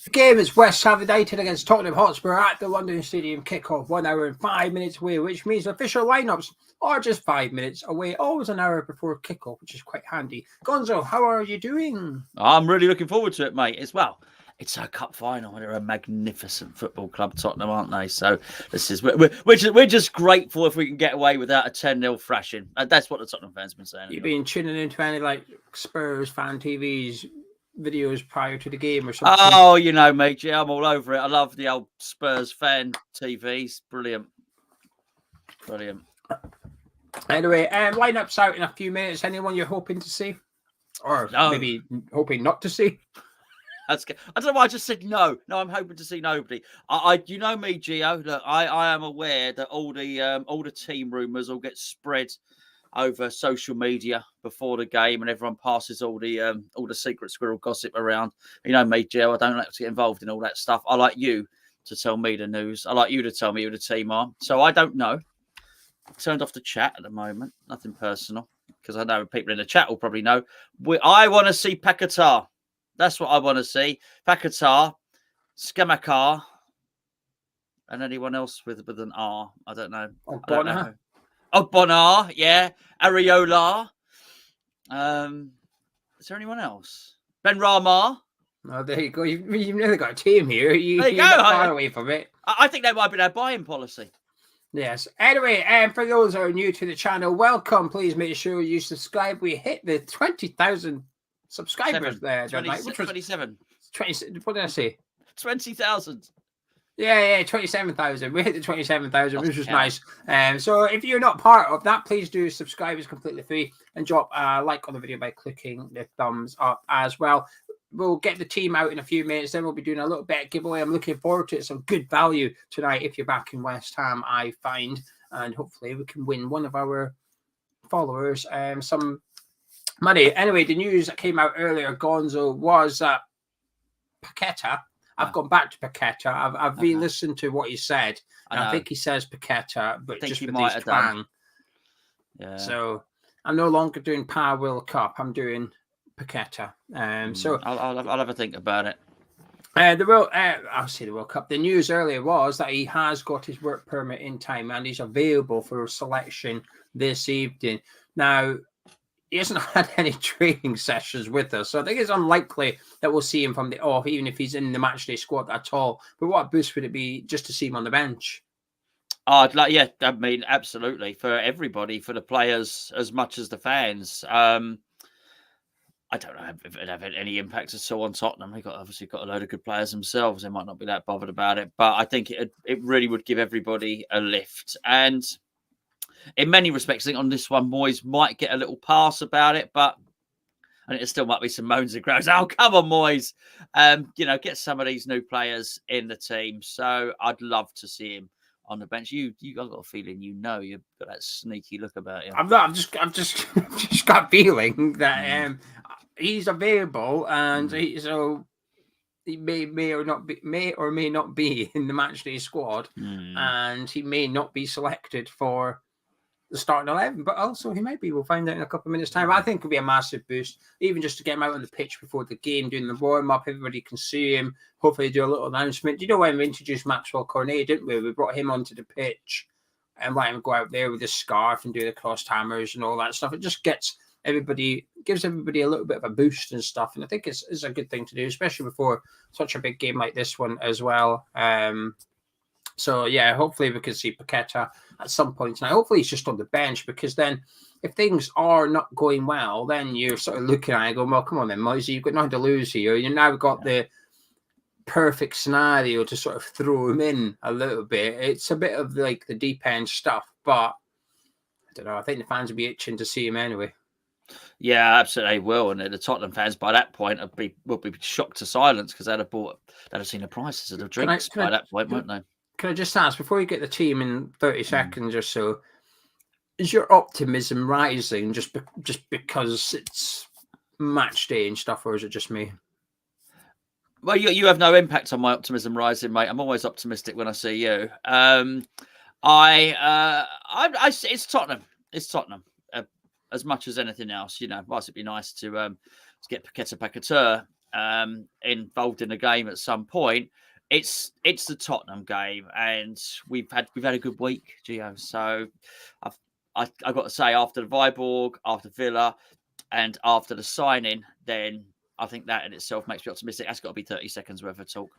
The game is West Ham United against Tottenham Hotspur at the London Stadium. Kickoff 1 hour and 5 minutes away, which means official lineups are just 5 minutes away, always an hour before kickoff, which is quite handy. Gonzo, how are you doing? I'm really looking forward to it, mate, as well. It's our cup final. They're a magnificent football club, Tottenham, aren't they? So this is we're just grateful if we can get away without a 10-0 thrashing. That's what the Tottenham fans have been saying. You've been tuning into any like Spurs fan TV's videos prior to the game or something? Oh, you know me, G, I'm all over it. I love the old Spurs fan TVs. Brilliant. Anyway, lineups out in a few minutes. Anyone you're hoping to see, or maybe hoping not to see? I don't know why I just said no. No, I'm hoping to see nobody. You know me, Geo. Look, I am aware that all the team rumours all get spread over social media before the game, and everyone passes all the secret squirrel gossip around. You know me, Geo. I don't like to get involved in all that stuff. I like you to tell me the news. I like you to tell me who the team are. So I don't know. I've turned off the chat at the moment. Nothing personal, because I know people in the chat will probably know. I want to see Paquetá. That's what I want to see. Paquetá, Skamakar, and anyone else with an R. I don't know. Bonar, yeah. Areola. Is there anyone else? Ben Rama. Oh, there you go. You've nearly got a team here. There you go. Not far away from it. I think that might be their buying policy. Yes. Anyway, for those that are new to the channel, welcome. Please make sure you subscribe. We hit the 20,000 subscribers there. 27. 20, what did I say? 20,000. Yeah, 27,000. We hit the 27,000, which was nice. So if you're not part of that, please do subscribe. It's completely free. And drop a like on the video by clicking the thumbs up as well. We'll get the team out in a few minutes. Then we'll be doing a little bit of giveaway. I'm looking forward to it. Some good value tonight if you're back in West Ham, I find. And hopefully we can win one of our followers some money. Anyway, the news that came out earlier, Gonzo, was that Paquetá. I've gone back to Paquetá. I've re-listened to what he said. And I think he says Paquetá, but just with his twang. Yeah. So I'm no longer doing Power World Cup. I'm doing Paquetá. So I'll have a think about it. I'll say the World Cup. The news earlier was that he has got his work permit in time and he's available for selection this evening. Now, he hasn't had any training sessions with us, so I think it's unlikely that we'll see him from the off, even if he's in the matchday squad at all. But what a boost would it be just to see him on the bench? Yeah, I mean, absolutely, for everybody, for the players as much as the fans. I don't know if it have any impact at all on Tottenham. They've obviously got a load of good players themselves. They might not be that bothered about it, but I think it really would give everybody a lift. And in many respects, I think on this one, Moyes might get a little pass about it, but and it still might be some moans and groans. Oh, come on, Moyes. Get some of these new players in the team. So I'd love to see him on the bench. You got a feeling you've got that sneaky look about you. I've just got a feeling that he's available, and he may or may not be in the matchday squad, and he may not be selected for the starting 11, but also he might be. We'll find out in a couple of minutes' time. I think it'll be a massive boost, even just to get him out on the pitch before the game, doing the warm-up. Everybody can see him. Hopefully do a little announcement. Do you know when we introduced Maxwell Cornet, didn't we? We brought him onto the pitch and let him go out there with his scarf and do the crossed hammers and all that stuff. It just gives everybody a little bit of a boost and stuff. And I think it's a good thing to do, especially before such a big game like this one as well. So, yeah, hopefully we can see Paquetá at some point tonight. Hopefully he's just on the bench, because then if things are not going well, then you're sort of looking at it and going, well, come on then, Moisey, you've got nothing to lose here. You've now got the perfect scenario to sort of throw him in a little bit. It's a bit of like the deep end stuff, but I don't know. I think the fans will be itching to see him anyway. Yeah, absolutely will. And the Tottenham fans by that point will be shocked to silence, because they'd have seen the prices of the drinks by that point, won't they? Can I just ask, before you get the team in 30 seconds or so, is your optimism rising just because it's match day and stuff, or is it just me? Well, you have no impact on my optimism rising, mate. I'm always optimistic when I see you. It's Tottenham. It's Tottenham. As much as anything else, whilst it'd be nice to get Paquetá. involved in the game at some point. It's the Tottenham game, and we've had a good week, Gio. So I've got to say, after the Viborg, after Villa, and after the signing, then I think that in itself makes me optimistic. That's got to be 30 seconds worth of talk.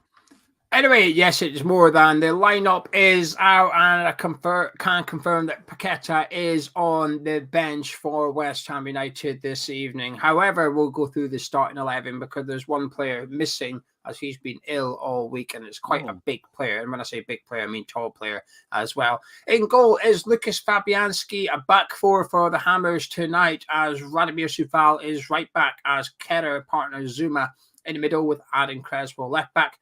Anyway, yes, it's more than the lineup is out, and I can confirm that Paquetá is on the bench for West Ham United this evening. However, we'll go through the starting 11 because there's one player missing as he's been ill all week, and it's quite a big player. And when I say big player, I mean tall player as well. In goal is Lucas Fabianski, a back four for the Hammers tonight, as Radomir Suval is right back, as Kerr partner Zuma in the middle with Adam Creswell left back.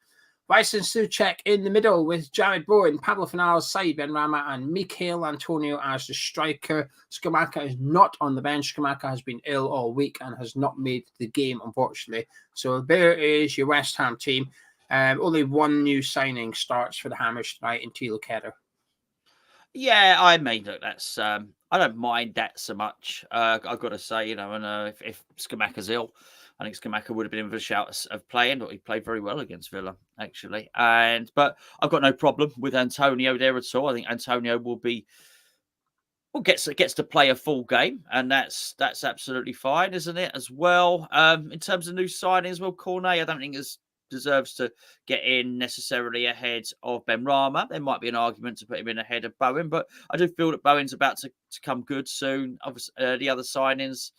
Bryson Souček in the middle with Jared Bowen, Pablo Fornals, Said Benrahma, and Mikel Antonio as the striker. Scamacca is not on the bench. Scamacca has been ill all week and has not made the game, unfortunately. So there is your West Ham team. Only one new signing starts for the Hammers tonight in Thilo Kehrer. Yeah, I mean, look, that's I don't mind that so much. I've got to say, and if Scamacca's ill, I think Scamacca would have been in a shout of playing, but he played very well against Villa, actually. But I've got no problem with Antonio there at all. I think Antonio gets to play a full game, and that's absolutely fine, isn't it? As well, in terms of new signings, well, Cornet, I don't think deserves to get in necessarily ahead of Benrahma. There might be an argument to put him in ahead of Bowen, but I do feel that Bowen's about to come good soon. Obviously, the other signings.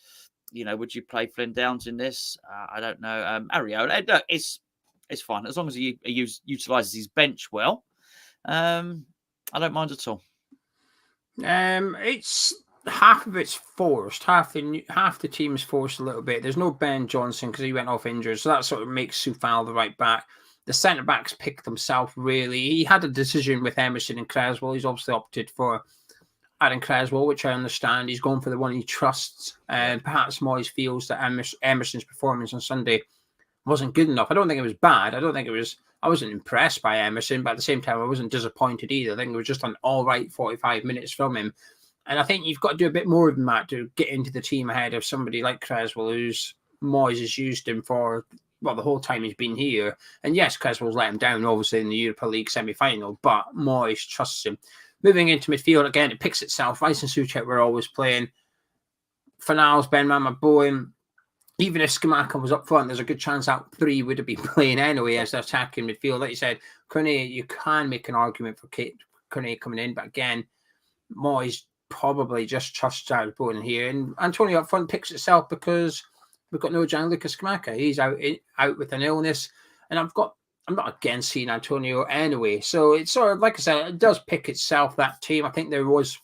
Would you play Flynn Downs in this? I don't know. Areola, it's fine as long as he utilises his bench well. I don't mind at all. It's half of it's forced. Half the team's forced a little bit. There's no Ben Johnson because he went off injured, so that sort of makes Soufal the right back. The centre backs pick themselves really. He had a decision with Emerson and Creswell. He's obviously opted for Adam Creswell, which I understand. He's going for the one he trusts. And perhaps Moyes feels that Emerson's performance on Sunday wasn't good enough. I don't think it was bad. I wasn't impressed by Emerson, but at the same time, I wasn't disappointed either. I think it was just an all right 45 minutes from him. And I think you've got to do a bit more than that to get into the team ahead of somebody like Creswell, who's Moyes has used him for, the whole time he's been here. And yes, Creswell's let him down, obviously, in the Europa League semi-final, but Moyes trusts him. Moving into midfield, again, it picks itself. Rice and Souček were always playing. Fornals, Benrahma, Bowen. Even if Scamacca was up front, there's a good chance that three would have been playing anyway as the attacking midfield. Like you said, Cornet, you can make an argument for Cornet coming in, but again, Moyes probably just trusts Jared Bowen here. And Antonio up front picks itself because we've got no Gianluca Scamacca. He's out with an illness. And I'm not against seeing Antonio anyway. So it's sort of, like I said, it does pick itself, that team. I think there was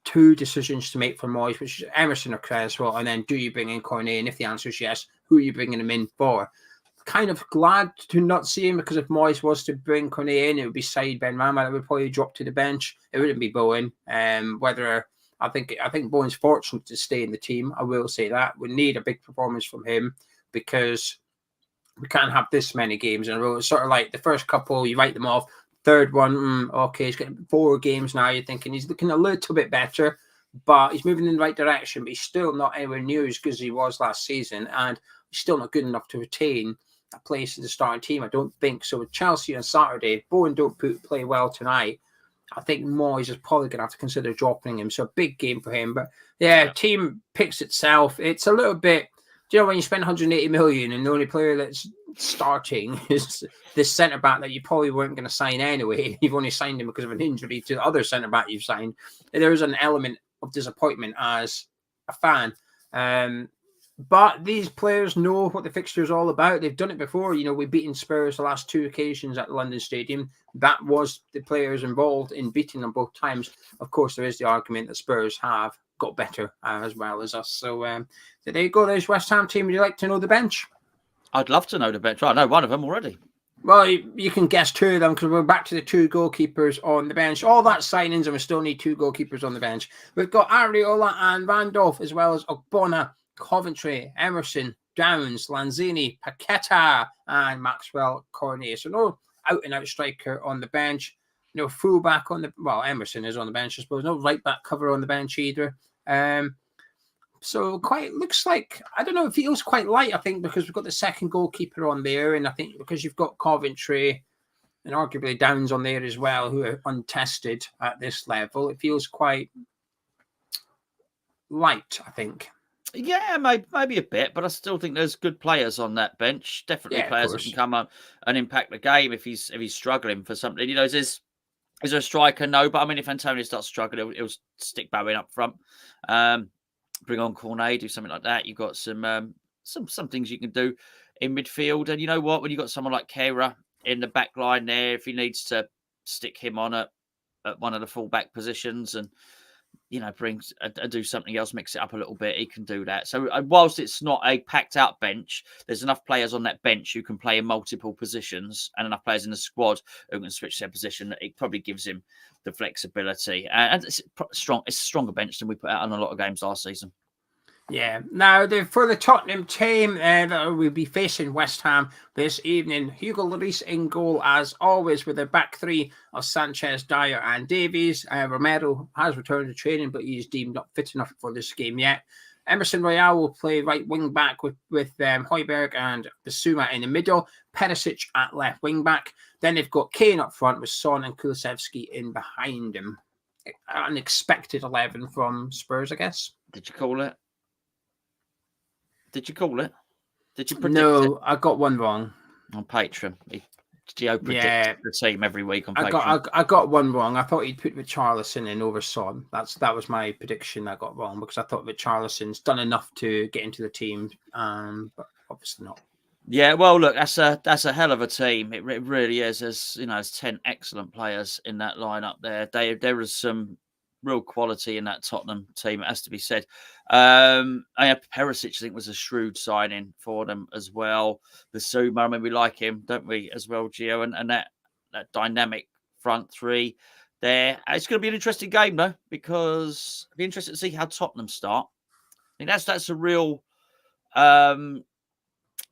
two decisions to make for Moyes, which is Emerson or Creswell, and then do you bring in Cornet? And if the answer is yes, who are you bringing him in for? Kind of glad to not see him, because if Moyes was to bring Cornet in, it would be Said Benrahma that would probably drop to the bench. It wouldn't be Bowen. I think Bowen's fortunate to stay in the team. I will say that. We need a big performance from him because we can't have this many games in a row. It's sort of like the first couple, you write them off. Third one, okay, he's getting 4 games now. You're thinking he's looking a little bit better, but he's moving in the right direction. But he's still not anywhere near as good as he was last season, and he's still not good enough to retain a place in the starting team, I don't think. So with Chelsea on Saturday, Bowen don't play well tonight, I think Moyes is probably going to have to consider dropping him. So a big game for him. But yeah, team picks itself. It's a little bit, when you spend 180 million and the only player that's starting is this centre-back that you probably weren't going to sign anyway. You've only signed him because of an injury to the other centre-back you've signed. There is an element of disappointment as a fan. But these players know what the fixture is all about. They've done it before. We've beaten Spurs the last 2 occasions at the London Stadium. That was the players involved in beating them both times. Of course, there is the argument that Spurs have got better as well as us. So there you go. There's West Ham team. Would you like to know the bench? I'd love to know the bench. I know one of them already. Well, you can guess 2 of them because we're back to the 2 goalkeepers on the bench. All that signings, and we still need 2 goalkeepers on the bench. We've got Areola and Randolph, as well as Ogbonna, Coventry, Emerson, Downs, Lanzini, Paquetá, and Maxwell Cornet. So no out-and-out striker on the bench. No fullback on the... Well, Emerson is on the bench, I suppose. No right-back cover on the bench either. So looks like, I don't know, it feels quite light, I think, because we've got the second goalkeeper on there. And I think because you've got Coventry and arguably Downs on there as well, who are untested at this level, it feels quite light, I think. Yeah, maybe a bit, but I still think there's good players on that bench. Definitely players that can come on and impact the game if he's struggling for something. You know, is there a striker? No, but I mean, if Antonio starts struggling, he'll stick Bowen up front. Bring on Cornet, do something like that. You've got some things you can do in midfield. And you know what? When you've got someone like Kehra in the back line there, if he needs to stick him on at one of the full-back positions and, you know, do something else, mix it up a little bit, he can do that. So whilst it's not a packed-out bench, there's enough players on that bench who can play in multiple positions and enough players in the squad who can switch their position. It probably gives him the flexibility. And it's strong. It's a stronger bench than we put out on a lot of games last season. Yeah. Now, for the Tottenham team that will be facing West Ham this evening, Hugo Lloris in goal as always with a back three of Sanchez, Dyer and Davies. Romero has returned to training, but he's deemed not fit enough for this game yet. Emerson Royale will play right wing back with Højbjerg and Bissouma in the middle. Perisic at left wing back. Then they've got Kane up front with Son and Kulusevski in behind him. An expected 11 from Spurs, I guess. Did you call it? Did you predict it? No, I got one wrong. On Patreon. Geo predicts the team every week on Patreon. I got one wrong. I thought he'd put Richarlison in over Son. That was my prediction I got wrong because I thought Richarlison's done enough to get into the team, but obviously not. Yeah, well, look, that's a hell of a team. It really is. There's 10 excellent players in that lineup there. There is some real quality in that Tottenham team, it has to be said. Perisic, I think, was a shrewd signing for them as well. Bissouma, I mean, we like him, don't we, as well, Gio? And that dynamic front three there. It's going to be an interesting game, though, because it'll be interesting to see how Tottenham start. I think that's a real...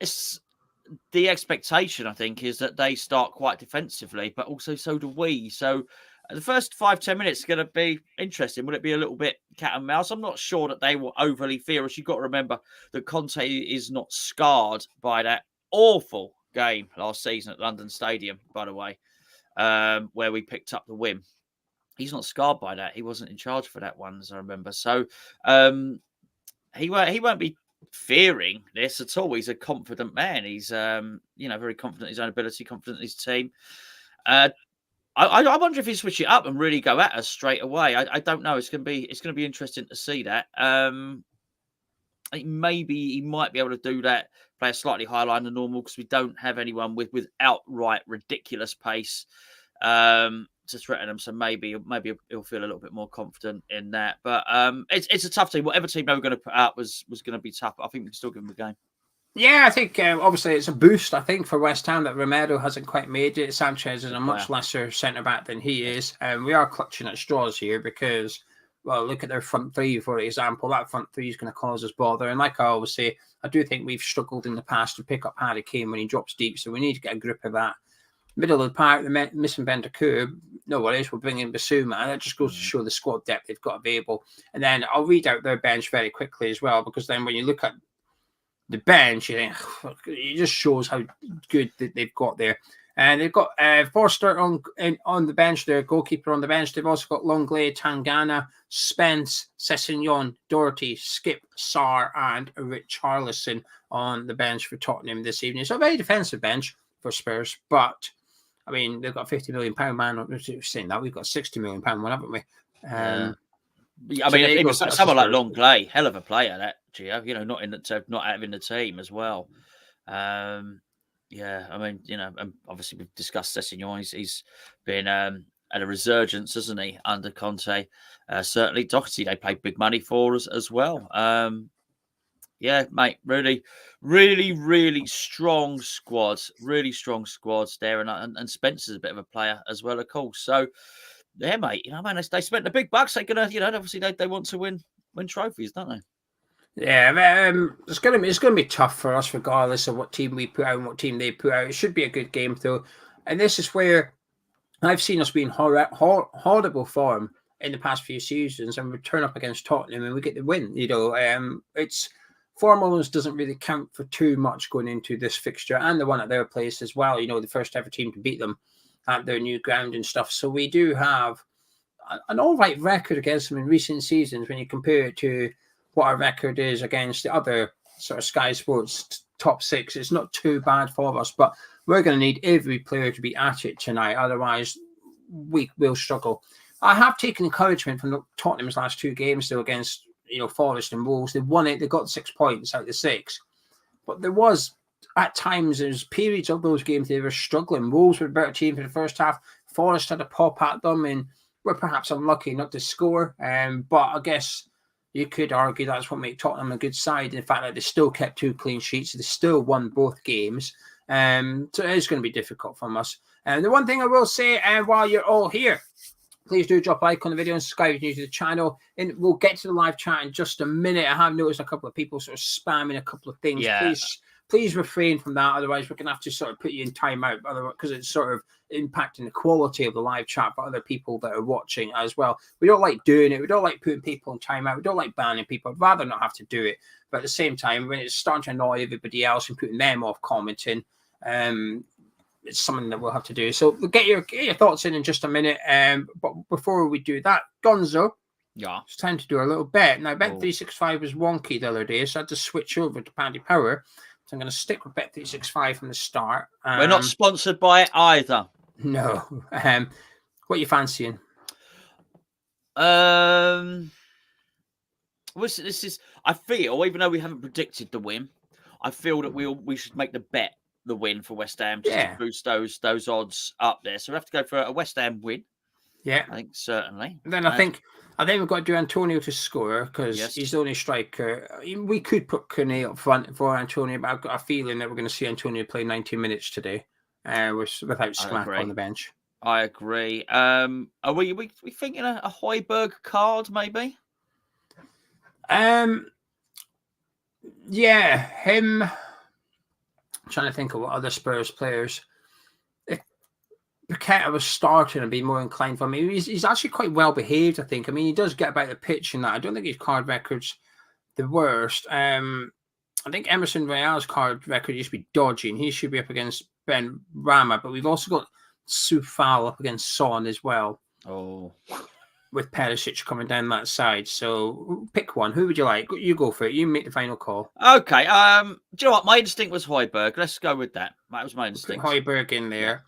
it's the expectation, I think, is that they start quite defensively, but also so do we. So the first 5-10 minutes is going to be interesting. Will it be a little bit cat and mouse? I'm not sure that they will overly fierce. You've got to remember that Conte is not scarred by that awful game last season at London Stadium, by the way, where we picked up the win. He's not scarred by that. He wasn't in charge for that one, as I remember. So he won't be fearing this at all. He's a confident man. He's very confident in his own ability, confident in his team. I wonder if he switch it up and really go at us straight away. I don't know. It's going to be interesting to see that. Maybe he might be able to do that, play a slightly higher line than normal because we don't have anyone with outright ridiculous pace to threaten them. So maybe he'll feel a little bit more confident in that. But it's a tough team. Whatever team they were going to put out was going to be tough. I think we can still give them the game. Yeah, I think obviously it's a boost, I think, for West Ham that Romero hasn't quite made it. Sanchez is a much lesser centre-back than he is. We are clutching at straws here because, well, look at their front three, for example. That front three is going to cause us bother. And like I always say, I do think we've struggled in the past to pick up Harry Kane when he drops deep, so we need to get a grip of that. Middle of the park, the missing Bentancur, no worries, we'll bring in Bissouma. That just goes to show the squad depth they've got available. And then I'll read out their bench very quickly as well, because then when you look at the bench, you think it just shows how good they've got there. And they've got Forster on the bench, their goalkeeper on the bench. They've also got Longley, Tangana, Spence, Sessegnon, Doherty, Skip, Sarr, and Richarlison on the bench for Tottenham this evening. So a very defensive bench for Spurs, but I mean, they've got a £50 million man. Saying that, we've got a £60 million one, haven't we? I mean, it was someone like Longley, hell of a player, that Gio. Not having the team as well. I mean, and obviously we've discussed Sessegnon. He's been at a resurgence, hasn't he, under Conte? Certainly, Doherty they paid big money for us as well. Mate, really, really, really strong squads. Really strong squads there, and Spencer's a bit of a player as well, of course. So. Yeah, mate. They spent the big bucks. They're gonna, obviously they want to win trophies, don't they? Yeah, it's gonna be tough for us, regardless of what team we put out and what team they put out. It should be a good game, though. And this is where I've seen us be in horrible form in the past few seasons, and we turn up against Tottenham and we get the win. It's form almost doesn't really count for too much going into this fixture and the one at their place as well. The first ever team to beat them at their new ground and stuff. So we do have an all right record against them in recent seasons when you compare it to what our record is against the other sort of Sky Sports top six. It's not too bad for us, but we're going to need every player to be at it tonight. Otherwise, we will struggle. I have taken encouragement from Tottenham's last two games, though, against Forest and Wolves. They won it. They got 6 points out of the 6. But at times, there's periods of those games they were struggling. Wolves were a better team for the first half. Forest had a pop at them and were perhaps unlucky not to score. But I guess you could argue that's what made Tottenham a good side. In fact, that they still kept 2 clean sheets. They still won both games. So it is going to be difficult from us. And the one thing I will say, while you're all here, please do drop a like on the video and subscribe if you're new to the channel. And we'll get to the live chat in just a minute. I have noticed a couple of people sort of spamming a couple of things. Yeah. Please refrain from that. Otherwise, we're going to have to sort of put you in timeout because it's sort of impacting the quality of the live chat for other people that are watching as well. We don't like doing it. We don't like putting people in timeout. We don't like banning people. I'd rather not have to do it. But at the same time, when it's starting to annoy everybody else and putting them off commenting, it's something that we'll have to do. So we'll get your thoughts in just a minute. But before we do that, Gonzo, it's time to do a little bet. Now, Bet365 was wonky the other day, so I had to switch over to Paddy Power. So I'm going to stick with Bet365 from the start. We're not sponsored by it either. No. What are you fancying? This is. I feel, even though we haven't predicted the win, I feel that we should make the win for West Ham just to boost those odds up there. So we have to go for a West Ham win. Yeah, I think certainly. And then I think we've got to do Antonio to score because he's the only striker. We could put Kone up front for Antonio, but I've got a feeling that we're going to see Antonio play 90 minutes today without Smack on the bench. I agree. Are we thinking a Højbjerg card maybe? Yeah, him. I'm trying to think of what other Spurs players. If Paquetá was starting, I'd be more inclined for me. He's actually quite well behaved, I think. I mean, he does get about the pitch and that. I don't think his card record's the worst. I think Emerson Royale's card record used to be dodgy, and he should be up against Ben Rama. But we've also got Soufal up against Son as well. Oh. With Perisic coming down that side. So pick one. Who would you like? You go for it. You make the final call. Okay. Do you know what? My instinct was Højbjerg. Let's go with that. That was my instinct. Put Højbjerg in there.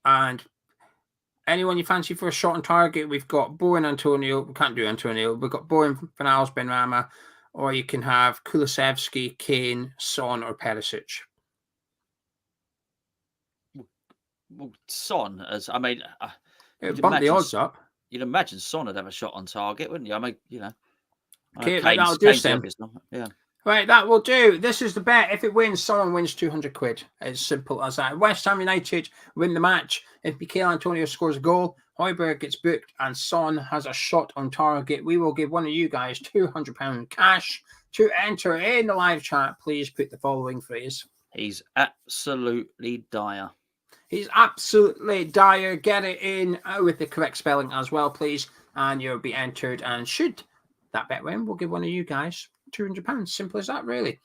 And anyone you fancy for a shot on target? We've got Bowen Antonio. We can't do Antonio. We've got Bowen, Fanals, Benrahma. Or you can have Kulusevski, Kane, Son, or Perisic. Well, Son, it would bump the odds up. You'd imagine Son would have a shot on target, wouldn't you? I mean, Okay, that'll do then. Yeah. Right, that will do. This is the bet. If it wins, someone wins 200 quid. As simple as that. West Ham United win the match. If Mikel Antonio scores a goal, Højbjerg gets booked, and Son has a shot on target. We will give one of you guys £200 cash to enter in the live chat. Please put the following phrase. He's absolutely dire. He's absolutely dire. Get it in with the correct spelling as well, please. And you'll be entered. And should that bet win, we'll give one of you guys £200. Simple as that, really.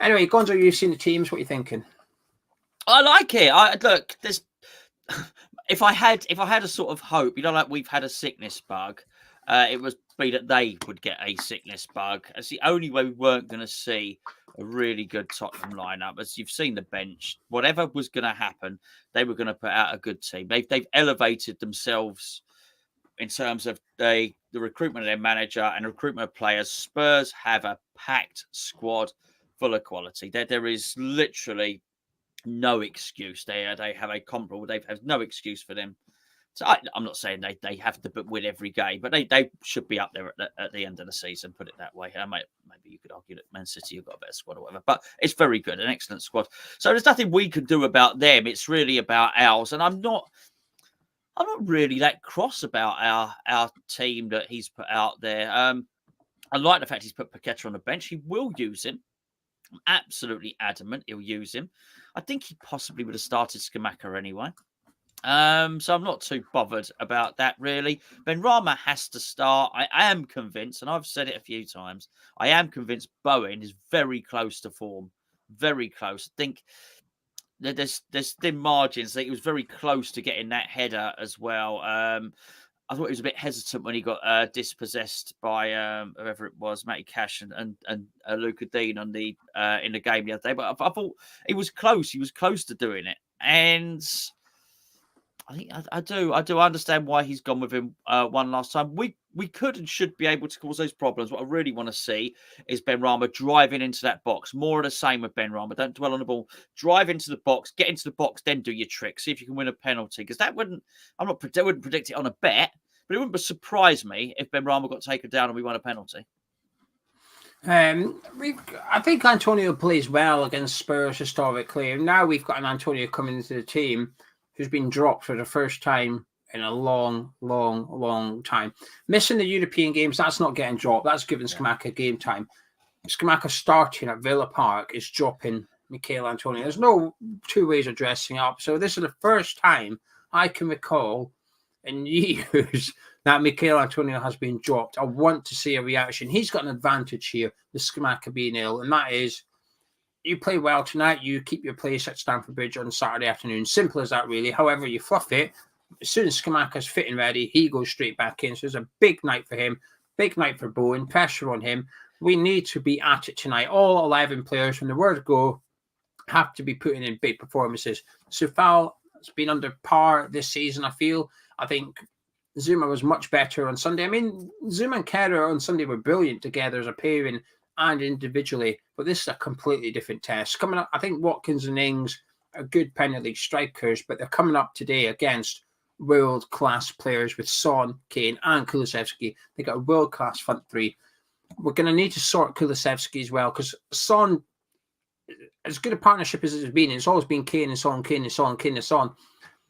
Anyway, Gonzo, you've seen the teams. What are you thinking? I like it. Look, there's. If I had a sort of hope, like we've had a sickness bug, it would be that they would get a sickness bug. It's the only way we weren't going to see a really good Tottenham lineup. As you've seen the bench, whatever was going to happen, they were going to put out a good team. They've elevated themselves in terms of the recruitment of their manager and recruitment of players. Spurs have a packed squad full of quality. There is literally no excuse. They have a comparable. They have no excuse for them. So I'm not saying they have to win every game, but they should be up there at the end of the season. Put it that way. Maybe you could argue that Man City have got a better squad or whatever, but it's very good, an excellent squad. So there's nothing we can do about them. It's really about ours, and I'm not really that cross about our team that he's put out there. I like the fact he's put Paquetá on the bench. He will use him. I'm absolutely adamant he'll use him. I think he possibly would have started Scamacca anyway. So I'm not too bothered about that, really. Benrahma has to start. I am convinced, and I've said it a few times, I am convinced Bowen is very close to form. Very close. I think there's thin margins. I think he was very close to getting that header as well. I thought he was a bit hesitant when he got dispossessed by whoever it was, Matty Cash and Luca Dean on the in the game the other day. But I thought he was close. He was close to doing it, and I think I do understand why he's gone with him one last time. We could and should be able to cause those problems. What I really want to see is Benrahma driving into that box. More of the same with Benrahma. Don't dwell on the ball. Drive into the box, get into the box, then do your trick. See if you can win a penalty. Because that wouldn't. I wouldn't predict it on a bet, but it wouldn't surprise me if Benrahma got taken down and we won a penalty. I think Antonio plays well against Spurs historically. And now we've got an Antonio coming into the team who's been dropped for the first time in a long time. Missing the European games, that's not getting dropped. That's giving Scamacca game time. Scamacca starting at Villa Park is dropping Michail Antonio. There's no two ways of dressing up. So this is the first time I can recall in years that Michail Antonio has been dropped. I want to see a reaction. He's got an advantage here, with Scamacca being ill, and that is you play well tonight, you keep your place at Stamford Bridge on Saturday afternoon. Simple as that, really. However, you fluff it. As soon as Scamacca's fit and ready, he goes straight back in. So it's a big night for him, big night for Bowen, pressure on him. We need to be at it tonight. All 11 players from the word go have to be putting in big performances. Soufal has been under par this season, I feel. I think Zuma was much better on Sunday. I mean, Zuma and Kerr on Sunday were brilliant together as a pairing and individually, but this is a completely different test. Coming up, I think Watkins and Ings are good Premier League strikers, but they're coming up today against world-class players with Son, Kane and Kulusevski. They got a world-class front three. We're going to need to sort Kulusevski as well, because Son, as good a partnership as it's been, it's always been Kane and Son, Kane and Son, Kane and Son.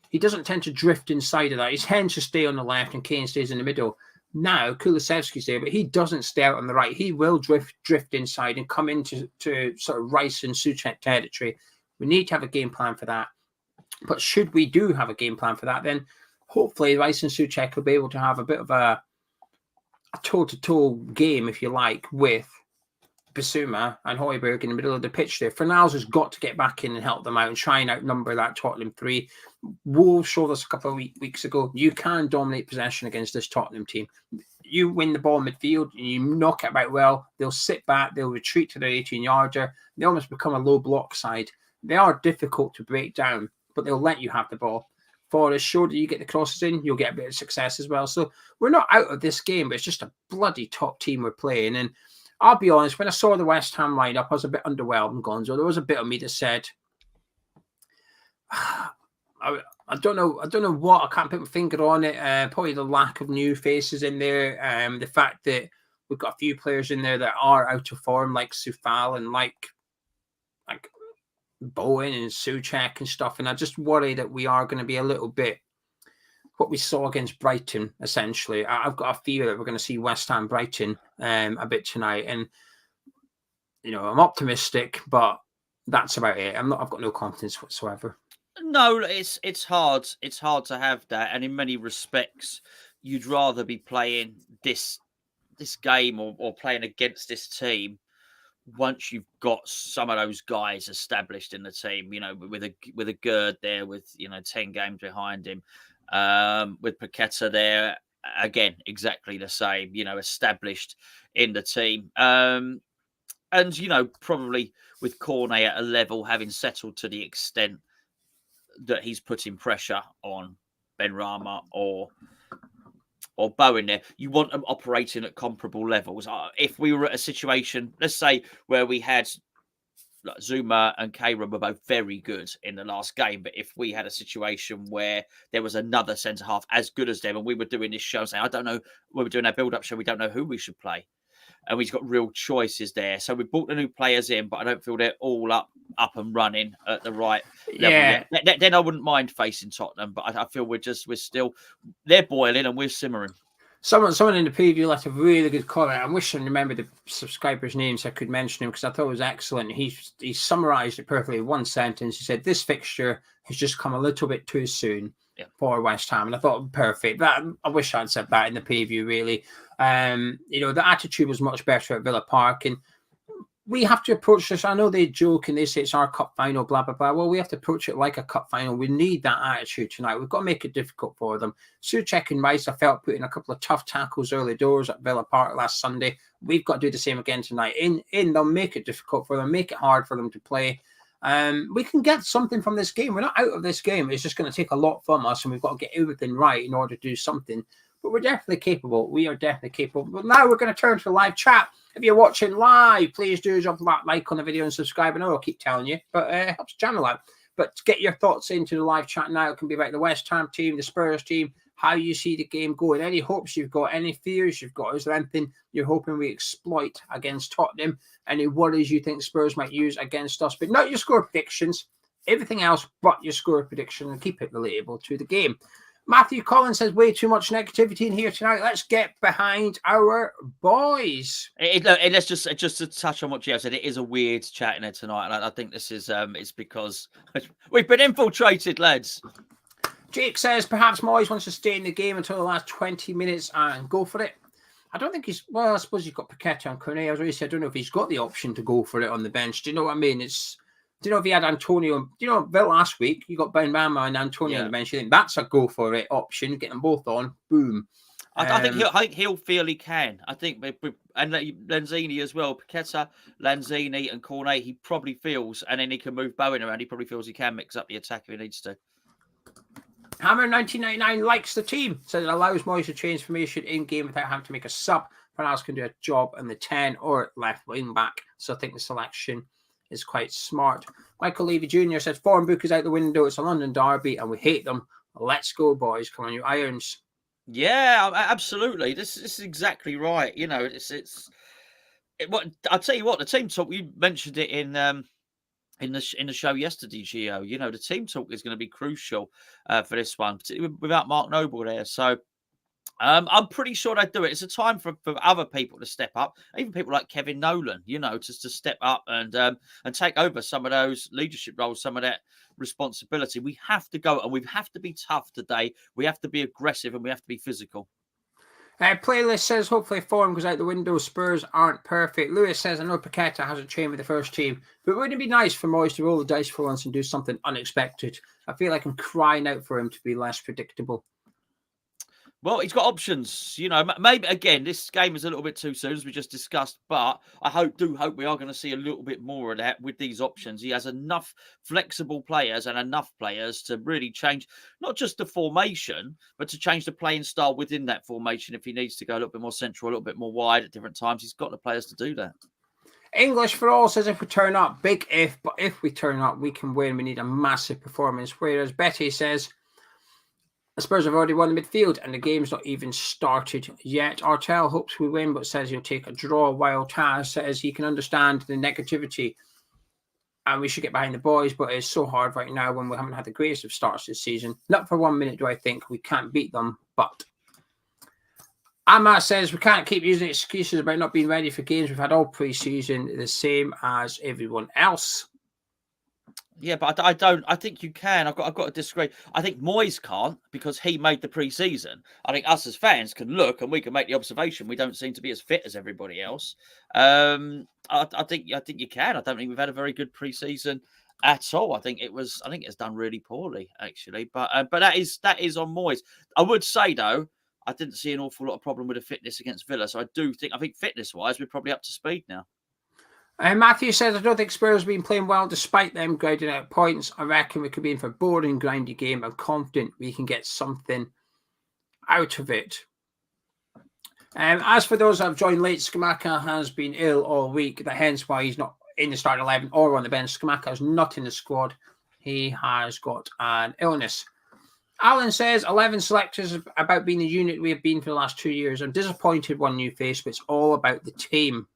He doesn't tend to drift inside of that. He tends to stay on the left and Kane stays in the middle. Now, Kulusevski's there, but he doesn't stay out on the right. He will drift inside and come into sort of Rice and Souček territory. We need to have a game plan for that. But should we do have a game plan for that, then hopefully Rice and Souček will be able to have a bit of a toe-to-toe game, if you like, with Bissouma and Højbjerg in the middle of the pitch there. Fornals has got to get back in and help them out and try and outnumber that Tottenham 3. Wolves showed us a couple of weeks ago, you can dominate possession against this Tottenham team. You win the ball midfield and you knock it about well, they'll sit back, they'll retreat to their 18-yarder. They almost become a low block side. They are difficult to break down, but they'll let you have the ball. Forest showed that you get the crosses in, you'll get a bit of success as well. So we're not out of this game, but it's just a bloody top team we're playing. And I'll be honest, when I saw the West Ham lineup, I was a bit underwhelmed, Gonzo. There was a bit of me that said, I don't know what, I can't put my finger on it. Probably the lack of new faces in there. The fact that we've got a few players in there that are out of form, like Soufal and like Bowen and Souček and stuff. And I just worry that we are going to be a little bit what we saw against Brighton, essentially. I've got a fear that we're going to see West Ham Brighton a bit tonight. And, you know, I'm optimistic, but that's about it. I've got no confidence whatsoever. No, it's hard. It's hard to have that. And in many respects, you'd rather be playing this game or playing against this team once you've got some of those guys established in the team, you know, with a Gerd there with, 10 games behind him. With Paquetá there, again, exactly the same, established in the team. And, probably with Cornet at a level, having settled to the extent that he's putting pressure on Benrahma or Bowen there, you want them operating at comparable levels. If we were at a situation, let's say, where we had Zuma and Kayra were both very good in the last game, but if we had a situation where there was another centre half as good as them, and we were doing this show saying, I don't know, when we're doing our build-up show, we don't know who we should play, and we've got real choices there. So we brought the new players in, but I don't feel they're all up and running at the right level. Yeah. Then I wouldn't mind facing Tottenham, but I feel we're still, they're boiling and we're simmering. Someone in the preview left a really good comment. I wish I remember the subscriber's name so I could mention him, because I thought it was excellent. He summarised it perfectly in one sentence. He said, this fixture has just come a little bit too soon. for West Ham, and I thought perfect. That I wish I'd said that in the preview. Really, the attitude was much better at Villa Park, and we have to approach this. I know they joke and they say it's our cup final, blah, blah, blah. Well, we have to approach it like a cup final. We need that attitude tonight. We've got to make it difficult for them. Souček and Rice, I felt, put in a couple of tough tackles early doors at Villa Park last Sunday. We've got to do the same again tonight. They'll make it difficult for them, make it hard for them to play. We can get something from this game. We're not out of this game. It's just going to take a lot from us, and we've got to get everything right in order to do something. But we're definitely capable. We are definitely capable. But now we're going to turn to the live chat. If you're watching live, please do drop that like on the video and subscribe. I know I'll keep telling you, but it helps the channel out. But get your thoughts into the live chat now. It can be about the West Ham team, the Spurs team, how you see the game going, any hopes you've got, any fears you've got. Is there anything you're hoping we exploit against Tottenham? Any worries you think Spurs might use against us? But not your score predictions, everything else but your score prediction, and keep it relatable to the game. Matthew Collins says way too much negativity in here tonight. Let's get behind our boys. Let's just to touch on what Geo said. It is a weird chat in there tonight, and I think this is it's because we've been infiltrated, lads. Jake says perhaps Moyes wants to stay in the game until the last 20 minutes and go for it. I don't think he's. Well, I suppose he's got Paquetá and Cornet. I was really saying, I don't know if he's got the option to go for it on the bench. Do you know what I mean? Do you know if he had Antonio? Do you know Bill last week? You got Ben Mama and Antonio on the bench. You think that's a go for it option? Get them both on. Boom. I think he'll feel he can. I think and Lanzini as well. Paquetá, Lanzini, and Cornet. He probably feels, and then he can move Bowen around. He probably feels he can mix up the attack if he needs to. Hammer 1999 likes the team. Says it allows Moyes to change formation in game without having to make a sub. Pernals can do a job in the 10 or left wing back. So I think the selection is quite smart. Michael Levy Jr. says form book is out the window. It's a London derby and we hate them. Let's go, boys. Come on, you irons. Yeah, absolutely. This is exactly right. You know, what I'll tell you what, the team talk, you mentioned it in the show yesterday, Gio. You know, the team talk is going to be crucial for this one, particularly without Mark Noble there. So I'm pretty sure they do it. It's a time for other people to step up, even people like Kevin Nolan, you know, to step up and take over some of those leadership roles, some of that responsibility. We have to go and we have to be tough today. We have to be aggressive and we have to be physical. Playlist says hopefully form goes out the window. Spurs aren't perfect. Lewis says I know Paquetá hasn't trained with the first team, but wouldn't it be nice for Moyes to roll the dice for once and do something unexpected? I feel like I'm crying out for him to be less predictable. Well, he's got options, you know. Maybe again, this game is a little bit too soon, as we just discussed. But I do hope we are going to see a little bit more of that with these options. He has enough flexible players and enough players to really change not just the formation, but to change the playing style within that formation. If he needs to go a little bit more central, a little bit more wide at different times, he's got the players to do that. English for all says if we turn up, big if, but if we turn up, we can win. We need a massive performance. Whereas Betty says the Spurs have already won the midfield and the game's not even started yet. Artel hopes we win, but says he'll take a draw, while Taz says he can understand the negativity and we should get behind the boys, but it's so hard right now when we haven't had the greatest of starts this season. Not for 1 minute do I think we can't beat them, but Amma says we can't keep using excuses about not being ready for games. We've had all pre-season the same as everyone else. Yeah, but I don't. I think you can. I've got to disagree. I think Moyes can't because he made the pre-season. I think us as fans can look and we can make the observation we don't seem to be as fit as everybody else. I think you can. I don't think we've had a very good pre-season at all. I think it's done really poorly actually. But that is on Moyes. I would say though, I didn't see an awful lot of problem with the fitness against Villa. So I think fitness-wise we're probably up to speed now. Matthew says, I don't think Spurs have been playing well despite them grinding out points. I reckon we could be in for a boring, grindy game. I'm confident we can get something out of it. As for those that have joined late, Skamaka has been ill all week. Hence why he's not in the starting 11 or on the bench. Skamaka is not in the squad. He has got an illness. Alan says, 11 selectors about being the unit we have been for the last 2 years. I'm disappointed one new face, but it's all about the team.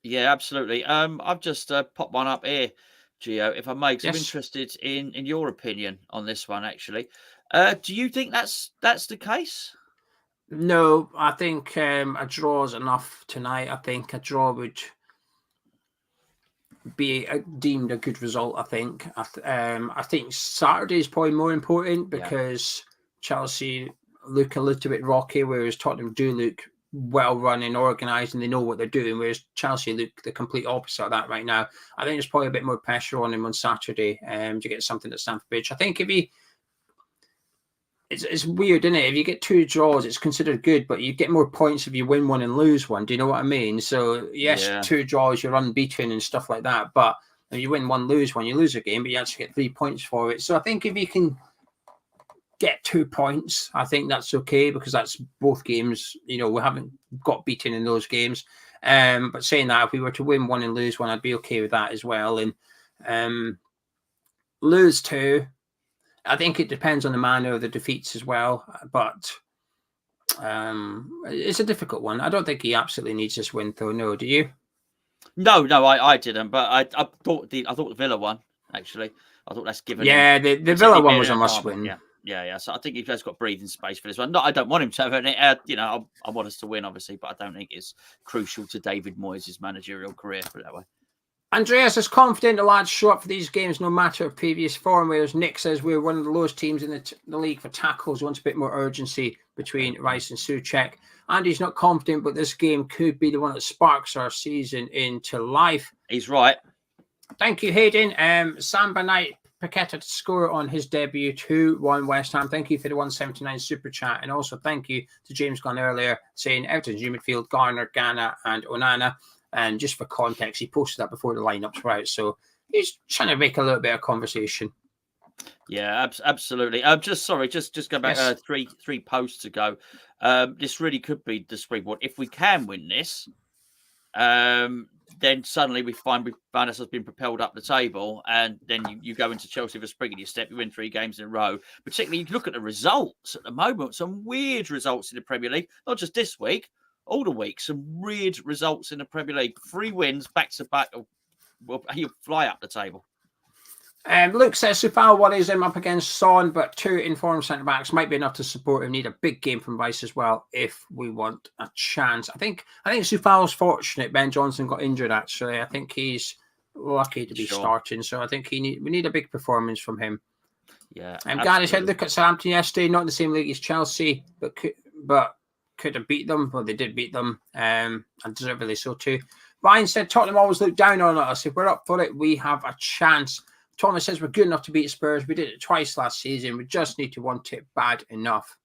Yeah, absolutely. I've just popped one up here, Geo, if I may, because I'm interested in your opinion on this one, actually. Do you think that's the case? No, I think a draw is enough tonight. I think a draw would be deemed a good result. I think. I think Saturday is probably more important because Chelsea look a little bit rocky, whereas Tottenham do look well run and organised, and they know what they're doing. Whereas Chelsea look the complete opposite of that right now. I think there's probably a bit more pressure on him on Saturday to get something at Stamford Bridge. I think if he, it's weird, isn't it? If you get 2 draws, it's considered good, but you get more points if you win one and lose one. Do you know what I mean? So yes, 2 draws, you're unbeaten and stuff like that. But if you win one, lose one, you lose a game, but you actually get 3 points for it. So I think if you can get 2 points, I think that's okay, because that's both games. We haven't got beaten in those games. But saying that, if we were to win one and lose one, I'd be okay with that as well. And lose 2, I think it depends on the manner of the defeats as well. But it's a difficult one. I don't think he absolutely needs this win, though. No, do you? No, I didn't. But I thought the Villa one, actually. I thought that's given. Yeah, the Villa one was a must win. Yeah. So I think he's got breathing space for this one. No, I don't want him to have it. I want us to win, obviously, but I don't think it's crucial to David Moyes' managerial career, put it that way. Andreas is confident the lads show up for these games no matter previous form, whereas Nick says we're one of the lowest teams in the league for tackles, wants a bit more urgency between Rice and Souček. Andy's not confident, but this game could be the one that sparks our season into life. He's right. Thank you, Hayden. Samba Knight Paquetá to score on his debut, 2-1 West Ham. Thank you for the 179 super chat. And also thank you to James Gunn earlier saying Everton's new midfield, Garner, Ghana and Onana. And just for context, he posted that before the lineups were out. So he's trying to make a little bit of conversation. Yeah, absolutely. Just go back 3 posts ago. This really could be the springboard. If we can win this, then suddenly we find ourselves being propelled up the table, and then you go into Chelsea with a spring in your step. You win 3 games in a row. Particularly, you look at the results at the moment. Some weird results in the Premier League, not just this week. All the week, some weird results in the Premier League. 3 wins back to back. Well, he'll fly up the table. Luke says Sufal worries him up against Son, but 2 informed centre backs might be enough to support him. Need a big game from Rice as well if we want a chance. I think Sufal's fortunate. Ben Johnson got injured actually. I think he's lucky to be starting. So I think we need a big performance from him. Yeah. Gary said look at Southampton yesterday, not in the same league as Chelsea, but could have beat them. Well, they did beat them, and deservedly so too. Ryan said Tottenham always look down on us. If we're up for it, we have a chance. Thomas says we're good enough to beat Spurs. We did it twice last season. We just need to want it bad enough.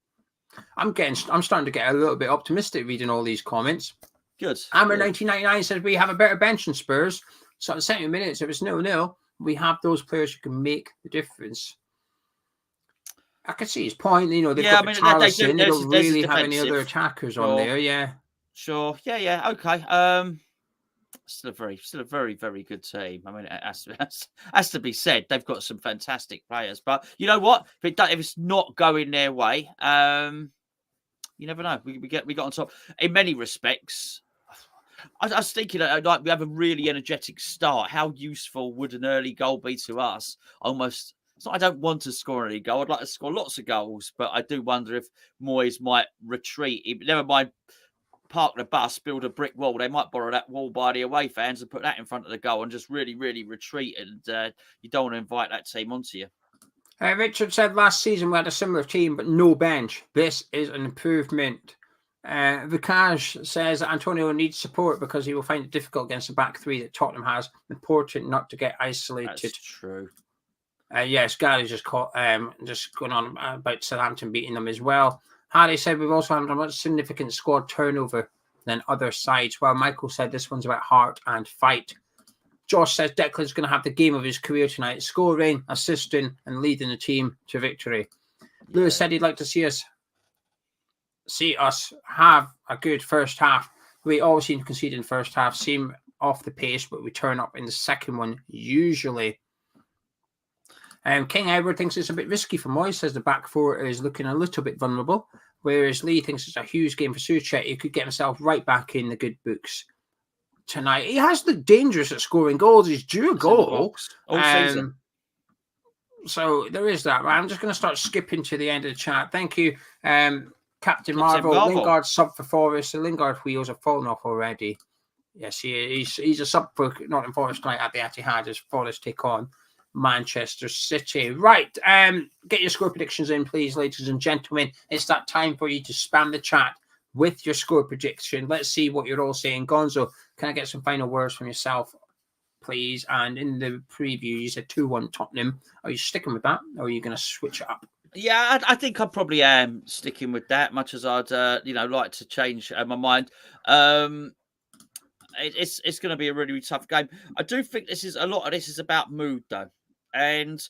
I'm starting to get a little bit optimistic reading all these comments. Good. Amber 1999 says we have a better bench than Spurs. So at 70 minutes, if it's 0-0, we have those players who can make the difference. I can see his point. They've got Charlison. They don't really have any other attackers on there. Yeah. Sure. Yeah. Okay. Still a very, very good team. I mean, it has to be said. They've got some fantastic players, but you know what? If it's not going their way, you never know. We got on top in many respects. I was thinking, like we have a really energetic start. How useful would an early goal be to us? Almost. It's not I don't want to score an early goal. I'd like to score lots of goals, but I do wonder if Moyes might retreat. Never mind, park the bus, build a brick wall. They might borrow that wall by the away fans and put that in front of the goal and just really, really retreat. And you don't want to invite that team onto you. Richard said last season we had a similar team, but no bench. This is an improvement. Vikaj says that Antonio needs support because he will find it difficult against the back 3 that Tottenham has. Important not to get isolated. That's true. Yes, Gary's just going on about Southampton beating them as well. Harry said we've also had a much significant squad turnover than other sides. Well, Michael said this one's about heart and fight. Josh says Declan's going to have the game of his career tonight, scoring, assisting, and leading the team to victory. Yeah. Lewis said he'd like to see us have a good first half. We always seem to concede in the first half, seem off the pace, but we turn up in the second one usually. King Edward thinks it's a bit risky for Moyes, says the back 4 is looking a little bit vulnerable, whereas Lee thinks it's a huge game for Souček. He could get himself right back in the good books tonight. He has looked dangerous at scoring goals. He's due a goal. So there is that. I'm just going to start skipping to the end of the chat. Thank you, Captain Marvel. Lingard sub for Forest. The Lingard wheels have fallen off already. Yes, he's a sub for Nottingham Forest tonight at the Etihad as Forest take on Manchester City. Right, get your score predictions in, please, ladies and gentlemen. It's that time for you to spam the chat with your score prediction. Let's see what you're all saying. Gonzo, can I get some final words from yourself, please? And in the preview, you said 2-1 Tottenham. Are you sticking with that, or are you going to switch it up? Yeah, I think I probably am sticking with that, much as I'd like to change my mind. It's going to be a really, really tough game. I do think a lot of this is about mood, though, and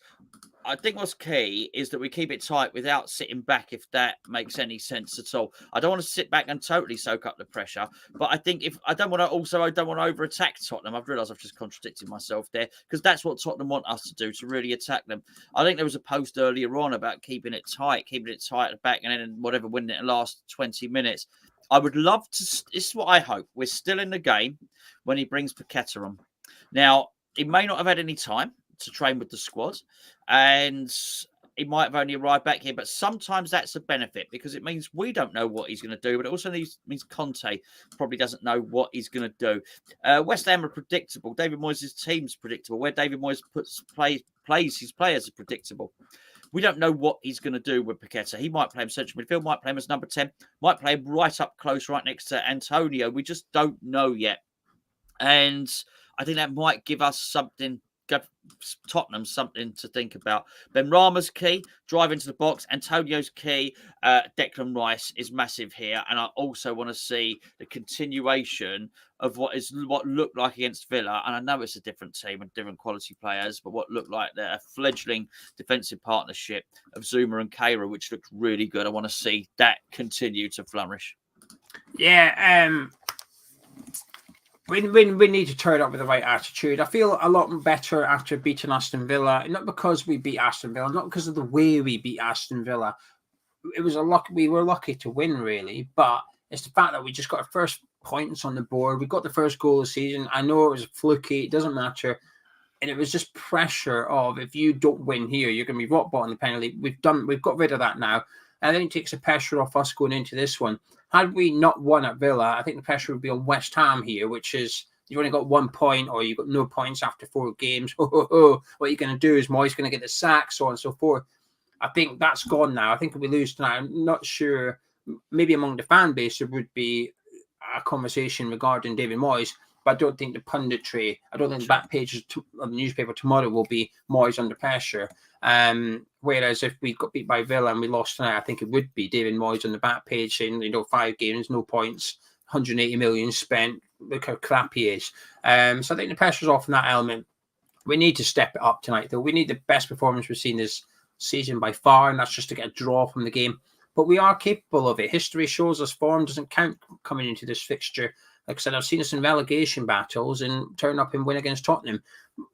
I think what's key is that we keep it tight without sitting back, if that makes any sense at all. I don't want to sit back and totally soak up the pressure, but I think I don't want to over-attack Tottenham. I've realised I've just contradicted myself there, because that's what Tottenham want us to do, to really attack them. I think there was a post earlier on about keeping it tight at the back, and then whatever, winning it in the last 20 minutes. I would love to. This is what I hope. We're still in the game when he brings Paquetá on. Now, he may not have had any time to train with the squad, and he might have only arrived back here, but sometimes that's a benefit, because it means we don't know what he's going to do, but it also means Conte probably doesn't know what he's going to do. West Ham are predictable. David Moyes' team's predictable. Where David Moyes plays his players are predictable. We don't know what he's going to do with Paquetá. He might play him central midfield, might play him as number 10, might play him right up close, right next to Antonio. We just don't know yet. And I think that might give Tottenham something to think about. Benrahma's key, drive into the box. Antonio's key. Declan Rice is massive here, and I also want to see the continuation of what looked like against Villa. And I know it's a different team and different quality players, but what looked like a fledgling defensive partnership of Zuma and Keira, which looked really good. I want to see that continue to flourish. Yeah, we need to turn up with the right attitude. I feel a lot better after beating Aston Villa, not because we beat Aston Villa, not because of the way we beat Aston Villa. It was we were lucky to win, really, but it's the fact that we just got our first points on the board. We got the first goal of the season. I know it was fluky, it doesn't matter. And it was just pressure of, if you don't win here, you're going to be rock bottom the penalty. We've got rid of that now. And then it takes the pressure off us going into this one. Had we not won at Villa, I think the pressure would be on West Ham here, which is you've only got 1 point, or you've got no points after 4 games. What you're going to do is Moyes going to get the sack, so on and so forth. I think that's gone now. I think if we lose tonight, I'm not sure. Maybe among the fan base there would be a conversation regarding David Moyes, but I don't think the punditry, I don't think the back pages of the newspaper tomorrow will be Moyes under pressure. Whereas if we got beat by Villa and we lost tonight, I think it would be David Moyes on the back page saying, 5 games, no points, 180 million spent, look how crap he is. So I think the pressure's off in that element. We need to step it up tonight, though. We need the best performance we've seen this season by far, and that's just to get a draw from the game. But we are capable of it. History shows us form doesn't count coming into this fixture. Like I said, I've seen us in relegation battles and turn up and win against Tottenham.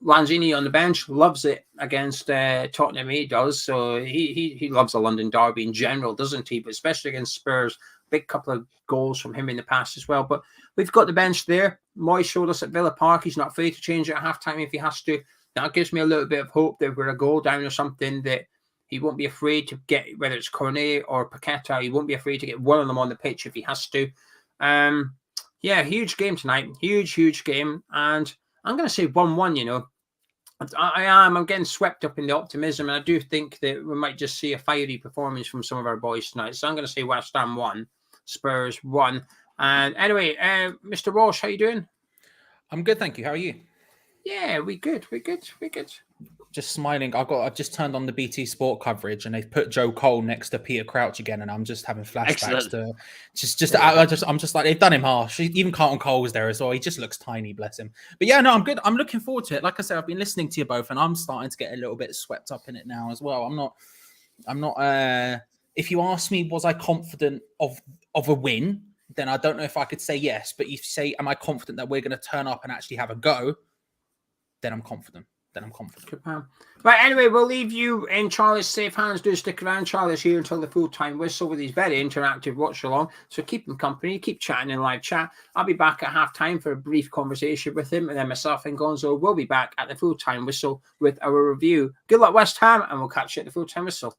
Lanzini on the bench loves it against Tottenham. He does. So he loves the London derby in general, doesn't he? But especially against Spurs. Big couple of goals from him in the past as well. But we've got the bench there. Moyes showed us at Villa Park. He's not afraid to change it at halftime if he has to. That gives me a little bit of hope that we're a goal down or something, that he won't be afraid to get, whether it's Cornet or Paquetá, he won't be afraid to get one of them on the pitch if he has to. Yeah, huge game tonight. Huge game. And I'm going to say 1-1, I'm getting swept up in the optimism, and I do think that we might just see a fiery performance from some of our boys tonight. So I'm going to say West Ham 1, Spurs 1. And anyway, Mr. Walsh, how you doing? I'm good, thank you. How are you? Yeah, we good. Just smiling. I just turned on the BT Sport coverage, and they put Joe Cole next to Peter Crouch again, and I'm just having flashbacks to I'm just like, they've done him harsh. Even Carlton Cole's there as well. He just looks tiny, bless him. But yeah, no, I'm good. I'm looking forward to it. Like I said, I've been listening to you both, and I'm starting to get a little bit swept up in it now as well. I'm not. If you ask me, was I confident of a win? Then I don't know if I could say yes. But if you say, am I confident that we're going to turn up and actually have a go? Then I'm confident. Good man. Right, anyway, we'll leave you in Charlie's safe hands. Do stick around. Charlie's here until the full-time whistle with his very interactive watch-along. So keep him company, keep chatting in live chat. I'll be back at half-time for a brief conversation with him, and then myself and Gonzo will be back at the full-time whistle with our review. Good luck, West Ham, and we'll catch you at the full-time whistle.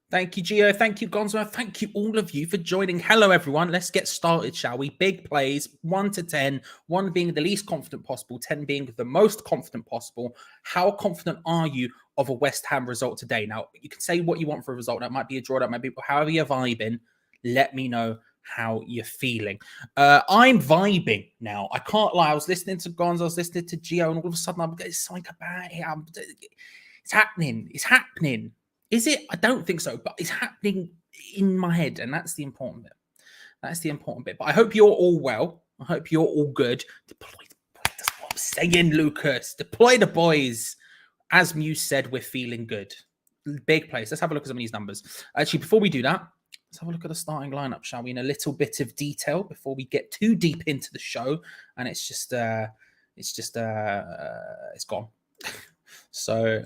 Thank you, Geo. Thank you, Gonzo. Thank you, all of you, for joining. Hello, everyone. Let's get started, shall we? Big plays, 1 to 10, 1 being the least confident possible, 10 being the most confident possible. How confident are you of a West Ham result today? Now, you can say what you want for a result. That might be a draw. That might be however you're vibing. Let me know how you're feeling. I'm vibing now. I can't lie. I was listening to Gonzo, I was listening to Geo, and all of a sudden I'm getting something about it. It's happening. It's happening. Is it? I don't think so, but it's happening in my head, and that's the important bit. That's the important bit. But I hope you're all well. I hope you're all good. Deploy the boys. That's what I'm saying, Lucas. Deploy the boys. As Muse said, we're feeling good. Big place. Let's have a look at some of these numbers. Actually, before we do that, let's have a look at the starting lineup, shall we? In a little bit of detail before we get too deep into the show, and it's gone. So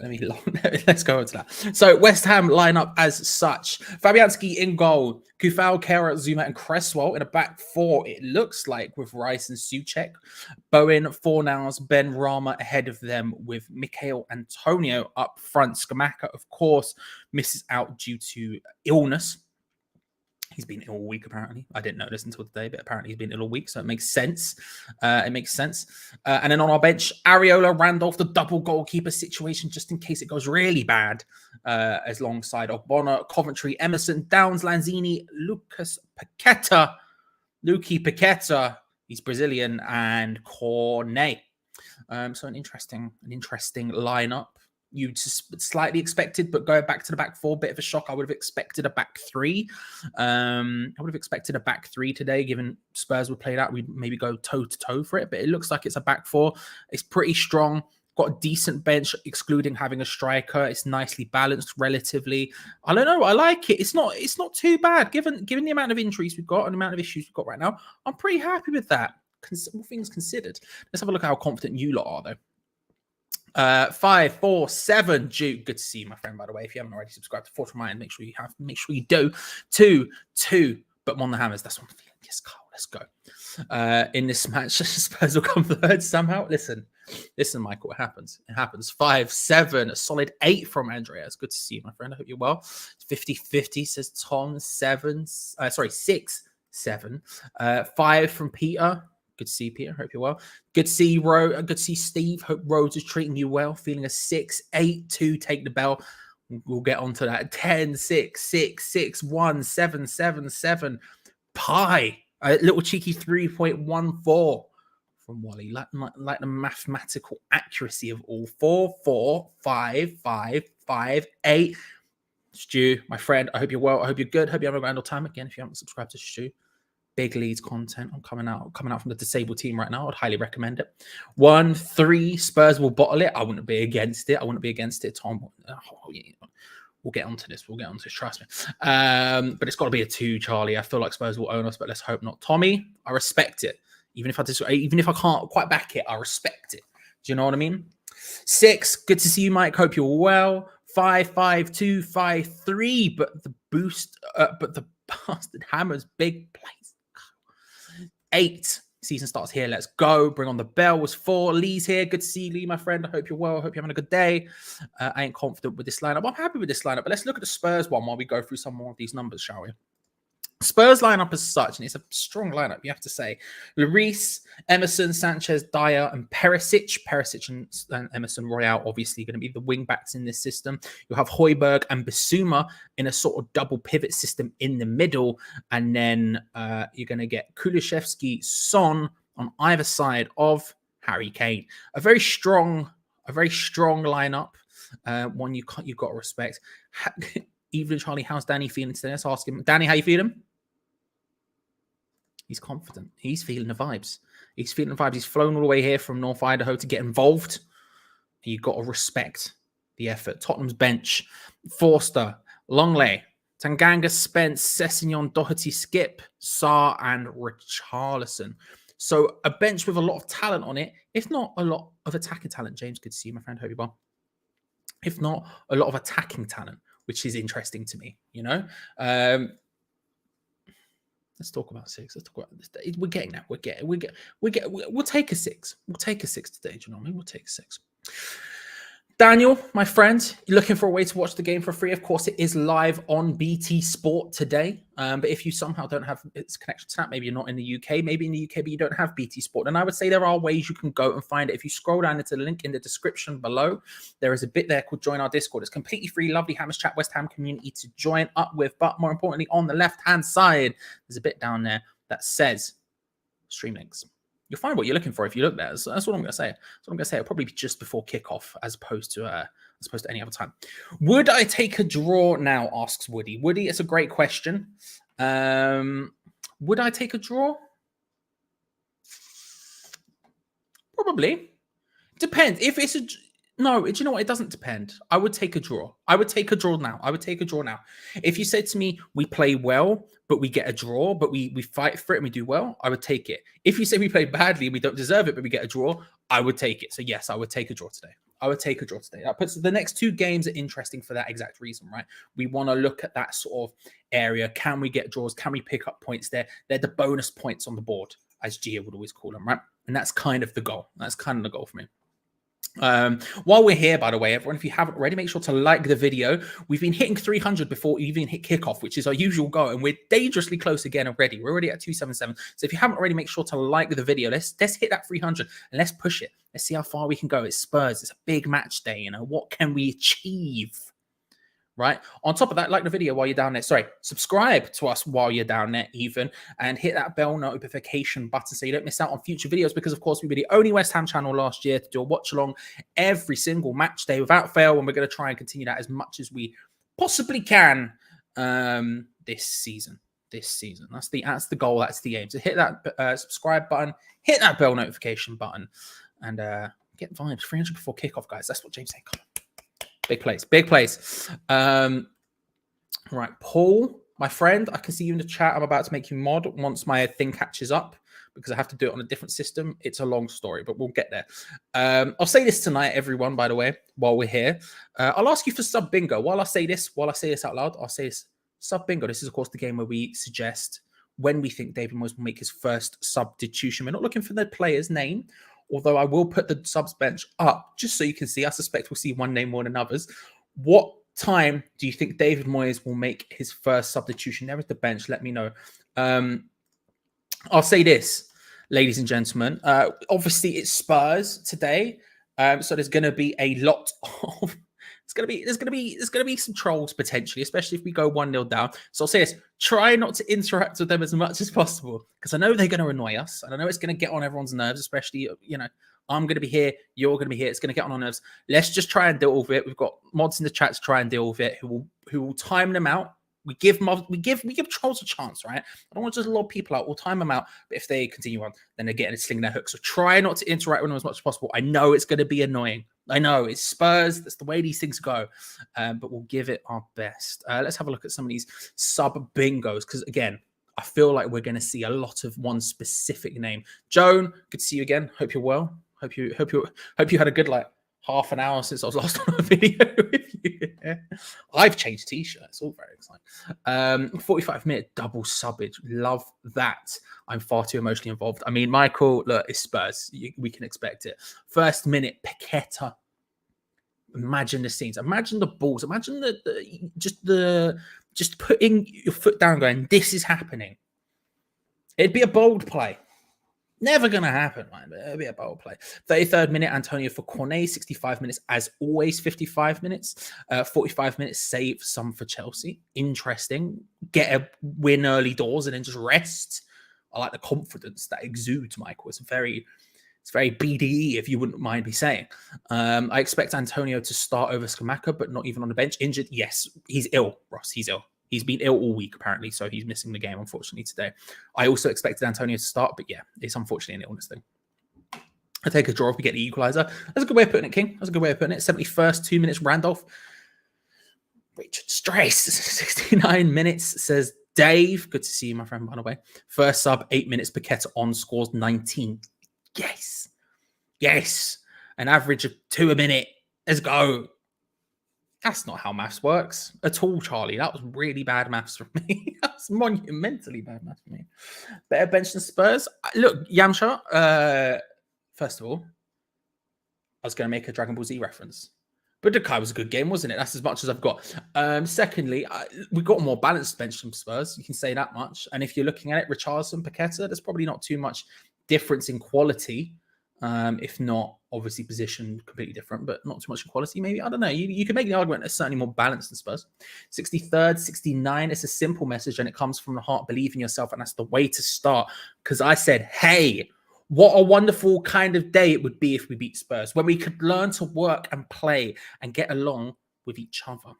let's go into that. So West Ham lineup as such: Fabianski in goal, Kufal, Kera, Zuma, and Cresswell in a back four. It looks like with Rice and Souček, Bowen, Fornals, Ben Rama ahead of them with Mikel Antonio up front. Scamacca, of course, misses out due to illness. He's been ill all week, apparently. I didn't know this until today, but apparently he's been ill all week, so it makes sense. And then on our bench, Areola, Randolph, the double goalkeeper situation, just in case it goes really bad, as alongside Ogbonna, Coventry, Emerson, Downs, Lanzini, Lucas Paquetá, he's Brazilian, and Cornet. So an interesting lineup. You just slightly expected, but going back to the back four, bit of a shock. I would have expected a back three. Today, given Spurs would play that. We'd maybe go toe to toe for it, but it looks like it's a back four. It's pretty strong. Got a decent bench, excluding having a striker. It's nicely balanced, relatively. I don't know. I like it. It's not too bad, given the amount of injuries we've got and the amount of issues we've got right now. I'm pretty happy with that. All things considered. Let's have a look at how confident you lot are, though. 5, 4, 7. Duke, good to see you, my friend. By the way, if you haven't already subscribed to Fortune Mind, make sure you have. Make sure you do. 2, but on the hammers. That's what I'm feeling. Yes, Carl. Let's go. In this match, Spurs will come third somehow. Listen, Michael. It happens. 5, 7. A solid 8 from Andrea. It's good to see you, my friend. I hope you're well. 50-50 says Tom. 6, 7. 5 from Peter. Good to see Peter. Hope you're well. Good to see Good to see Steve. Hope Rhodes is treating you well. Feeling a 6, 8, 2. Take the bell. We'll get onto that. 10, 6, 6, 6, 1, 7, 7, 7. Pie. A little cheeky 3.14 from Wally. Like the mathematical accuracy of all. 4, 4, 5, 5, 5, 8. Stu, my friend. I hope you're well. I hope you're good. Hope you have a grand old time. Again, if you haven't subscribed to Stu. Big Leeds content. I'm coming out from the disabled team right now. I'd highly recommend it. 1, 3. Spurs will bottle it. I wouldn't be against it. Tom. We'll get onto this. Trust me. But it's got to be a 2, Charlie. I feel like Spurs will own us, but let's hope not. Tommy, I respect it. Even if I can't quite back it, I respect it. Do you know what I mean? 6. Good to see you, Mike. Hope you're well. 5, 5, 2, 5, 3. But the bastard hammers big place. 8. Season starts here. Let's go. Bring on the bell. Was 4. Lee's here. Good to see you, Lee, my friend. I hope you're well. I hope you're having a good day. I ain't confident with this lineup. I'm happy with this lineup, but let's look at the Spurs one while we go through some more of these numbers, shall we? Spurs lineup as such, and it's a strong lineup, you have to say. Lloris, Emerson, Sanchez, Dyer, and Perisic. Perisic and Emerson Royale obviously going to be the wing backs in this system. You'll have Højbjerg and Bissouma in a sort of double pivot system in the middle, and then you're going to get Kulusevski, Son on either side of Harry Kane. A very strong lineup. One you've got to respect. Even Charlie, how's Danny feeling today? Let's ask him. Danny, how you feeling? He's confident. He's feeling the vibes. He's flown all the way here from North Idaho to get involved. You've got to respect the effort. Tottenham's bench. Forster, Longley, Tanganga, Spence, Sessegnon, Doherty, Skip, Sarr, and Richarlison. So a bench with a lot of talent on it, if not a lot of attacking talent. James, good to see you, my friend. Hope you're well. If not a lot of attacking talent, which is interesting to me, you know. Let's talk about 6. Let's talk about this. We're getting that. We'll take a 6. We'll take a 6 today. Do you know what I mean? We'll take a 6. Daniel, my friend, you're looking for a way to watch the game for free. Of course, it is live on BT Sport today. But if you somehow don't have its connection to that, maybe you're not in the UK, maybe in the UK, but you don't have BT Sport, then I would say there are ways you can go and find it. If you scroll down into the link in the description below, there is a bit there called Join Our Discord. It's completely free, lovely Hammers Chat West Ham community to join up with. But more importantly, on the left-hand side, there's a bit down there that says stream links. You'll find what you're looking for if you look there. So that's what I'm going to say. That's what I'm going to say. It'll probably be just before kickoff, as opposed to any other time. Would I take a draw now? Asks Woody. Woody, it's a great question. Would I take a draw? Probably. Depends. If it's a no, do you know what? It doesn't depend. I would take a draw. I would take a draw now. If you said to me, we play well, but we get a draw, but we fight for it and we do well, I would take it. If you say we play badly and we don't deserve it, but we get a draw, I would take it. So yes, I would take a draw today. That puts the next two games are interesting for that exact reason, right? We want to look at that sort of area. Can we get draws? Can we pick up points there? They're the bonus points on the board, as Geo would always call them, right? And that's kind of the goal. That's kind of the goal for me. While we're here, by the way, everyone, if you haven't already, make sure to like the video. We've been hitting 300 before we even hit kickoff, which is our usual goal, and we're dangerously close again already. We're already at 277. So if you haven't already, make sure to like the video. Let's hit that 300 and let's push it. Let's see how far we can go. It's Spurs. It's a big match day. You know, what can we achieve? Right. On top of that, like the video while you're down there. Sorry, subscribe to us while you're down there, even, and hit that bell notification button so you don't miss out on future videos. Because, of course, we were the only West Ham channel last year to do a watch along every single match day without fail, and we're going to try and continue that as much as we possibly can this season. That's the goal. That's the aim. So hit that subscribe button, hit that bell notification button, and get vibes. 300 before kickoff, guys. That's what James said. Come on. Big place. Right, Paul, my friend, I can see you in the chat. I'm about to make you mod once my thing catches up because I have to do it on a different system. It's a long story, but we'll get there. I'll say this tonight, everyone, by the way, while we're here. I'll ask you for sub bingo. While I say this out loud, I'll say this. Sub bingo. This is, of course, the game where we suggest when we think David Moyes will make his first substitution. We're not looking for the player's name, although I will put the subs bench up just so you can see. I suspect we'll see one name more than others. What time do you think David Moyes will make his first substitution? There is the bench. Let me know. I'll say this, ladies and gentlemen. Obviously, it's Spurs today, so there's going to be a lot of. There's gonna be some trolls potentially, especially if we go 1-0 down. So I'll say this: try not to interact with them as much as possible, because I know they're going to annoy us, and I know it's going to get on everyone's nerves. Especially, I'm going to be here, you're going to be here. It's going to get on our nerves. Let's just try and deal with it. We've got mods in the chat to try and deal with it. Who will time them out. We give trolls a chance, right? I don't want to just lob people out. We'll time them out, but if they continue on, then they're getting a sling their hook. So try not to interact with them as much as possible. I know it's going to be annoying. I know it's Spurs. That's the way these things go. But we'll give it our best. Let's have a look at some of these sub bingos, because again, I feel like we're going to see a lot of one specific name. Joan, good to see you again. Hope you're well. Hope you had a good half an hour since I was last on a video with you. I've changed t-shirts. All very exciting. 45-minute double subbage. Love that. I'm far too emotionally involved. I mean, Michael, look, it's Spurs. We can expect it. First minute, Paquetá. Imagine the scenes. Imagine the balls. Imagine just putting your foot down, going, "This is happening." It'd be a bold play. Never going to happen, man. But it'll be a bold play. 33rd minute, Antonio for Cornet. 65 minutes, as always, 55 minutes. 45 minutes, save some for Chelsea. Interesting. Get a win early doors and then just rest. I like the confidence that exudes, Michael. It's very BDE, if you wouldn't mind me saying. I expect Antonio to start over Scamacca, but not even on the bench. Injured? Yes. He's ill, Ross. He's ill. He's been ill all week, apparently, so he's missing the game, unfortunately, today. I also expected Antonio to start, but yeah, it's unfortunately an illness thing. I take a draw if we get the equaliser. That's a good way of putting it, King. That's a good way of putting it. 71st, 2 minutes, Randolph. Richard Strace, 69 minutes, says Dave. Good to see you, my friend, by the way. First sub, 8 minutes. Paquetá on, scores 19. Yes. An average of 2 a minute. Let's go. That's not how maths works at all, Charlie. That was really bad maths from me. That's monumentally bad maths from me. Better bench than Spurs. Look, Yamcha, first of all, I was going to make a Dragon Ball Z reference. But Budokai was a good game, wasn't it? That's as much as I've got. Secondly, we got a more balanced bench from Spurs. You can say that much. And if you're looking at it, Richarlison, Paquetá, there's probably not too much difference in quality. If not, obviously, position completely different, but not too much in quality. Maybe, I don't know. You can make the argument it's certainly more balanced than Spurs. 63rd, 69. It's a simple message, and it comes from the heart. Believe in yourself, and that's the way to start. Because I said, hey, what a wonderful kind of day it would be if we beat Spurs, when we could learn to work and play and get along with each other.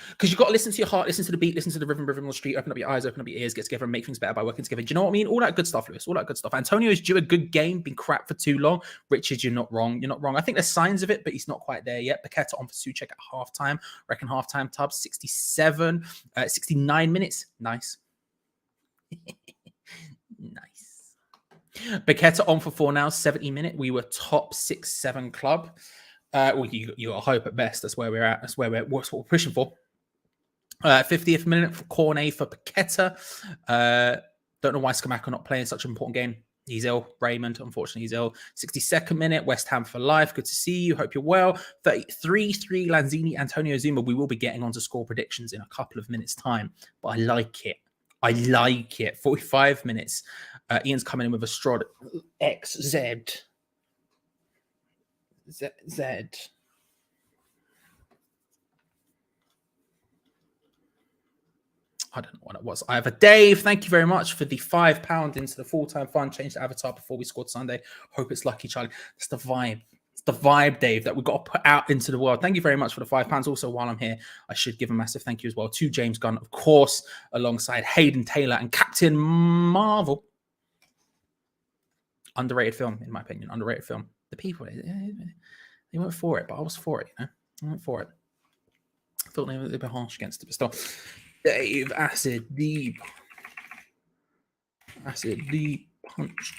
Because you've got to listen to your heart, listen to the beat, listen to the rhythm on the street, open up your eyes, open up your ears, get together and make things better by working together. Do you know what I mean? All that good stuff, Lewis. All that good stuff. Antonio's due a good game, been crap for too long. Richard, you're not wrong. You're not wrong. I think there's signs of it, but he's not quite there yet. Paquetá on for Souček at halftime. Reckon halftime Tubbs, 69 minutes. Nice. Nice. Paquetá on for 4 now, 70 minutes. We were top 6-7 club. Well, you got hope at best. That's where we're at. That's what we're pushing for. 50th minute for Cornet for Paquetá. Don't know why Skamaka not playing such an important game. He's ill. Raymond, unfortunately, he's ill. 62nd minute, West Ham for life. Good to see you. Hope you're well. 33-3 Lanzini, Antonio Zuma. We will be getting on to score predictions in a couple of minutes' time, but I like it. 45 minutes. Ian's coming in with a Strod XZ. Z. I don't know what it was. I have a Dave. Thank you very much for the £5 into the full-time fund. Changed the avatar before we scored Sunday. Hope it's lucky, Charlie. It's the vibe. It's the vibe, Dave, that we've got to put out into the world. Thank you very much for the £5. Also, while I'm here, I should give a massive thank you as well to James Gunn, of course, alongside Hayden Taylor and Captain Marvel. Underrated film, in my opinion. Underrated film. The people, they weren't for it, but I was for it, you know? I went for it. I thought they were a bit harsh against it, but still. Dave, acid deep punch.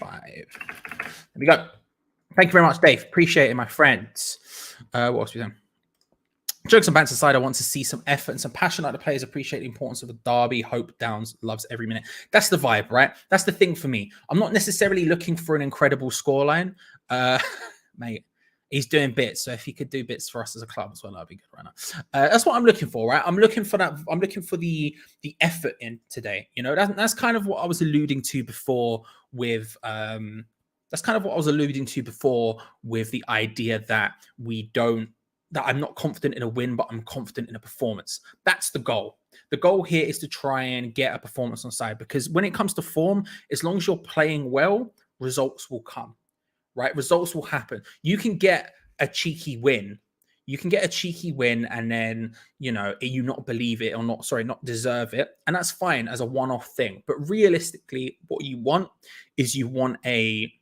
5. There we go. Thank you very much, Dave. Appreciate it, my friends. What else are we doing? Jokes and banter aside, I want to see some effort and some passion like the players. Appreciate the importance of the derby. Hope Downs loves every minute. That's the vibe, right? That's the thing for me. I'm not necessarily looking for an incredible scoreline. Mate, he's doing bits. So if he could do bits for us as a club as well, that'd be good right now. That's what I'm looking for, right? I'm looking for that. I'm looking for the effort in today. You know, that's kind of what I was alluding to before with that's kind of what I was alluding to before with the idea that I'm not confident in a win, but I'm confident in a performance. That's the goal. The goal here is to try and get a performance on side, because when it comes to form, as long as you're playing well, results will come, right? Results will happen. You can get a cheeky win. And then, you know, you not believe it or not deserve it. And that's fine as a one-off thing. But realistically, what you want is a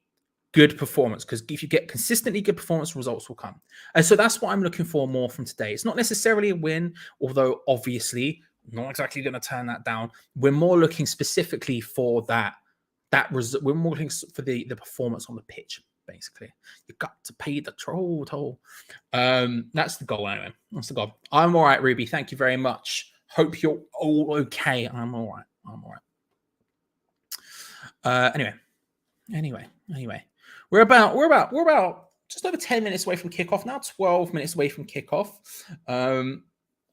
good performance, because if you get consistently good performance, results will come. And so that's what I'm looking for more from today. It's not necessarily a win, although obviously not exactly going to turn that down. We're more looking specifically for we're more looking for the performance on the pitch, basically. You've got to pay the toll. That's the goal anyway. That's the goal. I'm all right, Ruby. Thank you very much. Hope you're all okay. I'm all right. Anyway. We're about just over 10 minutes away from kickoff now, 12 minutes away from kickoff.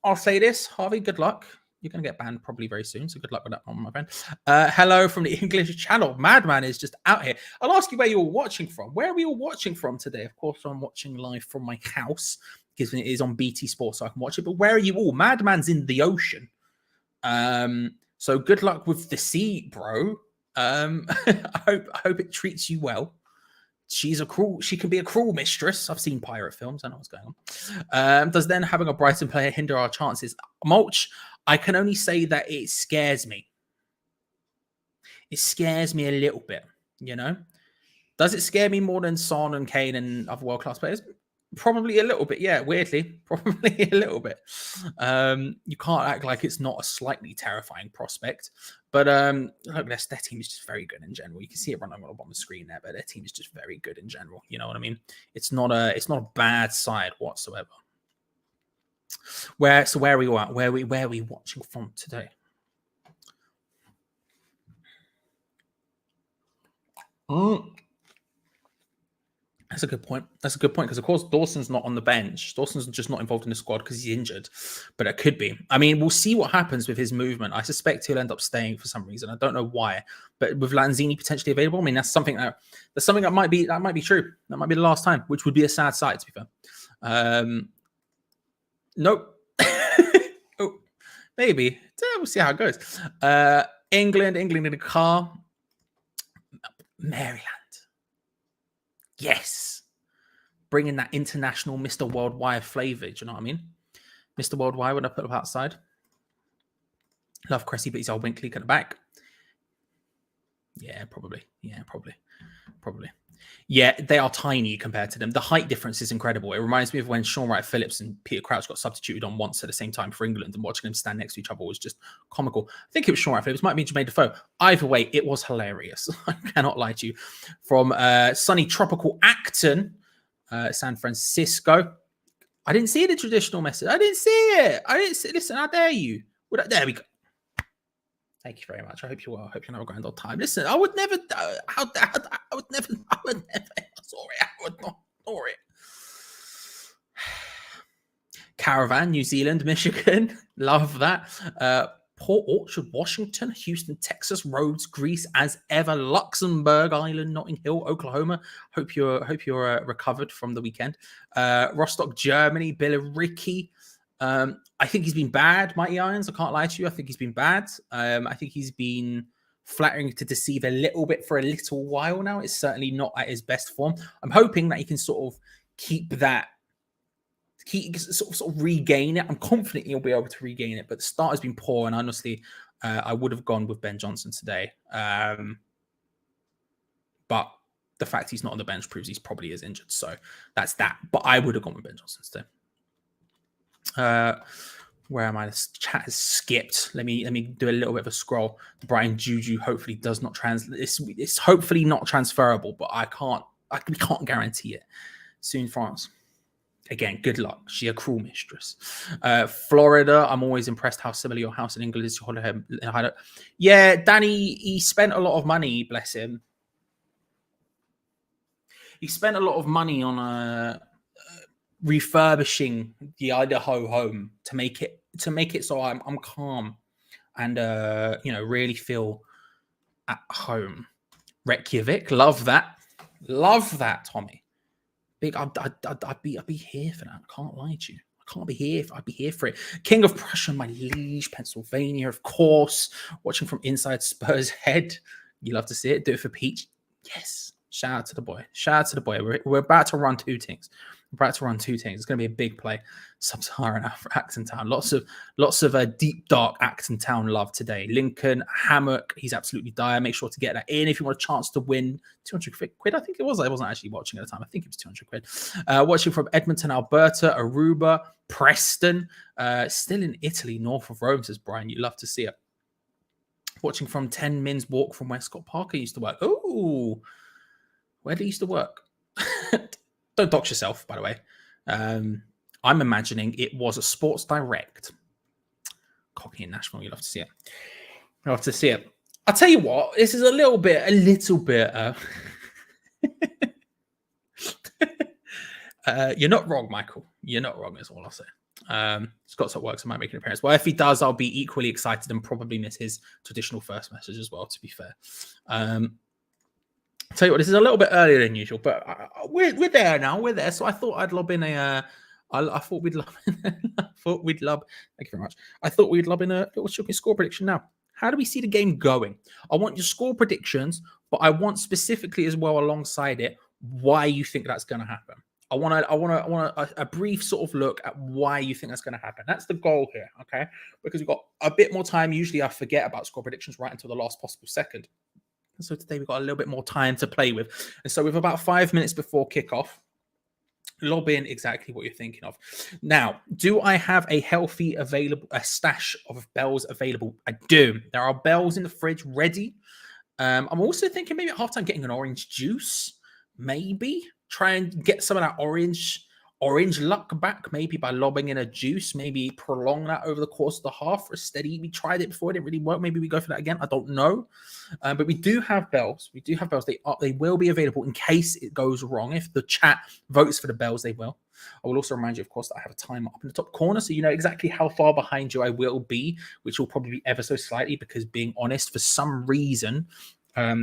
I'll say this, Harvey, good luck. You're going to get banned probably very soon, so good luck with that one, my friend. Hello from the English channel. Madman is just out here. I'll ask you where you're watching from. Where are we all watching from today? Of course, I'm watching live from my house, because it is on BT Sports, so I can watch it. But where are you all? Madman's in the ocean. So good luck with the sea, bro. I hope it treats you well. She can be a cruel mistress. I've seen pirate films. I know what's going on. Does then having a Brighton player hinder our chances? Mulch, I can only say that it scares me. It scares me a little bit, you know? Does it scare me more than Son and Kane and other world-class players? Probably a little bit, yeah, weirdly. Probably a little bit. You can't act like it's not a slightly terrifying prospect. But look, their team is just very good in general. You can see it running on the screen there, but their team is just very good in general. You know what I mean? It's not a bad side whatsoever. Where are we at? Where are we watching from today? That's a good point. That's a good point because, of course, Dawson's not on the bench. Dawson's just not involved in the squad because he's injured. But it could be. I mean, we'll see what happens with his movement. I suspect he'll end up staying for some reason. I don't know why. But with Lanzini potentially available, I mean, that's something that might be true. That might be the last time, which would be a sad sight, to be fair. Nope. Oh, maybe. We'll see how it goes. England in the car. Maryland. Yes. Bringing that international Mr. Worldwide flavor. Do you know what I mean? Mr. Worldwide, when I put up outside. Love Cressy, but he's all Winkley at the back. Yeah, probably. Yeah, they are tiny compared to them. The height difference is incredible. It reminds me of when Sean Wright-Phillips and Peter Crouch got substituted on once at the same time for England, and watching them stand next to each other was just comical. I think it was Sean Wright-Phillips, might be Jermaine Defoe. Either way, it was hilarious. I cannot lie to you. From sunny tropical Acton, San Francisco. I didn't see the traditional message. I didn't see it. Listen, how dare you? There we go. Thank you very much. I hope you well. I hope you have a grand old time. Listen, I would never. I would never. Sorry, I would not. Sorry. Caravan, New Zealand, Michigan. Love that. Port Orchard, Washington, Houston, Texas, Rhodes, Greece, as ever, Luxembourg Island, Notting Hill, Oklahoma. Hope you're recovered from the weekend. Rostock, Germany, Billericay. I think he's been bad, Mighty Irons. I can't lie to you. I think he's been bad. I think he's been flattering to deceive a little bit for a little while now. It's certainly not at his best form. I'm hoping that he can sort of keep that, sort of regain it. I'm confident he'll be able to regain it, but the start has been poor. And honestly, I would have gone with Ben Johnson today. But the fact he's not on the bench proves he's probably is injured. So that's that. But I would have gone with Ben Johnson today. Where am I? This chat has skipped. Let me do a little bit of a scroll. Brian Juju hopefully does not it's hopefully not transferable, but we can't guarantee it. Soon France. Again, good luck. She a cruel mistress. Florida, I'm always impressed how similar your house in England is to Holiday. Yeah, Danny, he spent a lot of money, bless him. He spent a lot of money on refurbishing the Idaho home to make it so I'm calm and really feel at home. Reykjavik, love that, Tommy. Big, I'd be here for that. I can't lie to you. I can't be here. I'd be here for it. King of Prussia, my liege, Pennsylvania, of course. Watching from inside Spurs head. You love to see it. Do it for Peach. Yes. Shout out to the boy. We're about to run two things. It's going to be a big play. Sub-Saharan Africa, Acton Town. Lots of deep, dark Acton Town love today. Lincoln, Hammock, he's absolutely dire. Make sure to get that in if you want a chance to win 200 quid. I think it was. I wasn't actually watching at the time. I think it was 200 quid. Watching from Edmonton, Alberta, Aruba, Preston, still in Italy, north of Rome, says Brian. You love to see it. Watching from 10 Min's walk from where Scott Parker used to work. Oh, where did he used to work? Don't dox yourself, by the way. I'm imagining it was a Sports Direct. Cocky and Nashville, you love to see it. I'll tell you what, this is a little bit. You're not wrong, Michael. You're not wrong, is all I'll say. Scott's at work, so I might make an appearance. Well, if he does, I'll be equally excited and probably miss his traditional first message as well, to be fair. Tell you what, this is a little bit earlier than usual, but we're there now. We're there. So I thought I'd lob in I thought we'd lob. Thank you very much. I thought we'd lob in a little score prediction now. How do we see the game going? I want your score predictions, but I want specifically as well alongside it why you think that's going to happen. I want a brief sort of look at why you think that's going to happen. That's the goal here, okay? Because we've got a bit more time. Usually I forget about score predictions right until the last possible second. And so today we've got a little bit more time to play with. And so with about 5 minutes before kickoff, lob in exactly what you're thinking of. Now, do I have a stash of bells available? I do. There are bells in the fridge ready. I'm also thinking maybe at halftime getting an orange juice. Maybe try and get some of that orange orange luck back, maybe by lobbing in a juice, maybe prolong that over the course of the half for a steady. We tried it before, it didn't really work. Maybe we go for that again. I don't know. But we do have bells. We do have bells. They will be available in case it goes wrong. If the chat votes for the bells, they will. I will also remind you, of course, that I have a timer up in the top corner, so you know exactly how far behind you I will be, which will probably be ever so slightly, because being honest, for some reason, shout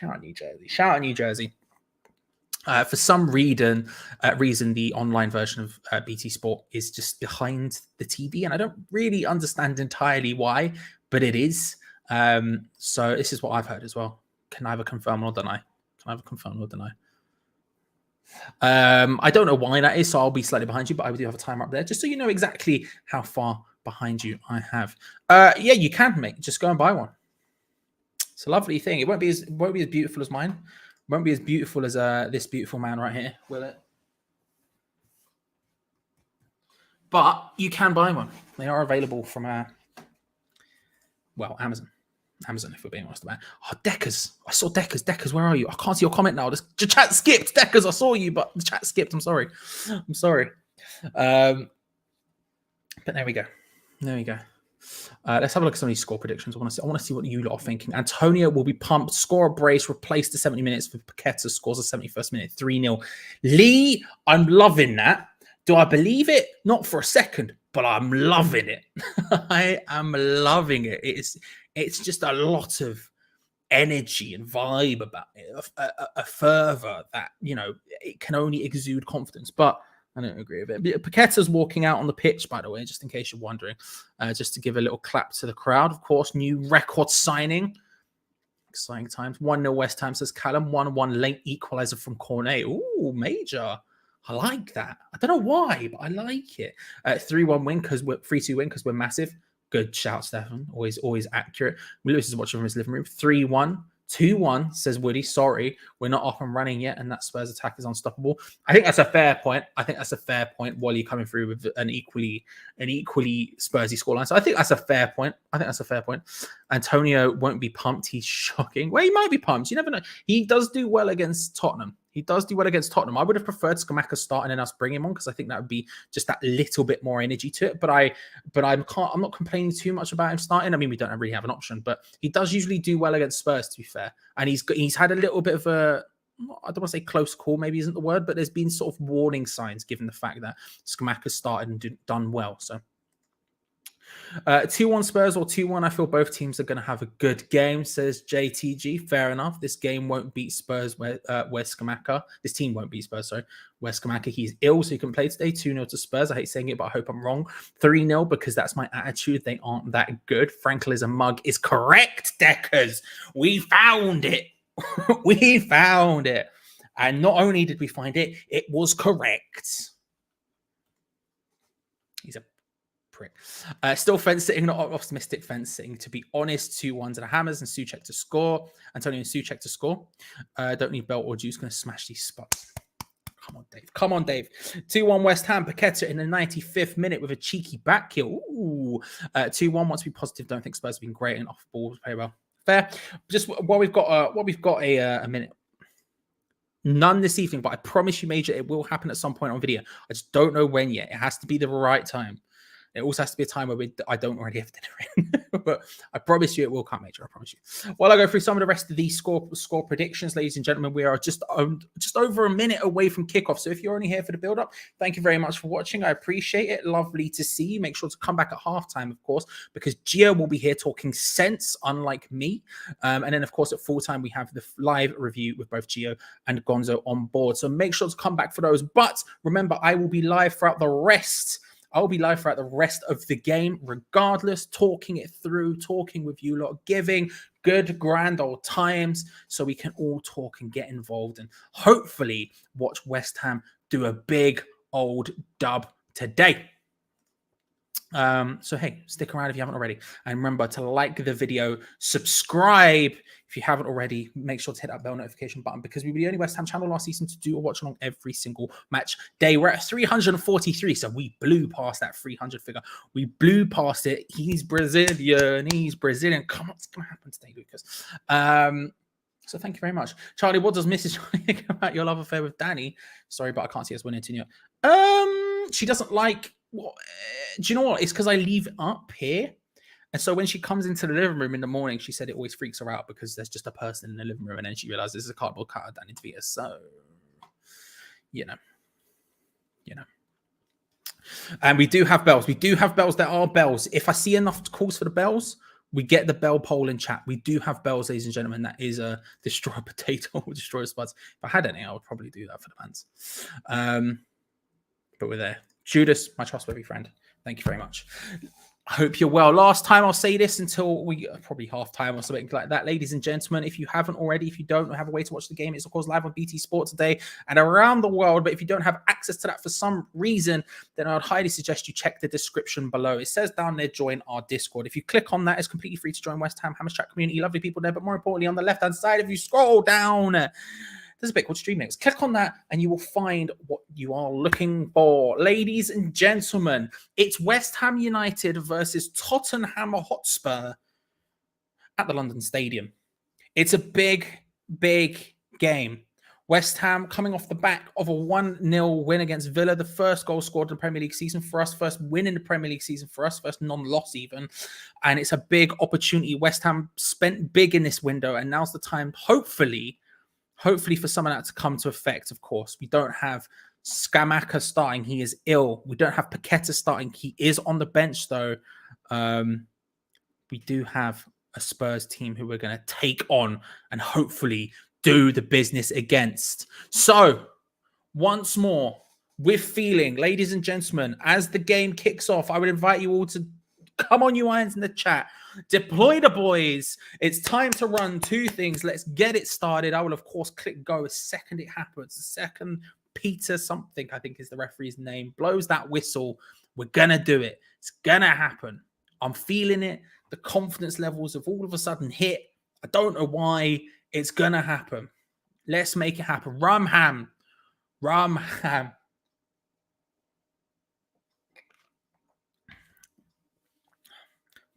out New Jersey. Shout out New Jersey. For some reason, the online version of BT Sport is just behind the TV, and I don't really understand entirely why, but it is. So this is what I've heard as well. Can either confirm or deny. I don't know why that is, so I'll be slightly behind you, but I do have a timer up there, just so you know exactly how far behind you I have. Yeah, you can, mate. Just go and buy one. It's a lovely thing. It won't be as beautiful as mine. Won't be as beautiful as this beautiful man right here, will it? But you can buy one. They are available from Amazon. Amazon, if we're being honest about it. Oh, Deckers. I saw Deckers. Deckers, where are you? I can't see your comment now. The chat skipped. Deckers, I saw you, but the chat skipped. I'm sorry. But there we go. Let's have a look at some of these score predictions. I want to see what you lot are thinking. Antonio will be pumped, score a brace, replace the 70 minutes for Paquetá, scores a 71st minute, 3-0. Lee, I'm loving that. Do I believe it? Not for a second, but I'm loving it. I am loving it. It's just a lot of energy and vibe about it, a fervor that, you know, it can only exude confidence. But I don't agree with it. Paquetá's walking out on the pitch, by the way, just in case you're wondering, just to give a little clap to the crowd. Of course, new record signing. Exciting times. 1-0 West Ham, says Callum. 1-1 late equalizer from Cornet. Ooh, major. I like that. I don't know why, but I like it. 3-1 win because we're 3-2 win because we're massive. Good shout, Stefan. Always accurate. Lewis is watching from his living room. 3-1. 2-1, says Woody. Sorry, we're not up and running yet, and that Spurs attack is unstoppable. I think that's a fair point. Wally coming through with an equally Spursy scoreline. So I think that's a fair point. Antonio won't be pumped. He's shocking. Well, he might be pumped. You never know. He does do well against Tottenham. I would have preferred Scamacca starting and us bring him on, because I think that would be just that little bit more energy to it. But I'm not complaining too much about him starting. I mean, we don't really have an option, but he does usually do well against Spurs, to be fair. And he's had a little bit of a, I don't want to say close call, maybe isn't the word, but there's been sort of warning signs given the fact that Scamacca started and done well. So 2-1 Spurs or 2-1. I feel both teams are going to have a good game, says JTG. Fair enough. This game won't beat Spurs where Scamacca. This team won't beat Spurs, sorry. Where Scamacca, he's ill, so he can play today. 2-0 to Spurs. I hate saying it, but I hope I'm wrong. 3-0 because that's my attitude. They aren't that good. Frankel is a mug is correct, Deckers. We found it. We found it. And not only did we find it, it was correct. He's a prick. Still fence sitting, not optimistic fence sitting. To be honest, 2-1 to the Hammers and Souček to score. Antonio and Souček to score. Don't need belt or juice. Going to smash these spots. Come on, Dave. 2-1 West Ham. Paquetá in the 95th minute with a cheeky back heel. Ooh. 2-1. Want to be positive. Don't think Spurs have been great and off ball. Play well. Fair. Just while we've got a minute. None this evening, but I promise you, Major, it will happen at some point on video. I just don't know when yet. It has to be the right time. It also has to be a time where I don't already have dinner in. But I promise you it will come, Major. I promise you. While I go through some of the rest of these score predictions, ladies and gentlemen, we are just over a minute away from kickoff. So if you're only here for the build-up, thank you very much for watching. I appreciate it. Lovely to see you. Make sure to come back at halftime, of course, because Geo will be here talking sense, unlike me. And then, of course, at full-time, we have the live review with both Geo and Gonzo on board. So make sure to come back for those. But remember, I will be live throughout the rest of the game, regardless, talking it through, talking with you lot, giving good grand old times so we can all talk and get involved and hopefully watch West Ham do a big old dub today. So hey, stick around if you haven't already, and remember to like the video, subscribe if you haven't already. Make sure to hit that bell notification button, because we were the only West Ham channel last season to do a watch along every single match day. We're at 343, so we blew past that 300 figure. We blew past it. He's Brazilian. Come on, it's gonna happen today, Lucas. So thank you very much. Charlie, what does Mrs. Johnny think about your love affair with Danny? Sorry, but I can't see us winning tonight. She doesn't like what do you know what? It's because I leave it up here. And so when she comes into the living room in the morning, she said it always freaks her out because there's just a person in the living room, and then she realizes there's a cardboard cutout Danny DeVito. So you know. And we do have bells. We do have bells. There are bells. If I see enough calls for the bells, we get the bell poll in chat. We do have bells, ladies and gentlemen. That is a destroy a potato or destroy a spuds. If I had any, I would probably do that for the fans. But we're there. Judas, my trustworthy friend. Thank you very much. I hope you're well. Last time I'll say this until we probably half time or something like that. Ladies and gentlemen, if you haven't already, if you don't have a way to watch the game, it's of course live on BT Sport today and around the world. But if you don't have access to that for some reason, then I would highly suggest you check the description below. It says down there, join our Discord. If you click on that, it's completely free to join West Ham Hammers Chat community. Lovely people there. But more importantly, on the left-hand side, if you scroll down, there's a bit called Stream Links. Click on that and you will find what you are looking for. Ladies and gentlemen, it's West Ham United versus Tottenham Hotspur at the London Stadium. It's a big, big game. West Ham coming off the back of a 1-0 win against Villa, the first goal scored in the Premier League season for us, first win in the Premier League season for us, first non-loss even. And it's a big opportunity. West Ham spent big in this window, and now's the time, hopefully for some of that to come to effect, of course. We don't have Scamacca starting. He is ill. We don't have Paquetá starting. He is on the bench, though. We do have a Spurs team who we're going to take on and hopefully do the business against. So, once more, with feeling, ladies and gentlemen, as the game kicks off, I would invite you all to come on, you irons in the chat. Deploy the boys. It's time to run two things. Let's get it started. I will, of course, click go the second it happens. The second Peter something, I think is the referee's name, blows that whistle. We're going to do it. It's going to happen. I'm feeling it. The confidence levels have all of a sudden hit. I don't know why. It's going to happen. Let's make it happen. Rumham.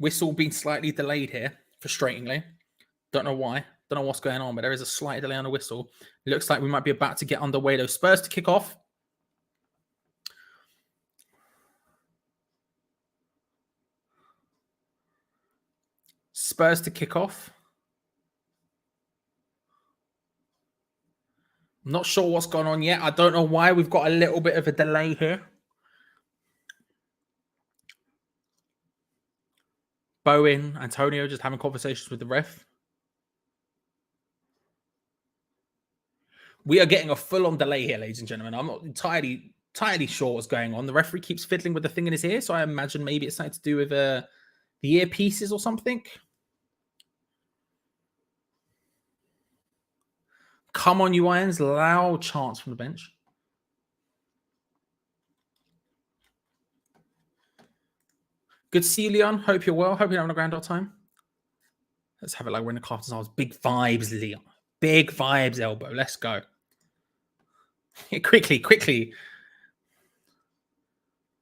Whistle being slightly delayed here, frustratingly. Don't know why. Don't know what's going on, but there is a slight delay on the whistle. It looks like we might be about to get underway, though. Spurs to kick off. Spurs to kick off. I'm not sure what's going on yet. I don't know why. We've got a little bit of a delay here. Bowen, Antonio just having conversations with the ref. We are getting a full-on delay here, ladies and gentlemen. I'm not entirely sure what's going on. The referee keeps fiddling with the thing in his ear, so I imagine maybe it's something to do with the earpieces or something. Come on, you irons. Loud chants from the bench. Good to see you, Leon. Hope you're well. Hope you're having a grand old time. Let's have it like we're in the Carlton Stars. Big vibes, Leon. Big vibes, Elbow. Let's go. Quickly.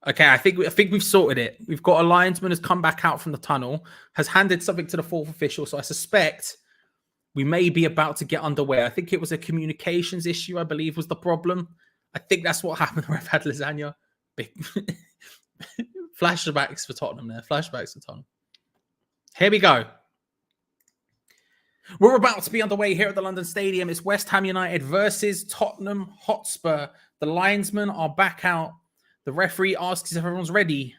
Okay, I think we've sorted it. We've got a linesman has come back out from the tunnel, has handed something to the fourth official. So I suspect we may be about to get underway. I think it was a communications issue, I believe, was the problem. I think that's what happened. We've had lasagna. Big flashbacks for Tottenham there. Flashbacks for Tottenham. Here we go. We're about to be underway here at the London Stadium. It's West Ham United versus Tottenham Hotspur. The linesmen are back out. The referee asks if everyone's ready.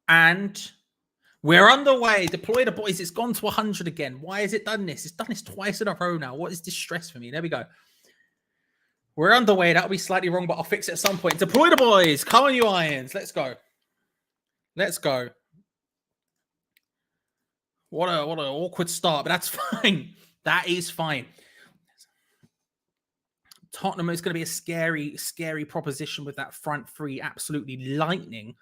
And we're underway. Deploy the boys. It's gone to 100 again. Why has it done this? It's done this twice in a row now. What is this stress for me? There we go. We're underway. That'll be slightly wrong, but I'll fix it at some point. Deploy the boys. Come on, you irons. Let's go. Let's go. What an awkward start, but that's fine. That is fine. Tottenham is going to be a scary proposition with that front three. Absolutely lightning.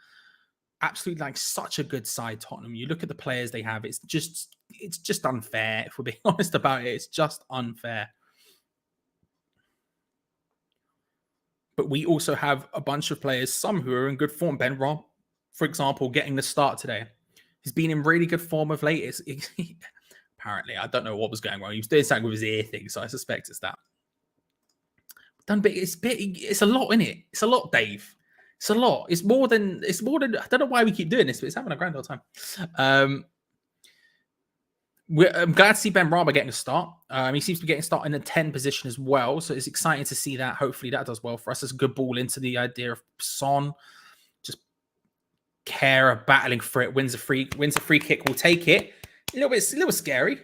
Absolutely like such a good side, Tottenham. You look at the players they have. It's just unfair. If we're being honest about it, it's just unfair. But we also have a bunch of players, some who are in good form. Ben Robb, for example, getting the start today. He's been in really good form of late. Apparently apparently. I don't know what was going wrong. He was doing something with his ear thing, so I suspect it's that. It's a lot, isn't it? It's a lot, Dave. It's a lot. It's more than. I don't know why we keep doing this, but it's having a grand old time. I'm glad to see Ben Rama getting a start. He seems to be getting a start in the 10 position as well, so it's exciting to see that. Hopefully that does well for us. It's a good ball into the idea of Son. Just Kehrer battling for it, wins a free kick, will take it. A little scary.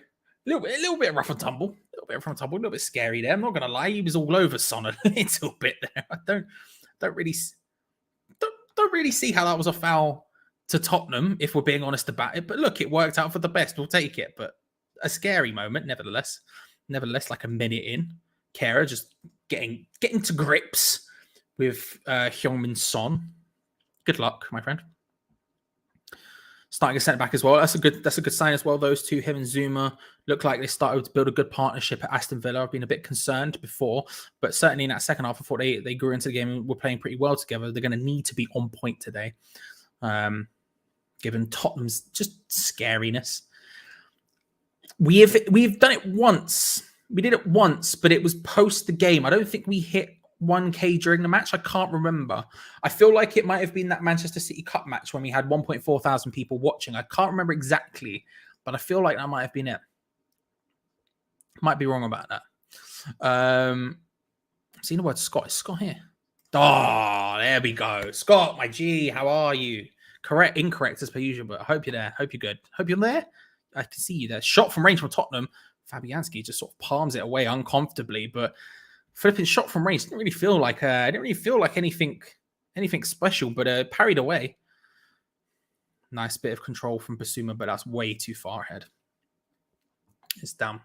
A little bit rough and tumble. A little bit scary there. I'm not gonna lie, he was all over Son a little bit there. I don't really see how that was a foul to Tottenham, if we're being honest about it. But look, it worked out for the best. We'll take it. But a scary moment, nevertheless, like a minute in, Kehrer just getting to grips with Heung-min Son. Good luck, my friend. Starting a centre back as well. That's a good sign as well. Those two, him and Zuma, look like they started to build a good partnership at Aston Villa. I've been a bit concerned before, but certainly in that second half, I thought they grew into the game and were playing pretty well together. They're going to need to be on point today, given Tottenham's just scariness. We've done it once. We did it once, but it was post the game. I don't think we hit 1K during the match. I can't remember. I feel like it might have been that Manchester City Cup match when we had 1.4 thousand people watching. I can't remember exactly, but I feel like that might have been it. Might be wrong about that. Seen the word Scott. Is Scott here? Oh, there we go. Scott, my G, how are you? Incorrect as per usual, but I hope you're there. Hope you're good. Hope you're there. I can see you there. Shot from range from Tottenham. Fabianski just sort of palms it away uncomfortably, but flipping shot from range didn't really feel like anything special, but parried away. Nice bit of control from Basuma, but that's way too far ahead. It's down.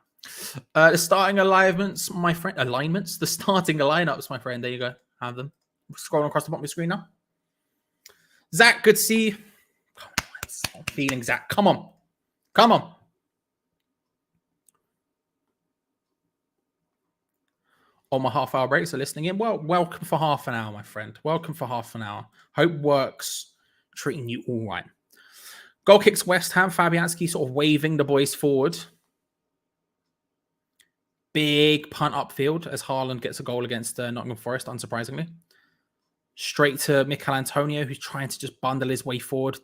The starting alignments, my friend. The starting lineups, my friend. There you go. Have them. Scrolling across the bottom of the screen now. Zach, good to see you. I'm feeling Zach. Come on. On my half-hour break, so listening in. Well, welcome for half an hour, my friend. Welcome for half an hour. Hope works treating you all right. Goal kicks West Ham. Fabianski sort of waving the boys forward. Big punt upfield as Haaland gets a goal against Nottingham Forest, unsurprisingly. Straight to Mikel Antonio, who's trying to just bundle his way forward.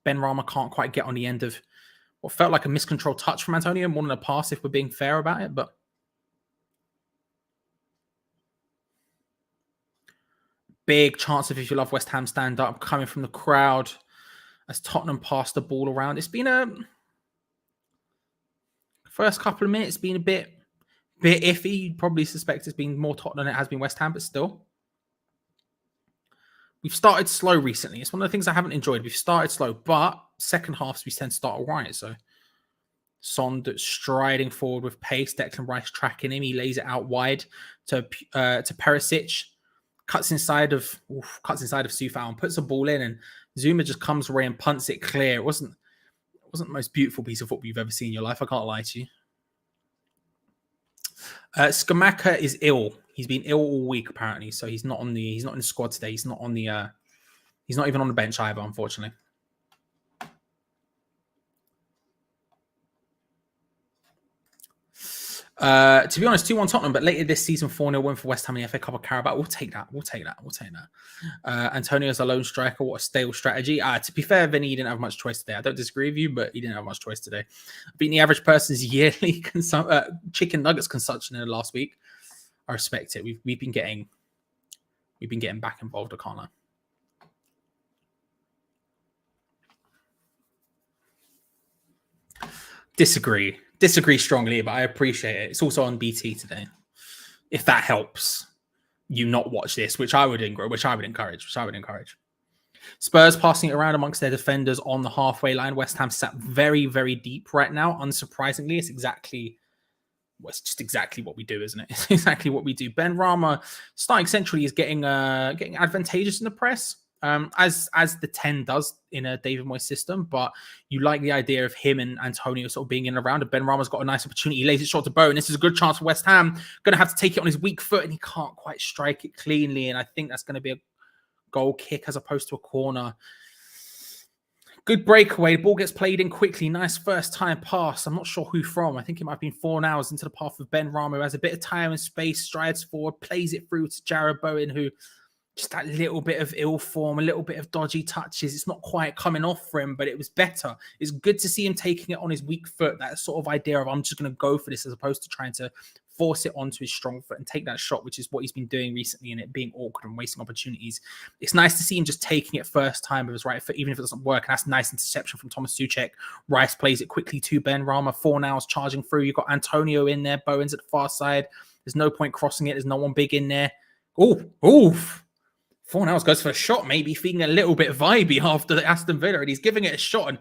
Ben Rama can't quite get on the end of what felt like a miscontrolled touch from Antonio, more than a pass if we're being fair about it, but big chance of, if you love West Ham, stand up coming from the crowd as Tottenham pass the ball around. It's been first couple of minutes been a bit iffy. You'd probably suspect it's been more Tottenham than it has been West Ham, but still. We've started slow recently. It's one of the things I haven't enjoyed. We've started slow, but second halves we tend to start all right. So Son striding forward with pace. Declan Rice tracking him. He lays it out wide to Perisic. Cuts inside of Soufal and puts a ball in, and Zuma just comes away and punts it clear. It wasn't the most beautiful piece of football you've ever seen in your life. I can't lie to you. Skamaka is ill. He's been ill all week apparently, so he's not in the squad today. He's not even on the bench either, unfortunately. To be honest, 2-1 Tottenham, but later this season, 4-0 win for West Ham in the FA Cup of Carabao. We'll take that. Antonio's a lone striker. What a stale strategy. To be fair, Vinny, he didn't have much choice today. I don't disagree with you, but he didn't have much choice today. Beating the average person's yearly chicken nuggets consumption in the last week. I respect it. We've been getting back involved. I can't lie. Disagree strongly, but I appreciate it. It's also on BT today. If that helps you not watch this, which I would encourage. Spurs passing it around amongst their defenders on the halfway line. West Ham sat very, very deep right now. Unsurprisingly, it's just exactly what we do, isn't it? It's exactly what we do. Ben Rama starting centrally is getting advantageous in the press. As the 10 does in a David Moyes system, but you like the idea of him and Antonio sort of being in and around. And Ben Rama's got a nice opportunity. He lays it short to Bow, and this is a good chance for West Ham. Going to have to take it on his weak foot, and he can't quite strike it cleanly. And I think that's going to be a goal kick as opposed to a corner. Good breakaway. The ball gets played in quickly. Nice first time pass. I'm not sure who from. I think it might have been 4 hours into the path of Ben Rama, who has a bit of time and space, strides forward, plays it through to Jarrod Bowen, who just that little bit of ill form, a little bit of dodgy touches. It's not quite coming off for him, but it was better. It's good to see him taking it on his weak foot. That sort of idea of I'm just going to go for this as opposed to trying to force it onto his strong foot and take that shot, which is what he's been doing recently, and it being awkward and wasting opportunities. It's nice to see him just taking it first time with his right foot, even if it doesn't work. And that's a nice interception from Thomas Souček. Rice plays it quickly to Ben Rama. 4 nows charging through. You've got Antonio in there. Bowen's at the far side. There's no point crossing it. There's no one big in there. Oof. 4 nows goes for a shot, maybe feeling a little bit vibey after the Aston Villa, and he's giving it a shot, and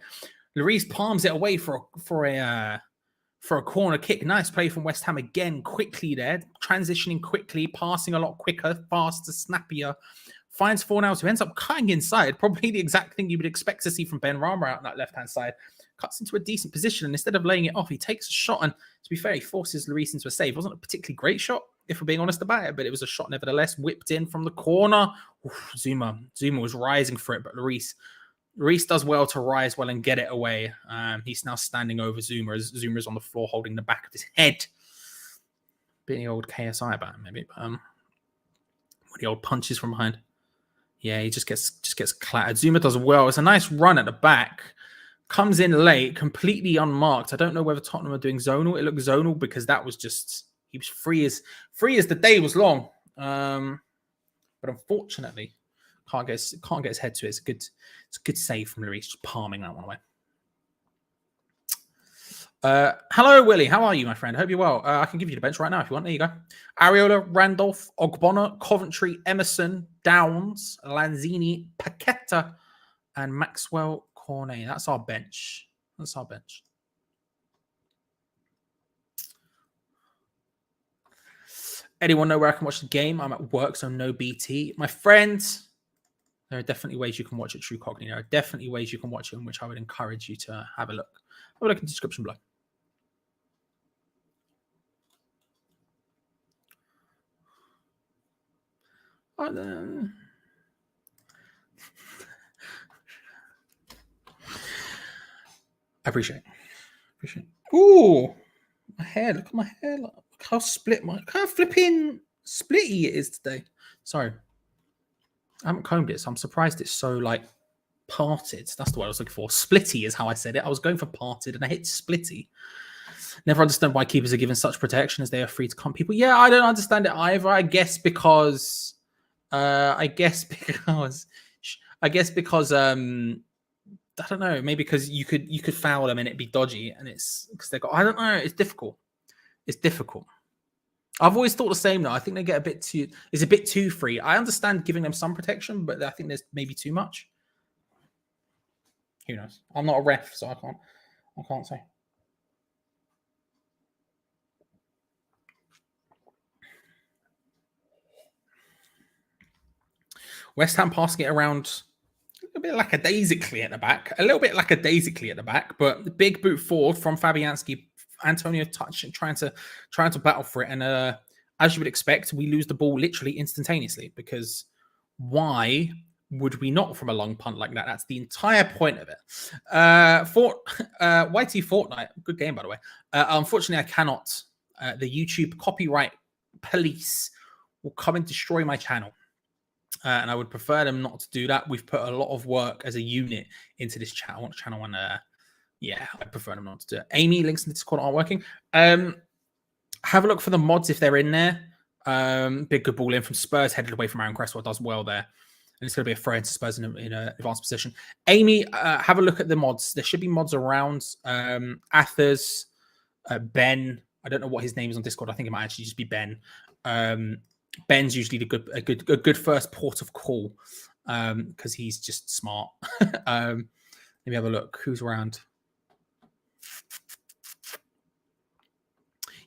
Lloris palms it away for a corner kick. Nice play from West Ham again, quickly there, transitioning quickly, passing a lot quicker, faster, snappier. Finds 4 nows, who ends up cutting inside, probably the exact thing you would expect to see from Ben Rama out on that left-hand side. Cuts into a decent position, and instead of laying it off, he takes a shot, and to be fair, he forces Lloris into a save. It wasn't a particularly great shot, if we're being honest about it, but it was a shot nevertheless, whipped in from the corner. Zuma was rising for it, but Lloris does well to rise well and get it away. He's now standing over Zuma as Zuma's on the floor holding the back of his head. Bit of the old KSI about him, maybe. What the old punches from behind. Yeah, he just gets clattered. Zuma does well. It's a nice run at the back. Comes in late, completely unmarked. I don't know whether Tottenham are doing zonal. It looked zonal because that was just... He was free as the day was long. But unfortunately, can't get his head to it. It's a good save from Lloris, just palming that one away. Hello, Willie. How are you, my friend? I hope you're well. I can give you the bench right now if you want. There you go. Areola, Randolph, Ogbonna, Coventry, Emerson, Downs, Lanzini, Paquetá, and Maxwell Cornet. That's our bench. Anyone know where I can watch the game? I'm at work, so no BT. My friends, there are definitely ways you can watch it, True Cockney. There are definitely ways you can watch it, in which I would encourage you to have a look. Have a look in the description below. I appreciate it. Ooh, my hair. Look at my hair. Look how flipping splitty it is today. Sorry. I haven't combed it, so I'm surprised it's so parted. That's the word I was looking for. Splitty is how I said it. I was going for parted and I hit splitty. Never understand why keepers are given such protection as they are free to comp people. Yeah, I don't understand it either. I guess because I don't know, maybe because you could foul them and it'd be dodgy, and it's because they got, I don't know, it's difficult. I've always thought the same though. I think they get a bit too free. I understand giving them some protection, but I think there's maybe too much. Who knows? I'm not a ref, so I can't say. West Ham passing it around a bit lackadaisically at the back. But the big boot forward from Fabianski. Antonio touching, trying to battle for it. And as you would expect, we lose the ball literally instantaneously, because why would we not from a long punt like that? That's the entire point of it. YT Fortnite, good game, by the way. Unfortunately, I cannot. The YouTube copyright police will come and destroy my channel. And I would prefer them not to do that. We've put a lot of work as a unit into this channel. I want the channel on yeah, I prefer them not to do it. Amy, links in the Discord aren't working. Have a look for the mods if they're in there. Big good ball in from Spurs, headed away from Aaron Cresswell, does well there. And it's going to be a throw into Spurs in an advanced position. Amy, have a look at the mods. There should be mods around. Athers, Ben. I don't know what his name is on Discord. I think it might actually just be Ben. Ben's usually a good first port of call, because he's just smart. Let me have a look. Who's around?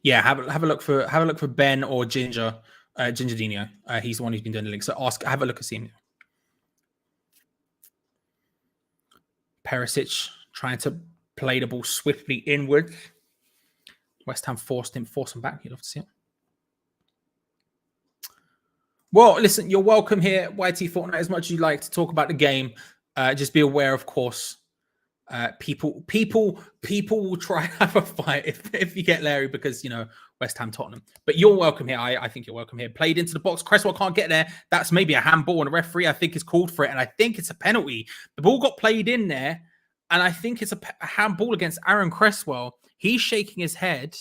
Yeah, have a look for Ben or Ginger Dino. He's the one who's been doing the link. So have a look at him. Perisic trying to play the ball swiftly inward. West Ham forced him back. You'd love to see it. Well, listen, you're welcome here, YT Fortnite, as much as you like to talk about the game. Just be aware, of course, People will try and have a fight if you get Larry because West Ham Tottenham. But you're welcome here. I think you're welcome here. Played into the box. Cresswell can't get there. That's maybe a handball, and a referee I think is called for it, and I think it's a penalty. The ball got played in there, and I think it's a handball against Aaron Cresswell. He's shaking his head.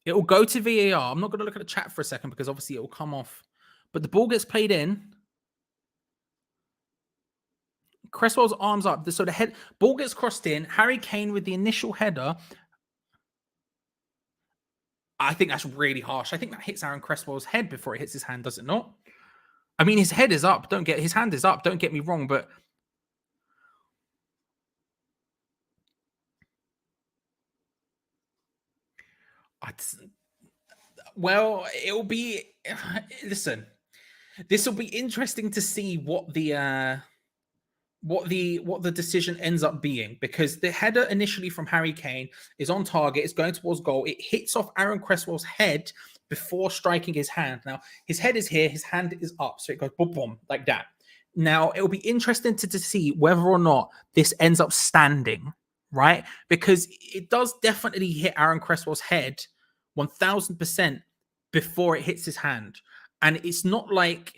It will go to VAR. I'm not going to look at the chat for a second because obviously it will come off. But the ball gets played in. Cresswell's arms up. So the ball gets crossed in. Harry Kane with the initial header. I think that's really harsh. I think that hits Aaron Cresswell's head before it hits his hand, does it not? I mean, his head is up. His hand is up. Don't get me wrong, but it'll be. Listen, this will be interesting to see what the decision ends up being, because the header initially from Harry Kane is on target. It's going towards goal. It hits off Aaron Cresswell's head before striking his hand. Now his head is here. His hand is up, so it goes boom, boom, like that. Now it'll be interesting to see whether or not this ends up standing, right? Because it does definitely hit Aaron Cresswell's head 1000% before it hits his hand. And it's not like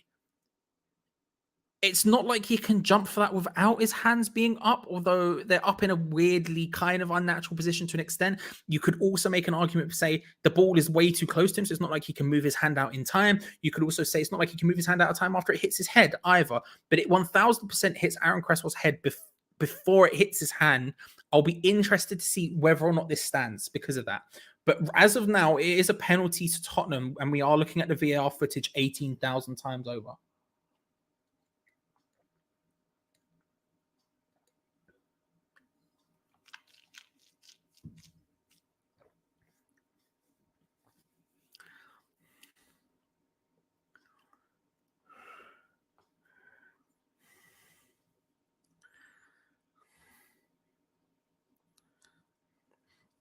he can jump for that without his hands being up, although they're up in a weirdly kind of unnatural position to an extent. You could also make an argument to say the ball is way too close to him, so it's not like he can move his hand out in time. You could also say it's not like he can move his hand out of time after it hits his head either. But it 1000% hits Aaron Cresswell's head before it hits his hand. I'll be interested to see whether or not this stands because of that. But as of now, it is a penalty to Tottenham, and we are looking at the VAR footage 18,000 times over.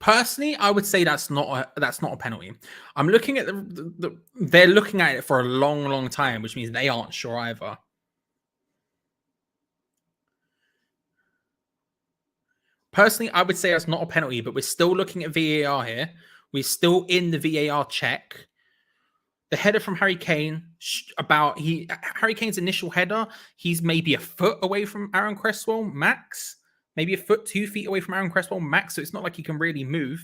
Personally, I would say that's not a penalty. I'm looking at they're looking at it for a long, long time, which means they aren't sure either. Personally, I would say that's not a penalty, but we're still looking at VAR here. We're still in the VAR check. The header from Harry Kane, Harry Kane's initial header, he's maybe a foot away from Aaron Cresswell, max. Maybe a foot, 2 feet away from Aaron Cresswell, max. So it's not like he can really move.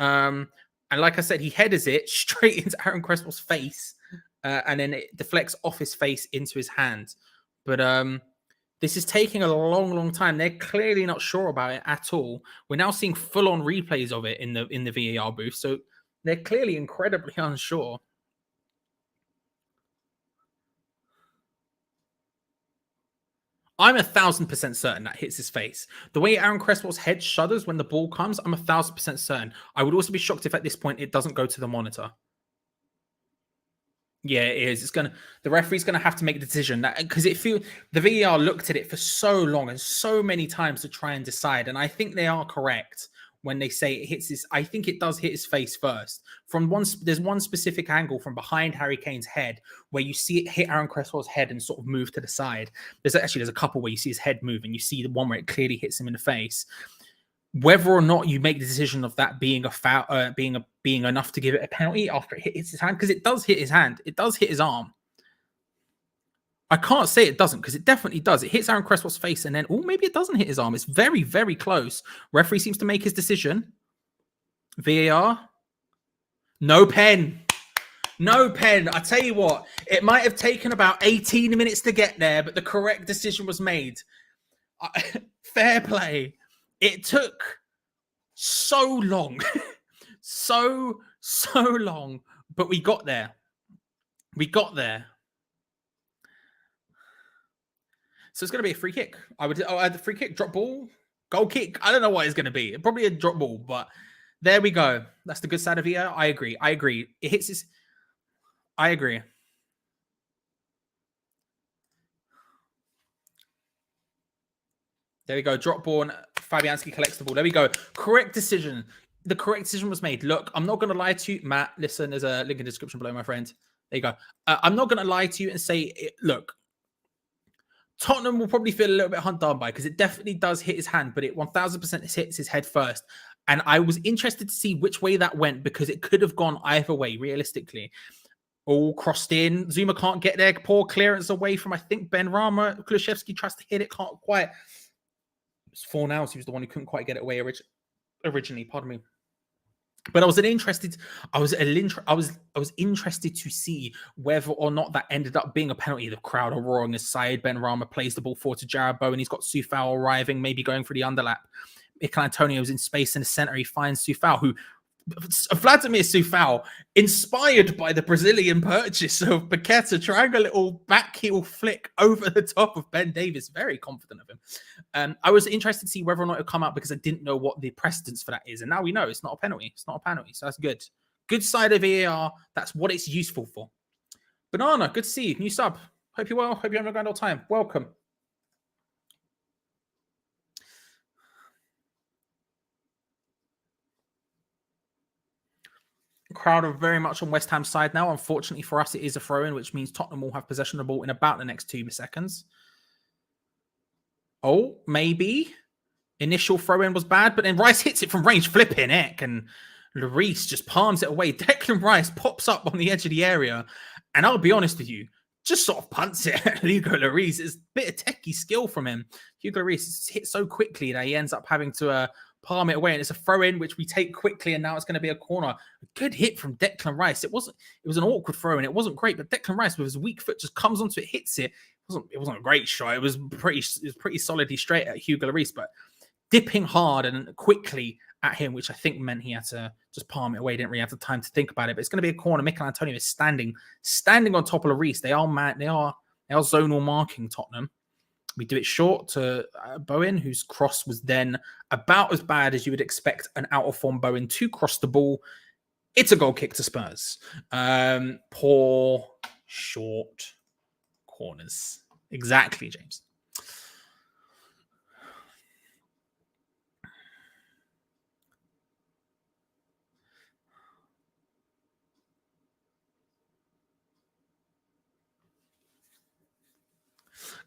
And like I said, he headers it straight into Aaron Cresswell's face. And then it deflects off his face into his hand. But this is taking a long, long time. They're clearly not sure about it at all. We're now seeing full-on replays of it in the VAR booth. So they're clearly incredibly unsure. I'm 1000% certain that hits his face. The way Aaron Cresswell's head shudders when the ball comes, I'm 1000% certain. I would also be shocked if at this point it doesn't go to the monitor. Yeah, it is. The referee's gonna have to make a decision because the VAR looked at it for so long and so many times to try and decide, and I think they are correct when they say it hits his. I think it does hit his face first. There's one specific angle from behind Harry Kane's head where you see it hit Aaron Cresswell's head and sort of move to the side. There's a couple where you see his head move and you see the one where it clearly hits him in the face. Whether or not you make the decision of that being a foul, being enough to give it a penalty after it hits his hand, because it does hit his hand, it does hit his arm. I can't say it doesn't because it definitely does. It hits Aaron Cresswell's face and then, maybe it doesn't hit his arm. It's very, very close. Referee seems to make his decision. VAR. No pen. No pen. I tell you what, it might have taken about 18 minutes to get there, but the correct decision was made. Fair play. It took so long. so long. But we got there. So it's going to be a free kick. The free kick, drop ball, goal kick. I don't know what it's going to be. Probably a drop ball, but there we go. That's the good side of VAR. I agree. It hits his. I agree. There we go. Drop ball and Fabianski collects the ball. There we go. Correct decision. The correct decision was made. Look, I'm not going to lie to you, Matt. Listen, there's a link in the description below, my friend. There you go. I'm not going to lie to you and say, look, Tottenham will probably feel a little bit undone by because it definitely does hit his hand, but it 1000% hits his head first. And I was interested to see which way that went because it could have gone either way, realistically. All crossed in. Zuma can't get there. Poor clearance away from, I think, Ben Rama. Kulusevski tries to hit it, can't quite. It's Fornals. He was the one who couldn't quite get it away originally. Pardon me. But I was interested to see whether or not that ended up being a penalty. The crowd are roaring aside. Ben Rama plays the ball forward to Jarrod Bowen. He's got Soufal arriving, maybe going for the underlap. Mikel Antonio's in space in the center. He finds Soufal, who Vladimir Soufal, inspired by the Brazilian purchase of Paquetá, trying a little back heel flick over the top of Ben Davies. Very confident of him. I was interested to see whether or not it'll come out because I didn't know what the precedence for that is. And now we know it's not a penalty. It's not a penalty. So that's good. Good side of VAR. That's what it's useful for. Banana, good to see you. New sub. Hope you're well. Hope you're having a grand old time. Welcome. Crowd are very much on West Ham's side now. Unfortunately for us, it is a throw-in, which means Tottenham will have possession of the ball in about the next 2 seconds. Oh, maybe. Initial throw-in was bad, but then Rice hits it from range, flipping heck, and Lloris just palms it away. Declan Rice pops up on the edge of the area, and I'll be honest with you, just sort of punts it at Hugo Lloris. It's a bit of techie skill from him. Hugo Lloris hit so quickly that he ends up having to palm it away, and it's a throw-in which we take quickly, and now it's going to be a corner. A good hit from Declan Rice. It was an awkward throw-in. It wasn't great, but Declan Rice with his weak foot just comes onto it, hits it. It wasn't a great shot. It was pretty solidly straight at Hugo Lloris, but dipping hard and quickly at him, which I think meant he had to just palm it away. Didn't really have the time to think about it. But it's going to be a corner. Mikel Antonio is standing on top of Lloris. They are zonal marking Tottenham. We do it short to Bowen, whose cross was then about as bad as you would expect an out-of-form Bowen to cross the ball. It's a goal kick to Spurs. Poor, short corners. Exactly, James.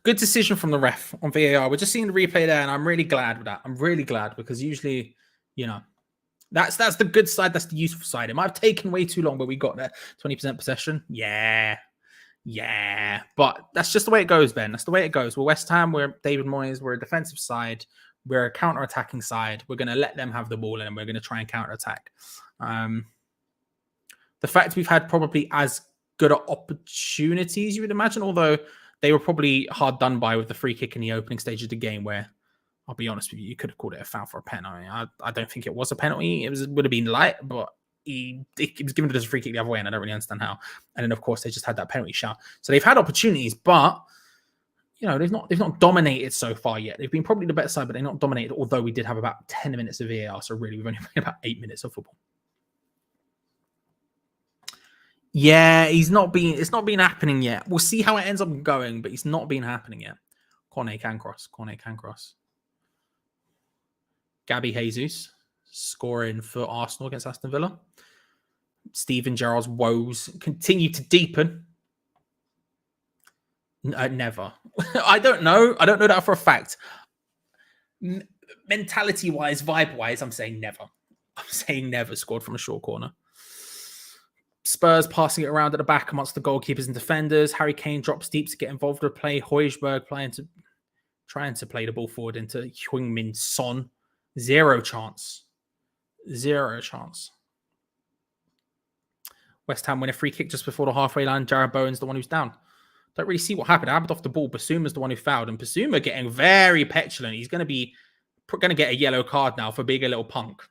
Good decision from the ref on VAR. We're just seeing the replay there, and I'm really glad with that. I'm really glad because usually, that's the good side. That's the useful side. It might have taken way too long, but we got there. 20% possession. Yeah. But that's just the way it goes, Ben. That's the way it goes. We're West Ham. We're David Moyes. We're a defensive side. We're a counter-attacking side. We're going to let them have the ball, and we're going to try and counter-attack. The fact we've had probably as good opportunities, you would imagine, although they were probably hard done by with the free kick in the opening stage of the game where, I'll be honest with you, you could have called it a foul for a penalty. I don't think it was a penalty. It would have been light, but he was given it as a free kick the other way, and I don't really understand how. And then, of course, they just had that penalty shout. So they've had opportunities, but they've not dominated so far yet. They've been probably the better side, but they're not dominated, although we did have about 10 minutes of VAR, so really we've only played about 8 minutes of football. Yeah, it's not been happening yet. We'll see how it ends up going, but it's not been happening yet. Cornet can cross. Gabby Jesus scoring for Arsenal against Aston Villa. Steven Gerrard's woes continue to deepen. Never. I don't know that for a fact. Mentality-wise, vibe-wise, I'm saying never. I'm saying never scored from a short corner. Spurs passing it around at the back amongst the goalkeepers and defenders. Harry Kane drops deep to get involved with play. Højbjerg trying to play the ball forward into Heung-min Son. Zero chance. West Ham win a free kick just before the halfway line. Jarrod Bowen's the one who's down. Don't really see what happened. Abd off the ball. Basuma's the one who fouled. And Basuma getting very petulant. He's going to get a yellow card now for being a little punk.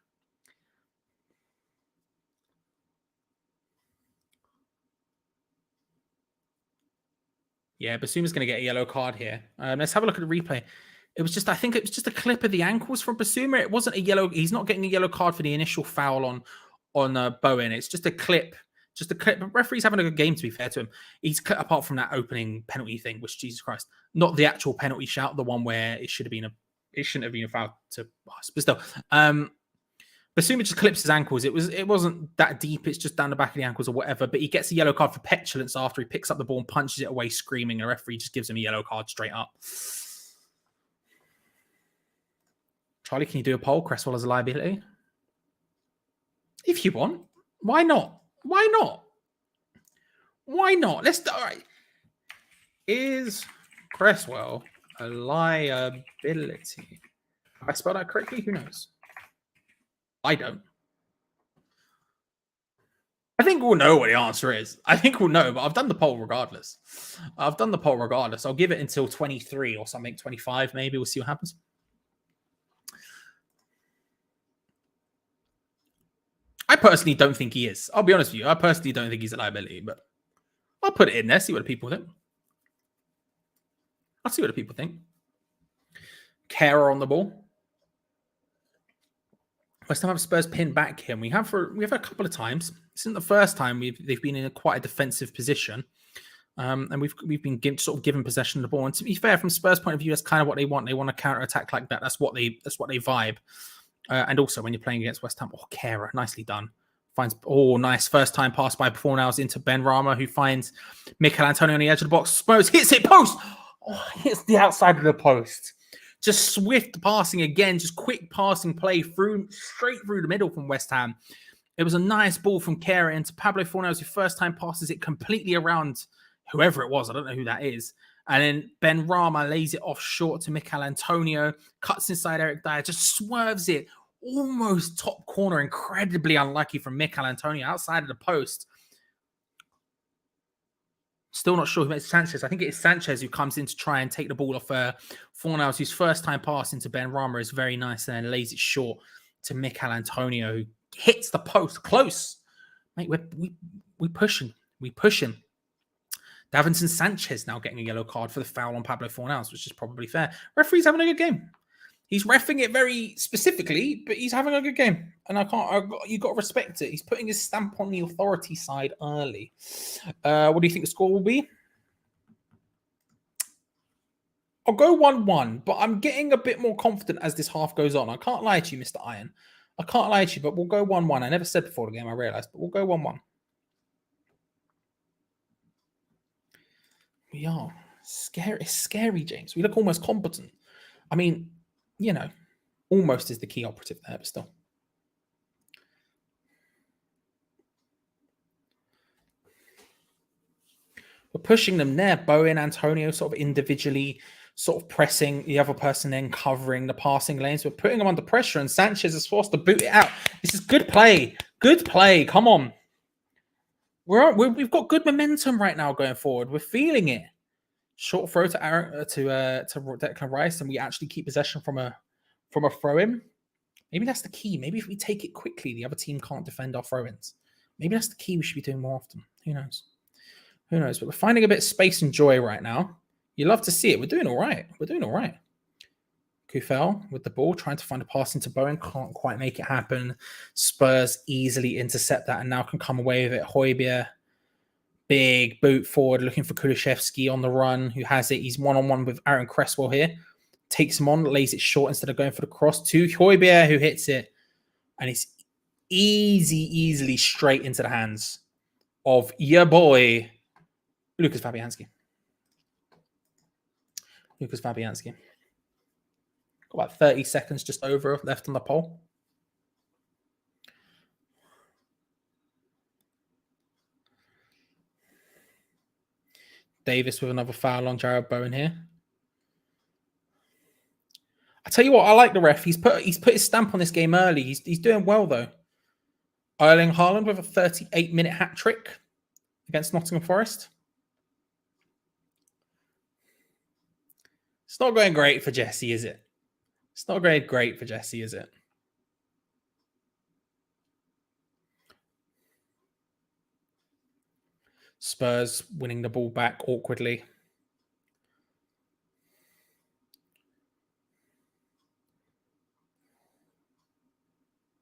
Yeah, Basuma's going to get a yellow card here. Let's have a look at the replay. I think it was just a clip of the ankles from Basuma. It wasn't a yellow. He's not getting a yellow card for the initial foul on Bowen. It's just a clip. But referee's having a good game, to be fair to him. He's cut apart from that opening penalty thing, which, Jesus Christ, not the actual penalty shout, the one where it shouldn't have been a foul to us. But still, Basuma just clips his ankles. It wasn't that deep. It's just down the back of the ankles or whatever. But he gets a yellow card for petulance after he picks up the ball and punches it away, screaming. The referee just gives him a yellow card straight up. Charlie, can you do a poll? Cresswell as a liability? If you want. Why not? Why not? Why not? All right. Is Cresswell a liability? Have I spelled that correctly? Who knows? I don't. I think we'll know what the answer is. I think we'll know, but I've done the poll regardless. I'll give it until 23 or something, 25 maybe. We'll see what happens. I personally don't think he is. I'll be honest with you. I personally don't think he's a liability, but I'll put it in there, see what the people think. I'll see what the people think. Kehrer on the ball. West Ham have Spurs pinned back him. We have a couple of times. This isn't the first time they've been in quite a defensive position, and we've been given possession of the ball. And to be fair, from Spurs' point of view, that's kind of what they want. They want a counter attack like that. That's what they vibe. And also when you're playing against West Ham, Kehrer, nicely done. Finds nice first time pass by Fornals into Ben Rama, who finds Mikel Antonio on the edge of the box. Spurs hits it post. Hits the outside of the post. Just swift passing again, just quick passing play straight through the middle from West Ham. It was a nice ball from Kehrer into Pablo Fornals, who first time passes it completely around whoever it was. I don't know who that is. And then Ben Rama lays it off short to Mikel Antonio, cuts inside Eric Dyer, just swerves it almost top corner. Incredibly unlucky from Mikel Antonio outside of the post. Still not sure who makes Sanchez. I think it is Sanchez who comes in to try and take the ball off Fornals, whose first time pass into Ben Rama is very nice and then lays it short to Mikel Antonio, who hits the post close. Mate, we push him. We push him. Davinson Sanchez now getting a yellow card for the foul on Pablo Fornals, which is probably fair. Referee's having a good game. He's reffing it very specifically, but he's having a good game. And you've got to respect it. He's putting his stamp on the authority side early. What do you think the score will be? I'll go 1-1, but I'm getting a bit more confident as this half goes on. I can't lie to you, Mr. Iron. I can't lie to you, but we'll go 1-1. I never said before the game, I realised, but we'll go 1-1. We are. It's scary, James. We look almost competent. I mean, almost is the key operative there, but still. We're pushing them there. Bowen, Antonio sort of individually sort of pressing the other person, then covering the passing lanes. We're putting them under pressure, and Sanchez is forced to boot it out. This is good play. Good play. Come on. We've got good momentum right now going forward. We're feeling it. Short throw to Declan Rice, and we actually keep possession from a throw-in. Maybe that's the key. Maybe if we take it quickly, the other team can't defend our throw-ins. Maybe that's the key we should be doing more often. Who knows? Who knows? But we're finding a bit of space and joy right now. You love to see it. We're doing all right. Kufel with the ball, trying to find a pass into Bowen. Can't quite make it happen. Spurs easily intercept that and now can come away with it. Højbjerg, big boot forward, looking for Kulusevski on the run, who has it. He's one-on-one with Aaron Cresswell here. Takes him on, lays it short instead of going for the cross to Højbjerg, who hits it. And it's easily straight into the hands of your boy, Lucas Fabianski. Got about 30 seconds just over left on the poll. Davis with another foul on Jared Bowen here. I tell you what, I like the ref. He's put his stamp on this game early. He's doing well though. Erling Haaland with a 38-minute hat trick against Nottingham Forest. It's not going great for Jesse, is it? It's not going great for Jesse, is it? Spurs winning the ball back awkwardly.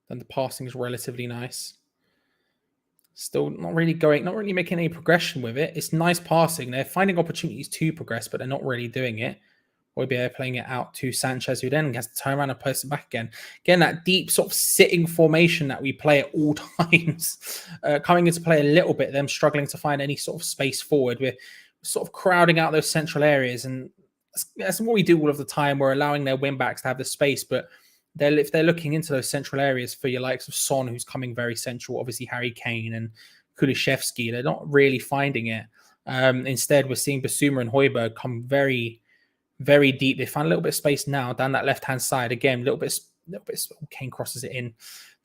Then the passing is relatively nice. Still not really making any progression with it. It's nice passing. They're finding opportunities to progress, but they're not really doing it. Højbjerg playing it out to Sanchez, who then has to turn around and post it back again. Again, that deep sort of sitting formation that we play at all times, coming into play a little bit, them struggling to find any sort of space forward. We're sort of crowding out those central areas, and that's what we do all of the time. We're allowing their wing backs to have the space, but if they're looking into those central areas for your likes of Son, who's coming very central, obviously Harry Kane and Kulusevski, they're not really finding it. Instead, we're seeing Bissouma and Højbjerg come very, very deep. They find a little bit of space now down that left-hand side. Again, a little bit. Kane crosses it in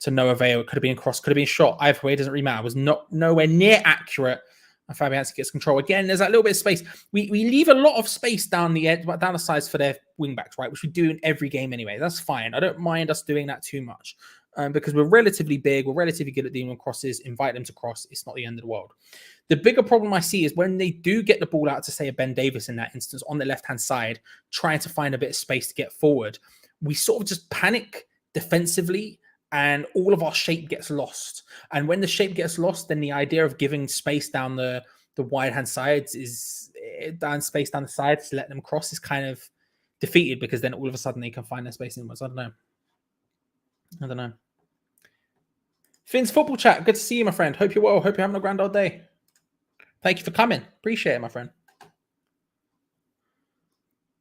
to no avail. It could have been a cross, could have been a shot. Either way, it doesn't really matter. It was nowhere near accurate. And Fabianski gets control. Again, there's that little bit of space. We leave a lot of space down the edge, down the sides for their wing-backs, right? Which we do in every game anyway. That's fine. I don't mind us doing that too much because we're relatively big. We're relatively good at dealing with crosses. Invite them to cross. It's not the end of the world. The bigger problem I see is when they do get the ball out to, say, a Ben Davies in that instance on the left-hand side, trying to find a bit of space to get forward, we sort of just panic defensively and all of our shape gets lost. And when the shape gets lost, then the idea of giving space down the wide-hand sides space down the sides to let them cross is kind of defeated because then all of a sudden they can find their space inwards. I don't know. Finn's Football Chat, good to see you, my friend. Hope you're well. Hope you're having a grand old day. Thank you for coming. Appreciate it, my friend.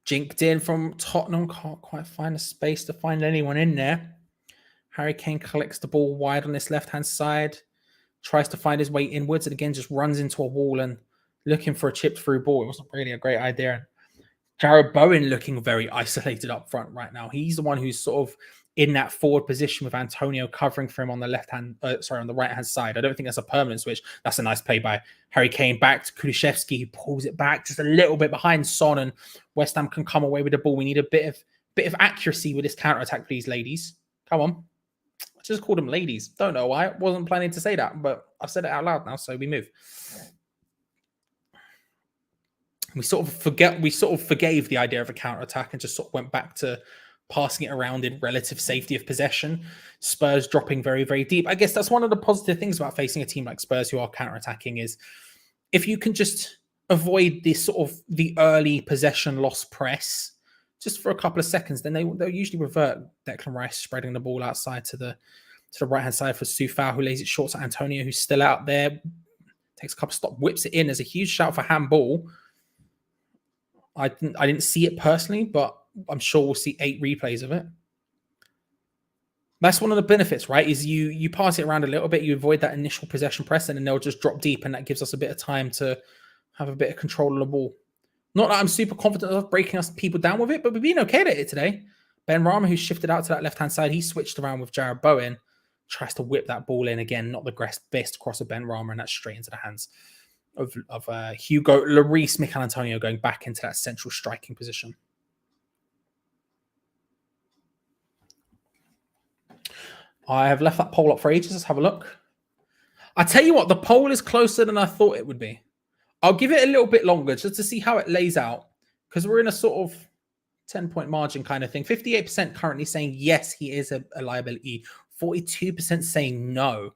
Jinked in from Tottenham. Can't quite find a space to find anyone in there. Harry Kane collects the ball wide on this left-hand side. Tries to find his way inwards and again just runs into a wall and looking for a chipped through ball. It wasn't really a great idea. Jared Bowen looking very isolated up front right now. He's the one who's sort of in that forward position with Antonio covering for him on the on the right-hand side. I don't think that's a permanent switch. That's a nice play by Harry Kane back to Kulusevski. He pulls it back just a little bit behind Son, and West Ham can come away with the ball. We need a bit of accuracy with this counter-attack, please, ladies. Come on. I just called them ladies. Don't know why. I wasn't planning to say that, but I've said it out loud now, so we move. We sort of forgave the idea of a counter-attack and just sort of went back to passing it around in relative safety of possession. Spurs dropping very, very deep. I guess that's one of the positive things about facing a team like Spurs who are counter-attacking is if you can just avoid this sort of the early possession loss press just for a couple of seconds, then they'll usually revert. Declan Rice spreading the ball outside to the right-hand side for Soufal, who lays it short to Antonio, who's still out there. Takes a couple of stops, whips it in. There's a huge shout for handball. I didn't see it personally, but I'm sure we'll see 8 replays of it. That's one of the benefits, right? Is you pass it around a little bit, you avoid that initial possession press, and then they'll just drop deep, and that gives us a bit of time to have a bit of control of the ball. Not that I'm super confident of breaking us people down with it, but we've been okay at it today. Ben Rama, who's shifted out to that left-hand side, he switched around with Jared Bowen, tries to whip that ball in again. Not the best cross of Ben Rama, and that's straight into the hands of Hugo Lloris. Mikel Antonio going back into that central striking position. I have left that poll up for ages. Let's have a look. I tell you what, the poll is closer than I thought it would be. I'll give it a little bit longer just to see how it lays out, because we're in a sort of 10-point margin kind of thing. 58% currently saying yes, he is a liability. 42% saying no.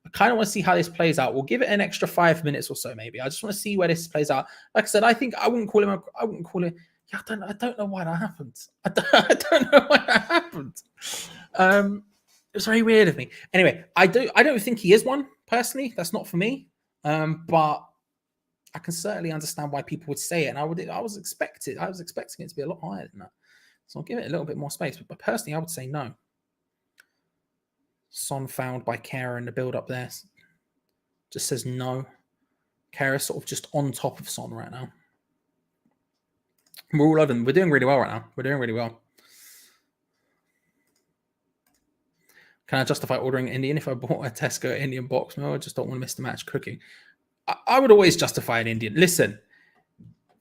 I kind of want to see how this plays out. We'll give it an extra 5 minutes or so, maybe. I just want to see where this plays out. Like I said, I think I wouldn't call him. Yeah, I don't know why that happened. I don't know why that happened. It was very weird of me. Anyway, I don't think he is one personally. That's not for me. But I can certainly understand why people would say it, and I was expecting it to be a lot higher than that. So I'll give it a little bit more space. But personally, I would say no. Son found by Kara in the build-up there. Just says no. Kara's sort of just on top of Son right now. We're all over them. We're doing really well right now. We're doing really well. Can I justify ordering Indian if I bought a Tesco Indian box meal? I just don't want to miss the match cooking. I would always justify an Indian. Listen,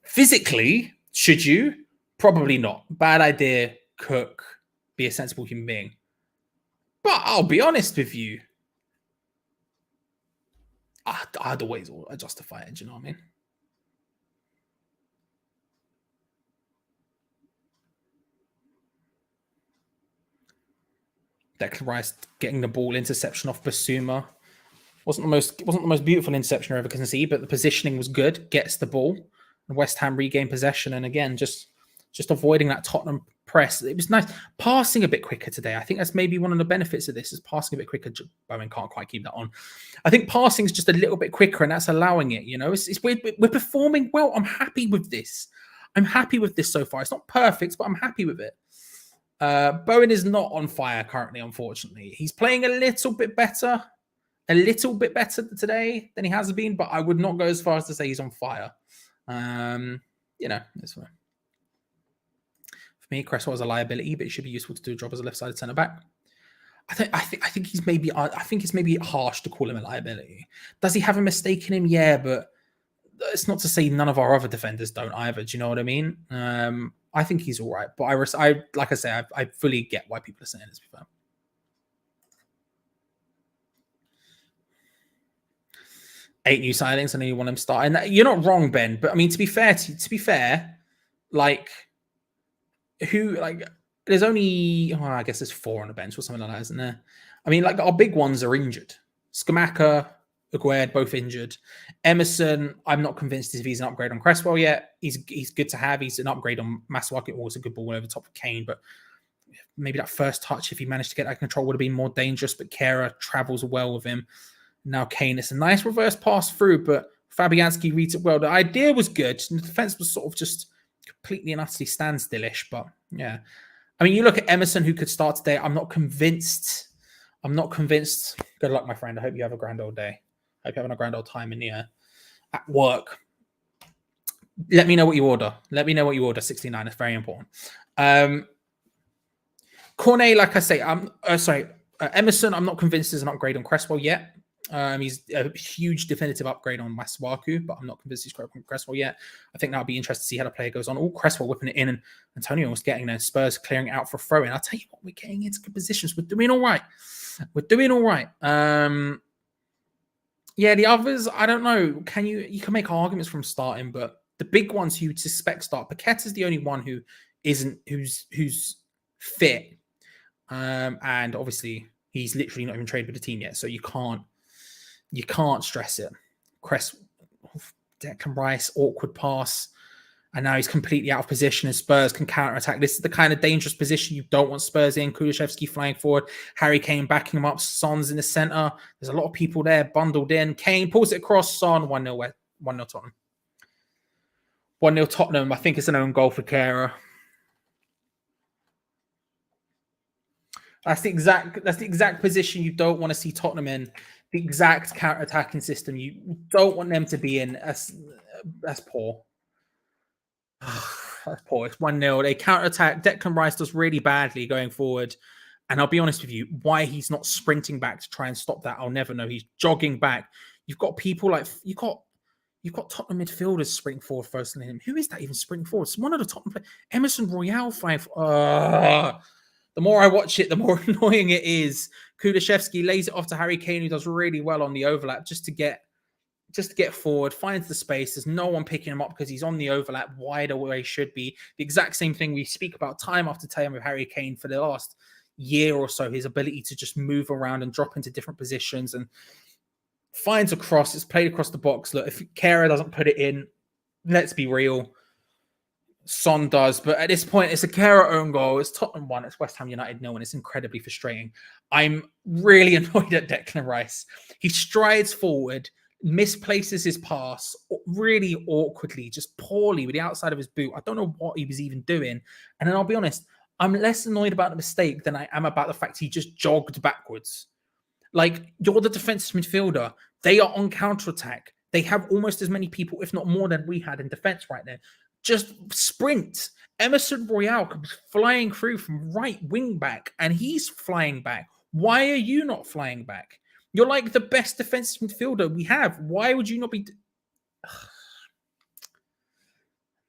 physically, should you? Probably not. Bad idea. Cook. Be a sensible human being. But I'll be honest with you. I'd always justify it. Do you know what I mean? Declan Rice getting the ball, interception off Bissouma. Wasn't the most beautiful interception I ever can see, but the positioning was good. Gets the ball, and West Ham regain possession, and again just just avoiding that Tottenham press. It was nice. Passing a bit quicker today. I think that's maybe one of the benefits of this is passing a bit quicker. Bowen can't quite keep that on. I think passing is just a little bit quicker, and that's allowing it. You know, we're performing well. I'm happy with this. I'm happy with this so far. It's not perfect, but I'm happy with it. Bowen is not on fire currently, unfortunately. He's playing a little bit better today than he has been, but I would not go as far as to say he's on fire. You know, that's fine. For me, Cresswell is a liability, but it should be useful to do a job as a left-sided centre back. I think he's maybe. I think it's maybe harsh to call him a liability. Does he have a mistake in him? Yeah, but it's not to say none of our other defenders don't either. Do you know what I mean? I think he's all right, but I like I say, I fully get why people are saying this before. Eight new signings. I know you want them starting. You're not wrong, Ben. But I mean, to be fair, like. There's only, I guess there's 4 on the bench or something like that, isn't there? I mean, like our big ones are injured. Skamaka, Aguerd, both injured. Emerson, I'm not convinced if he's an upgrade on Cresswell yet. He's good to have. He's an upgrade on Masuaku. Always a good ball over the top of Kane, but maybe that first touch, if he managed to get that control, would have been more dangerous. But Kehrer travels well with him. Now Kane, it's a nice reverse pass through, but Fabianski reads it well. The idea was good. The defense was sort of just completely and utterly standstillish, but yeah. I mean, you look at Emerson, who could start today. I'm not convinced. Good luck, my friend. I hope you have a grand old day. I hope you're having a grand old time in here at work. Let me know what you order. 69. It's very important. Cornet, like I say, Emerson, I'm not convinced is an upgrade on Cresswell yet. He's a huge definitive upgrade on Masuaku, but I'm not convinced he's great on Cresswell yet. I think that'll be interesting to see how the player goes on. Oh, Cresswell whipping it in, and Antonio was getting there. Spurs clearing it out for a throw in. I'll tell you what, we're getting into good positions. We're doing all right. Yeah, the others, I don't know. You can make arguments from starting, but the big ones who you'd suspect start. Paquetá is the only one who's fit, and obviously he's literally not even trained with the team yet, so you can't stress it. Declan Rice, awkward pass. And now he's completely out of position and Spurs can counter-attack. This is the kind of dangerous position you don't want Spurs in. Kulusevski flying forward. Harry Kane backing him up. Son's in the centre. There's a lot of people there bundled in. Kane pulls it across. Son, 1-0 Tottenham. 1-0 Tottenham. I think it's an own goal for Kehrer. That's the exact position you don't want to see Tottenham in. The exact counter-attacking system you don't want them to be in. That's poor. That's poor. It's 1-0. They counter-attack. Declan Rice does really badly going forward. And I'll be honest with you, why he's not sprinting back to try and stop that, I'll never know. He's jogging back. You've got people like you've got Tottenham midfielders sprinting forward first than him. Who is that even sprinting forward? It's one of the Tottenham players. Emerson Royale 5. The more I watch it, the more annoying it is. Kulusevski lays it off to Harry Kane, who does really well on the overlap, just to get forward, finds the space. There's no one picking him up because he's on the overlap, wider where he should be. The exact same thing we speak about time after time with Harry Kane for the last year or so, his ability to just move around and drop into different positions and finds a cross. It's played across the box. Look, if Kehrer doesn't put it in, let's be real, Son does, but at this point, it's a Kehrer own goal. It's Tottenham 1. It's West Ham United 0, and it's incredibly frustrating. I'm really annoyed at Declan Rice. He strides forward, misplaces his pass really awkwardly, just poorly with the outside of his boot. I don't know what he was even doing. And then I'll be honest, I'm less annoyed about the mistake than I am about the fact he just jogged backwards. Like, you're the defensive midfielder. They are on counter-attack. They have almost as many people, if not more, than we had in defense right now. Just sprint. Emerson Royale comes flying through from right wing back, and he's flying back. Why are you not flying back? You're like the best defensive midfielder we have. Why would you not be?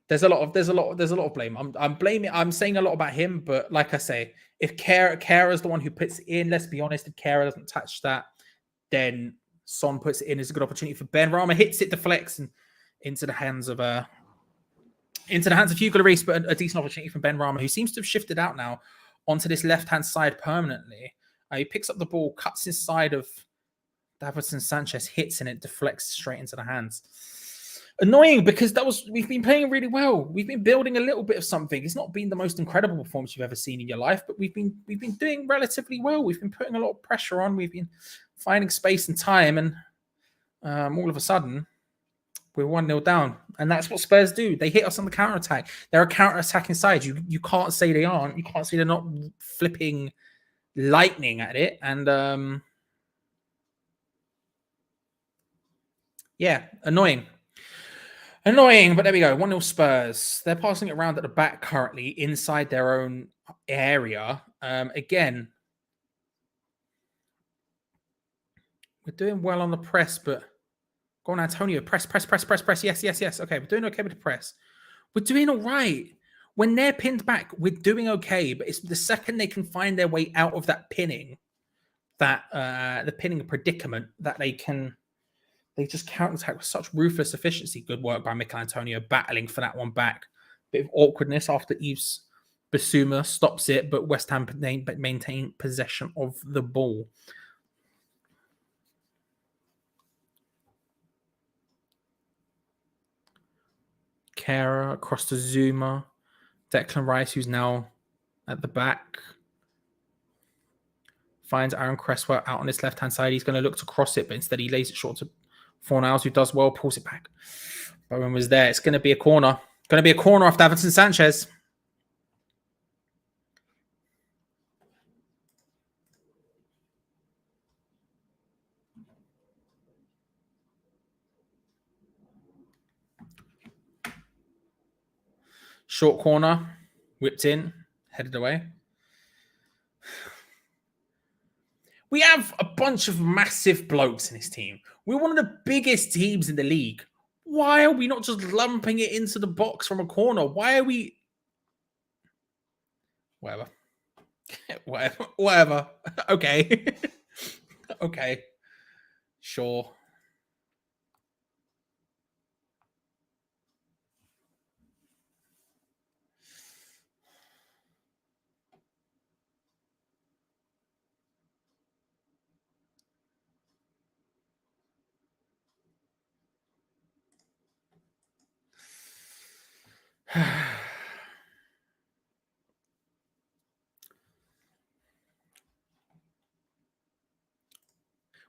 There's a lot of blame. I'm blaming. I'm saying a lot about him, but like I say, if Kehrer is the one who puts it in, let's be honest, if Kehrer doesn't touch that, then Son puts it in. It's a good opportunity for Ben Rama, hits it, deflects, and into the hands of Hugo Lloris, but a decent opportunity from Ben Rama, who seems to have shifted out now onto this left-hand side permanently. He picks up the ball, cuts inside of Davinson Sanchez, hits, and it deflects straight into the hands Annoying because we've been playing really well. We've been building a little bit of something. It's not been the most incredible performance you've ever seen in your life, but we've been doing relatively well. We've been putting a lot of pressure on. We've been finding space and time, and all of a sudden we're 1-0 down. And that's what Spurs do. They hit us on the counter attack. They're a counter attacking side. You can't say they aren't. You can't say they're not flipping lightning at it. And yeah, annoying. Annoying, but there we go. 1-0 Spurs. They're passing it around at the back currently inside their own area. Again, we're doing well on the press, but go on, Antonio. Press. Yes. Okay, we're doing okay with the press. We're doing all right. When they're pinned back, we're doing okay, but it's the second they can find their way out of that pinning, the pinning predicament, that they just counter-attack with such ruthless efficiency. Good work by Mikel Antonio, battling for that one back. Bit of awkwardness after Yves Bissouma stops it, but West Ham maintain possession of the ball. Kara across to Zuma. Declan Rice, who's now at the back, finds Aaron Cresswell out on his left-hand side. He's going to look to cross it, but instead he lays it short to Fornals, who does well, pulls it back. Bowen was there. It's going to be a corner. Going to be a corner off Davinson Sanchez. Short corner, whipped in, headed away. We have a bunch of massive blokes in this team. We're one of the biggest teams in the league. Why are we not just lumping it into the box from a corner? Why are we... Whatever. Okay. Okay. Sure.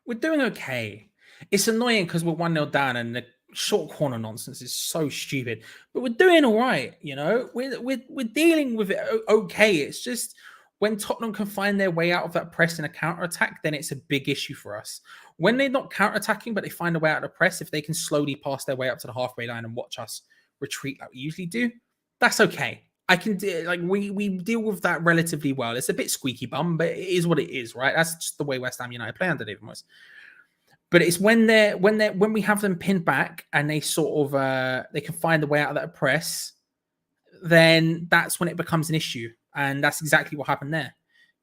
We're doing okay. It's annoying because we're 1-0 down and the short corner nonsense is so stupid. But we're doing all right, you know? We're dealing with it okay. It's just when Tottenham can find their way out of that press in a counter-attack, then it's a big issue for us. When they're not counter-attacking, but they find a way out of the press, if they can slowly pass their way up to the halfway line and watch us retreat like we usually do, that's okay. We deal with that relatively well. It's a bit squeaky bum, but it is what it is, right? That's just the way West Ham United play under David Moyes. But it's when we have them pinned back and they sort of they can find the way out of that press, then that's when it becomes an issue. And that's exactly what happened there.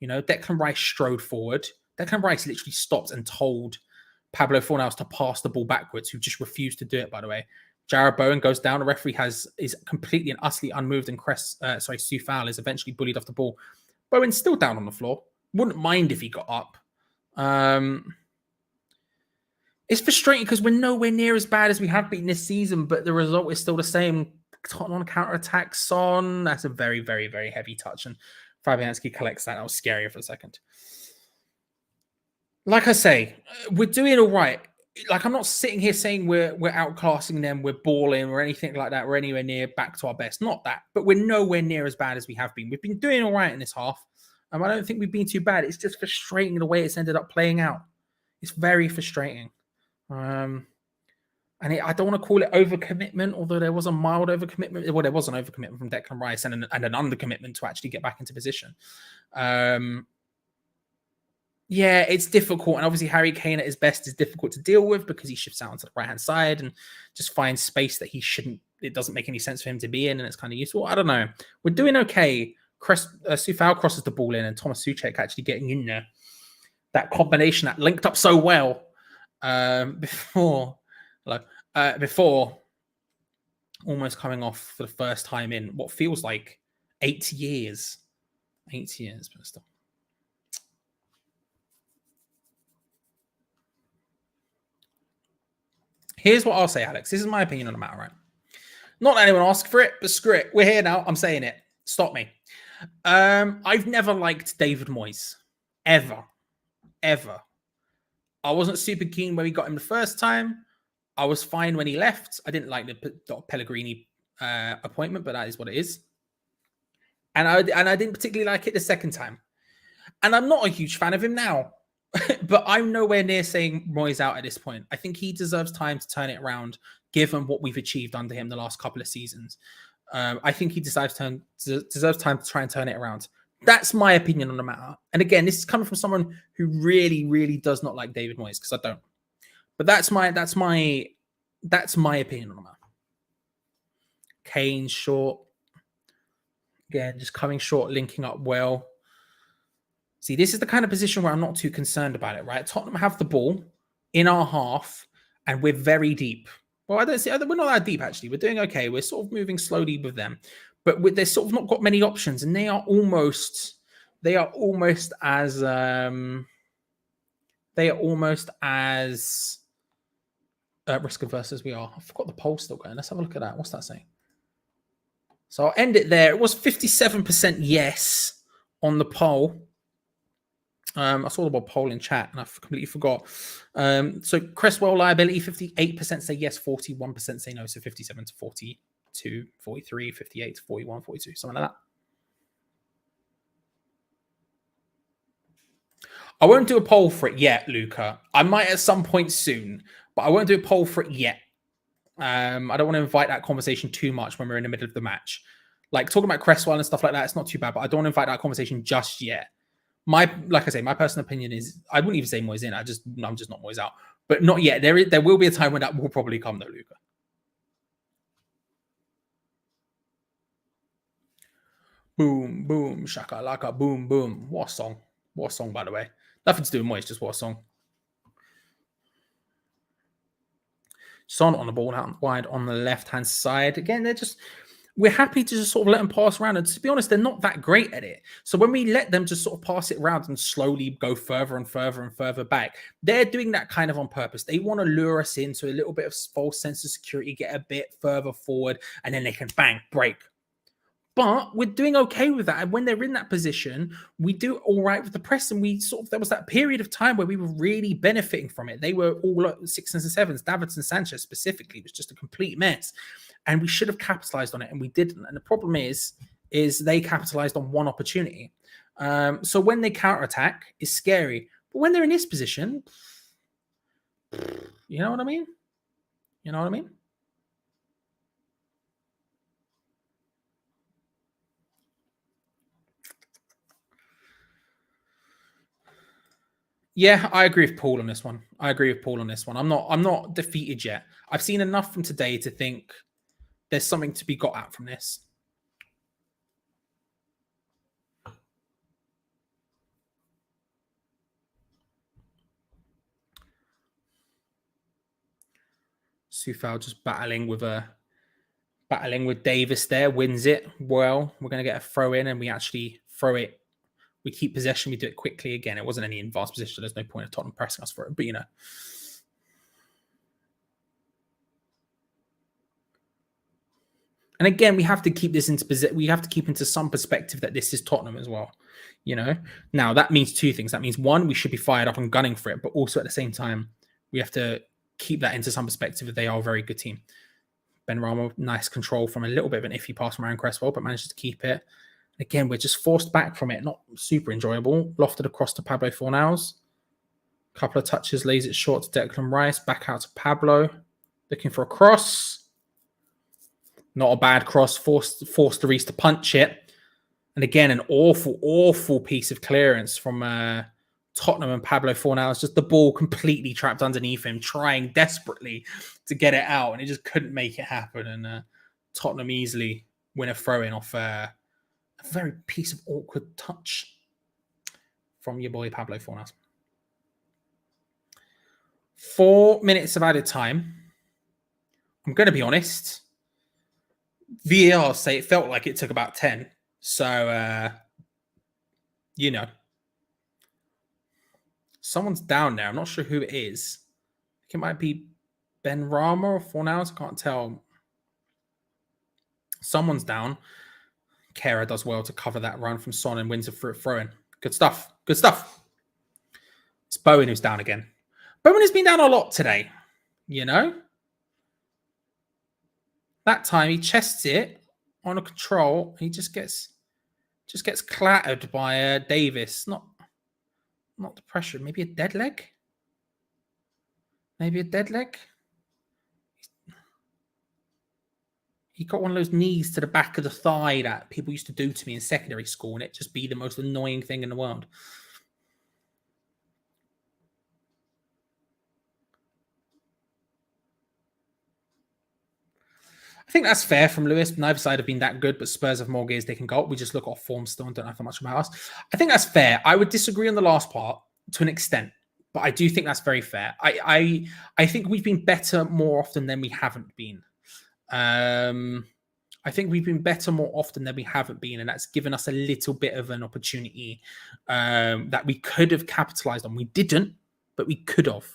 You know, Declan Rice strode forward. Declan Rice literally stopped and told Pablo Fornals to pass the ball backwards, who just refused to do it, by the way. Jarrod Bowen goes down. The referee is completely and utterly unmoved, and Soufal is eventually bullied off the ball. Bowen's still down on the floor. Wouldn't mind if he got up. It's frustrating because we're nowhere near as bad as we have been this season, but the result is still the same. Tottenham on counter-attack. Son, that's a very, very, very heavy touch, and Fabianski collects that. That was scary for a second. Like I say, we're doing all right. Like, I'm not sitting here saying we're outclassing them, we're balling or anything like that. We're anywhere near back to our best. Not that, but we're nowhere near as bad as we have been. We've been doing all right in this half. I don't think we've been too bad. It's just frustrating the way it's ended up playing out. It's very frustrating. I don't want to call it overcommitment, although there was a mild overcommitment. Well, there was an overcommitment from Declan Rice and an undercommitment to actually get back into position. Yeah, it's difficult. And obviously Harry Kane at his best is difficult to deal with because he shifts out onto the right-hand side and just finds space that he shouldn't. It doesn't make any sense for him to be in, and it's kind of useful. I don't know. We're doing okay. Soufal crosses the ball in, and Thomas Souček actually getting in there. That combination that linked up so well before almost coming off for the first time in what feels like 8 years. 8 years, but still. Here's what I'll say, Alex. This is my opinion on the matter, right? Not that anyone asked for it, but screw it. We're here now. I'm saying it. Stop me. I've never liked David Moyes. Ever. I wasn't super keen when we got him the first time. I was fine when he left. I didn't like the Pellegrini appointment, but that is what it is. And I didn't particularly like it the second time. And I'm not a huge fan of him now. But I'm nowhere near saying Moyes out at this point. I think he deserves time to turn it around, given what we've achieved under him the last couple of seasons. I think he deserves time to try and turn it around. That's my opinion on the matter. And again, this is coming from someone who really, really does not like David Moyes, because I don't. But that's my opinion on the matter. Kane short. Again, just coming short, linking up well. See, this is the kind of position where I'm not too concerned about it, right? Tottenham have the ball in our half, and we're very deep. Well, I don't see. We're not that deep, actually. We're doing okay. We're sort of moving slowly with them, but they've sort of not got many options, and they are almost as risk averse as we are. I forgot the poll still going. Let's have a look at that. What's that saying? So I'll end it there. It was 57% yes on the poll. I saw the word poll in chat and I completely forgot. So Cresswell liability, 58% say yes, 41% say no. So 57 to 42, 43, 58 to 41, 42, something like that. I won't do a poll for it yet, Luca. I might at some point soon, but I won't do a poll for it yet. I don't want to invite that conversation too much when we're in the middle of the match. Like talking about Cresswell and stuff like that, it's not too bad, but I don't want to invite that conversation just yet. Like I say, my personal opinion is I wouldn't even say Moyes in. I'm just not Moyes out, but not yet. There will be a time when that will probably come, though, Luca. Boom, boom, shaka laka, boom, boom. What a song! What a song, by the way. Nothing to do with Moyes, just what a song. Son on the ball out wide on the left-hand side. Again, we're happy to just sort of let them pass around. And to be honest, they're not that great at it. So when we let them just sort of pass it around and slowly go further and further and further back, they're doing that kind of on purpose. They want to lure us into a little bit of false sense of security, get a bit further forward, and then they can bang, break. But we're doing okay with that. And when they're in that position, we do all right with the press. And there was that period of time where we were really benefiting from it. They were all 6s and 7s. Davinson Sanchez specifically was just a complete mess. And we should have capitalized on it, and we didn't. And the problem is they capitalized on one opportunity. So when they counterattack, it's scary. But when they're in this position, you know what I mean? You know what I mean? Yeah, I agree with Paul on this one. I'm not defeated yet. I've seen enough from today to think there's something to be got out from this. Sufal just battling with Davis there, wins it. Well, we're going to get a throw in, and we actually throw it. We keep possession. We do it quickly again. It wasn't any advanced position. So there's no point of Tottenham pressing us for it. But, you know. And again, we have to keep this into some perspective that this is Tottenham as well. You know. Now, that means two things. That means, one, we should be fired up and gunning for it. But also at the same time, we have to keep that into some perspective that they are a very good team. Ben Rama, nice control from a little bit of an iffy pass from Aaron Cresswell, but manages to keep it. Again, we're just forced back from it. Not super enjoyable. Lofted across to Pablo Fornals. Couple of touches, lays it short to Declan Rice. Back out to Pablo. Looking for a cross. Not a bad cross. Forced the Reece to punch it. And again, an awful, awful piece of clearance from Tottenham and Pablo Fornals. Just the ball completely trapped underneath him, trying desperately to get it out. And it just couldn't make it happen. And Tottenham easily win a throw-in off a very piece of awkward touch from your boy Pablo Fornals. 4 minutes of added time. I'm going to be honest. VAR say it felt like it took about 10. So, you know. Someone's down there. I'm not sure who it is. I think it might be Ben Rama or Fornals? I can't tell. Someone's down. Kera does well to cover that run from Son and wins a throw-in. Good stuff. Good stuff. It's Bowen who's down again. Bowen has been down a lot today. You know? That time he chests it on a control. He just gets clattered by Davis. Not the pressure. Maybe a dead leg? Maybe a dead leg? He got one of those knees to the back of the thigh that people used to do to me in secondary school, and it just be the most annoying thing in the world. I think that's fair from Lewis. Neither side have been that good, but Spurs have more gears they can go. We just look off form still and don't know how much about us. I think that's fair. I would disagree on the last part to an extent, but I do think that's very fair. I think we've been better more often than we haven't been. I think we've been better more often than we haven't been, and that's given us a little bit of an opportunity that we could have capitalized on. We didn't, but we could have.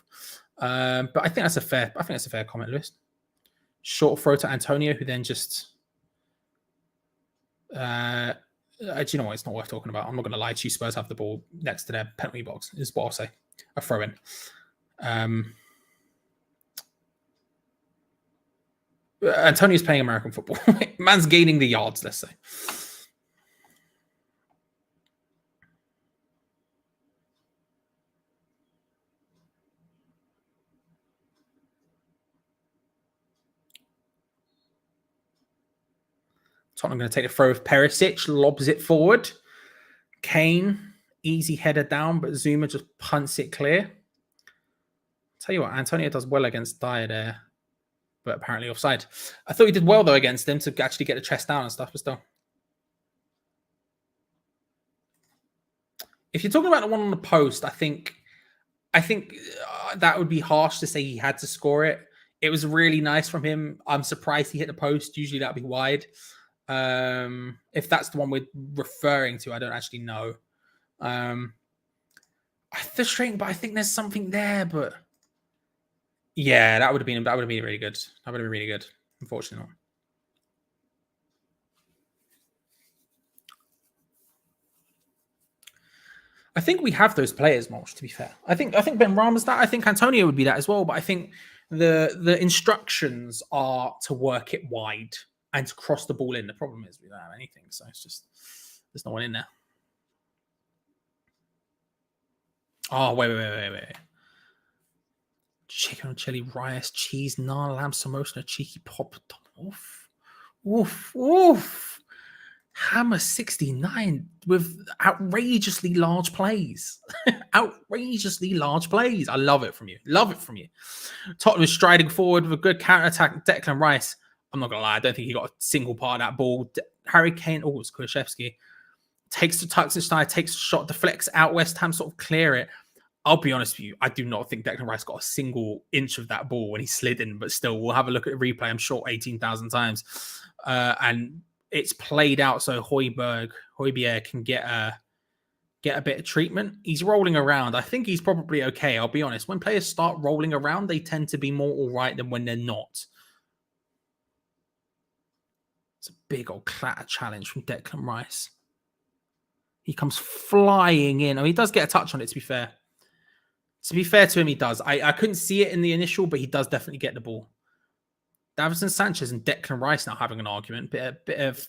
But I think that's a fair comment, Lewis. Short throw to Antonio, who then just do you know what? It's not worth talking about. I'm not going to lie to you. Spurs have the ball next to their penalty box, is what I'll say. A throw in. Antonio's playing American football. Man's gaining the yards, let's say. Tottenham going to take the throw with Perisic, lobs it forward. Kane, easy header down, but Zuma just punts it clear. Tell you what, Antonio does well against Dyer there, but apparently offside. I thought he did well, though, against them to actually get the chest down and stuff, but still. If you're talking about the one on the post, I think that would be harsh to say he had to score it. It was really nice from him. I'm surprised he hit the post. Usually that would be wide. If that's the one we're referring to, I don't actually know. Frustrating, but I think there's something there. But yeah, that would have been really good. That would have been really good. Unfortunately not. I think we have those players, Mulch, to be fair. I think Ben Rama's that. I think Antonio would be that as well. But I think the instructions are to work it wide and to cross the ball in. The problem is we don't have anything. So it's just, there's no one in there. Oh, wait. Chicken and chili rice, cheese, naan, lamb, samosa, and a cheeky pop. Oof. Hammer 69 with outrageously large plays. Outrageously large plays. I love it from you. Tottenham is striding forward with a good counter-attack. Declan Rice, I'm not going to lie, I don't think he got a single part of that ball. Harry Kane, it's Kulusevski, takes the tucks inside, takes a shot, deflects out. West Ham sort of clear it. I'll be honest with you, I do not think Declan Rice got a single inch of that ball when he slid in, but still, we'll have a look at the replay, I'm sure, 18,000 times. And it's played out so Højbjerg can get a bit of treatment. He's rolling around. I think he's probably okay, I'll be honest. When players start rolling around, they tend to be more all right than when they're not. It's a big old clatter challenge from Declan Rice. He comes flying in. I mean, he does get a touch on it, to be fair. To be fair to him, he does. I couldn't see it in the initial, but he does definitely get the ball. Davinson Sanchez and Declan Rice now having an argument. Bit of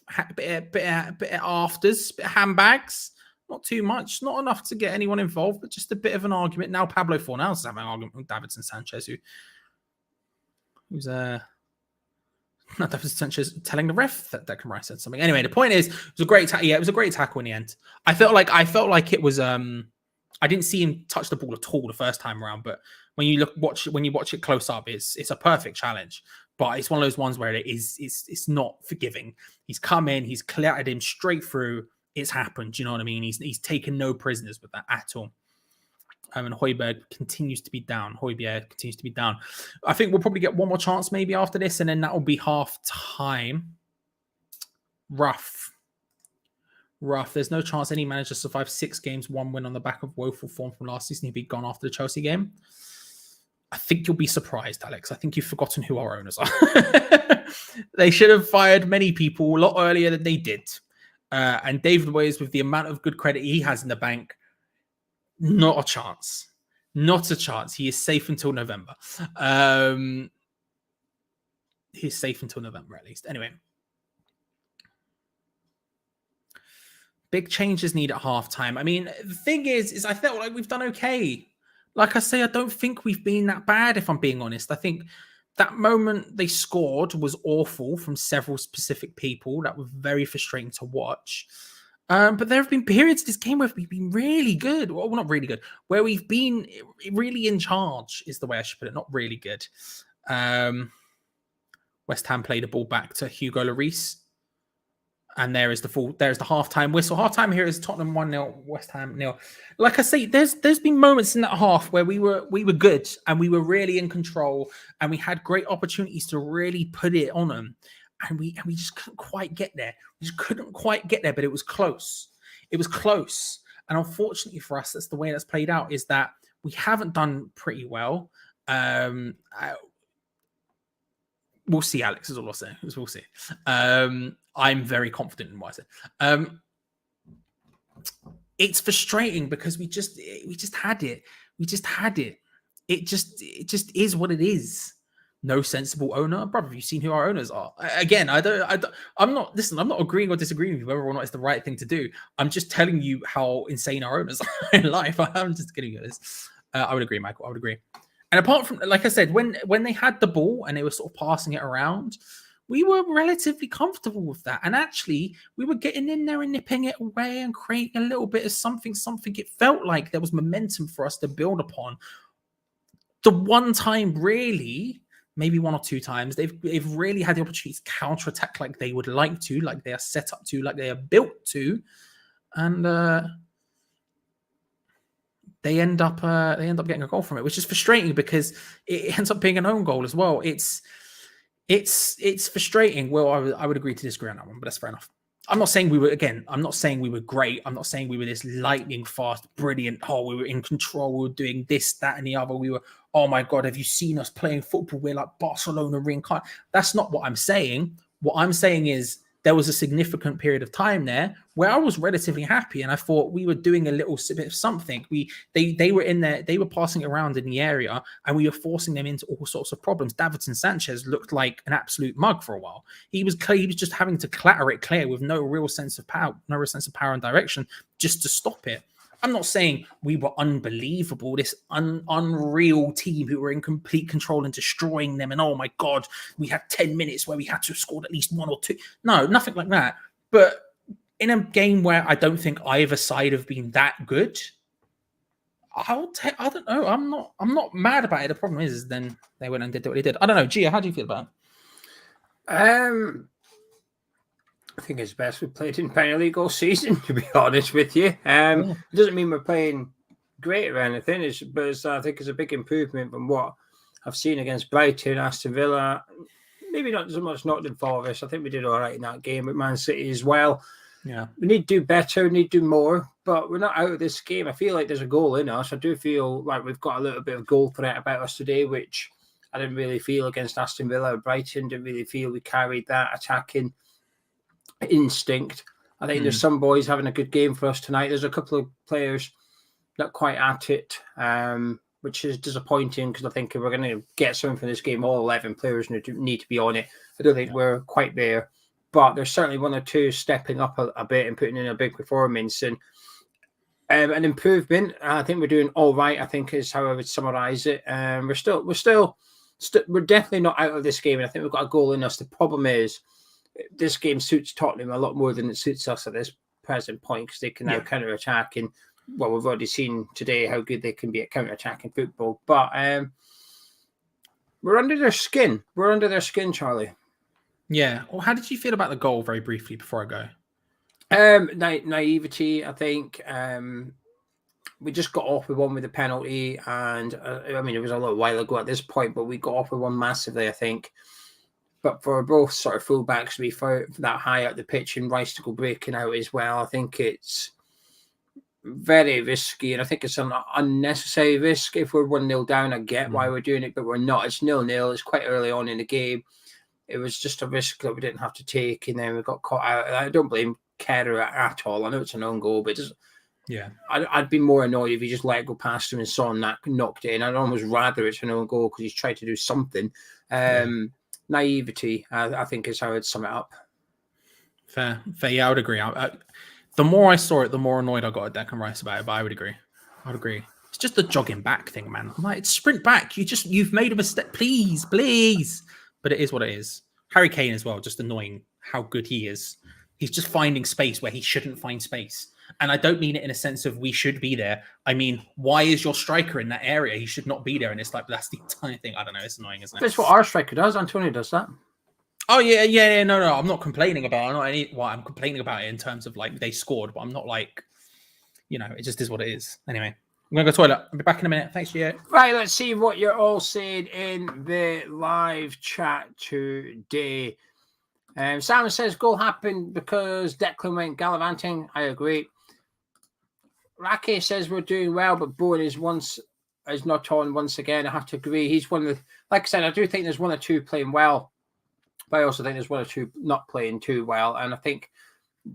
afters, bit of handbags. Not too much, not enough to get anyone involved, but just a bit of an argument. Now Pablo Fornals is having an argument with Davinson Sanchez, who's not Davinson Sanchez telling the ref that Declan Rice said something. Anyway, the point is, it was a great tackle. Yeah, it was a great tackle in the end. I felt like it was. I didn't see him touch the ball at all the first time around, but when you watch it close up, it's a perfect challenge. But it's one of those ones where it's not forgiving. He's come in, he's cleared him straight through. It's happened. Do you know what I mean? He's taken no prisoners with that at all. And Højbjerg continues to be down. I think we'll probably get one more chance maybe after this, and then that will be half time. Rough. There's no chance any manager survived 6 games, 1 win on the back of woeful form from last season. He'd be gone after the Chelsea game. I think you'll be surprised, Alex. I think you've forgotten who our owners are. They should have fired many people a lot earlier than they did. And David Moyes, with the amount of good credit he has in the bank, not a chance. Not a chance. He is safe until November. He's safe until November, at least. Anyway. Big changes needed at halftime. I mean, the thing is I felt like we've done okay. Like I say, I don't think we've been that bad, if I'm being honest. I think that moment they scored was awful from several specific people. That was very frustrating to watch. But there have been periods of this game where we've been really good. Well, not really good. Where we've been really in charge is the way I should put it. Not really good. West Ham played the ball back to Hugo Lloris. And there's the halftime whistle. Halftime here is Tottenham 1-0, West Ham 0. Like I say, there's been moments in that half where we were good and we were really in control and we had great opportunities to really put it on them. And we just couldn't quite get there. We just couldn't quite get there, but it was close. It was close. And unfortunately for us, that's the way that's played out, is that we haven't done pretty well. We'll see, Alex, is all I'll say. We'll see. I'm very confident in what I said. It's frustrating because we just had it. We just had it. It just is what it is. No sensible owner. Brother, have you seen who our owners are? Again, I'm not agreeing or disagreeing with you whether or not it's the right thing to do. I'm just telling you how insane our owners are in life. I'm just giving you this. I would agree, Michael. I would agree. And apart from, like I said, when they had the ball and they were sort of passing it around, we were relatively comfortable with that. And actually, we were getting in there and nipping it away and creating a little bit of something. It felt like there was momentum for us to build upon. The one time, really, maybe one or two times, they've really had the opportunity to counterattack like they would like to, like they are set up to, like they are built to. And they end up getting a goal from it, which is frustrating because it ends up being an own goal as well. It's frustrating. Well, I would agree to disagree on that one, but that's fair enough. I'm not saying we were great. I'm not saying we were this lightning fast, brilliant. Oh, we were in control. We were doing this, that, and the other. We were, oh my God, have you seen us playing football? We're like Barcelona reincarnated. That's not what I'm saying. What I'm saying is there was a significant period of time there where I was relatively happy and I thought we were doing a little bit of something. They were in there, they were passing around in the area and we were forcing them into all sorts of problems. Davinson Sanchez looked like an absolute mug for a while. He was just having to clatter it clear with no real sense of power and direction just to stop it. I'm not saying we were unbelievable, this unreal team who were in complete control and destroying them. And oh my God, we had 10 minutes where we had to have scored at least one or two. No, nothing like that. But in a game where I don't think either side have been that good, I don't know. I'm not mad about it. The problem is then they went and did what they did. I don't know. Gio, how do you feel about it? I think it's best we played in Premier League all season, to be honest with you. It doesn't mean we're playing great or anything, but I think it's a big improvement from what I've seen against Brighton, Aston Villa, maybe not so much Nottingham Forest. I think we did all right in that game with Man City as well. Yeah, we need to do better, we need to do more, but we're not out of this game. I feel like there's a goal in us. I do feel like we've got a little bit of goal threat about us today, which I didn't really feel against Aston Villa or Brighton. Didn't really feel we carried that attacking instinct. I think there's some boys having a good game for us tonight. There's a couple of players not quite at it, which is disappointing because I think if we're going to get something from this game, all 11 players need to be on it. I don't think we're quite there, but there's certainly one or two stepping up a bit and putting in a big performance and an improvement. I think we're doing all right, I think is how I would summarize it. We're definitely not out of this game, and I think we've got a goal in us. The problem is this game suits Tottenham a lot more than it suits us at this present point because they can now counter-attack. And, well, we've already seen today how good they can be at counter-attacking football. But we're under their skin. We're under their skin, Charlie. Yeah. Well, how did you feel about the goal very briefly before I go? Naivety, I think. We just got off with one with a penalty. And, I mean, it was a little while ago at this point, but we got off with one massively, I think. But for both sort of fullbacks to be for that high up the pitch and Rice to go breaking out as well, I think it's very risky, and I think it's an unnecessary risk. If we're 1-0 down, I get why we're doing it, but we're not. It's 0-0. It's quite early on in the game. It was just a risk that we didn't have to take, and then we got caught out. I don't blame Kerr at all. I know it's an own goal, but I'd be more annoyed if he just let it go past him and Son knocked it in. I'd almost rather it's an own goal because he's tried to do something. Naivety, I think, is how I'd sum it up. Fair. Yeah, I would agree. The more I saw it, the more annoyed I got at Declan Rice about it, but I would agree. It's just the jogging back thing, man. I'm like, it's sprint back. You've made a mistake. Please. But it is what it is. Harry Kane as well, just annoying how good he is. He's just finding space where he shouldn't find space. And I don't mean it in a sense of we should be there. I mean, why is your striker in that area? He should not be there. And it's like, that's the entire thing. I don't know. It's annoying, isn't it? That's what our striker does. Antonio does that. Oh, yeah. No. I'm not complaining about it. I'm complaining about it in terms of like they scored, but I'm not like, it just is what it is. Anyway. I'm going to go to the toilet. I'll be back in a minute. Thanks, Geo. Right, let's see what you're all saying in the live chat today. Simon says, goal happened because Declan went gallivanting. I agree. Rake says, we're doing well, but Bowen is not on once again. I have to agree. He's one of the... Like I said, I do think there's one or two playing well, but I also think there's one or two not playing too well. And I think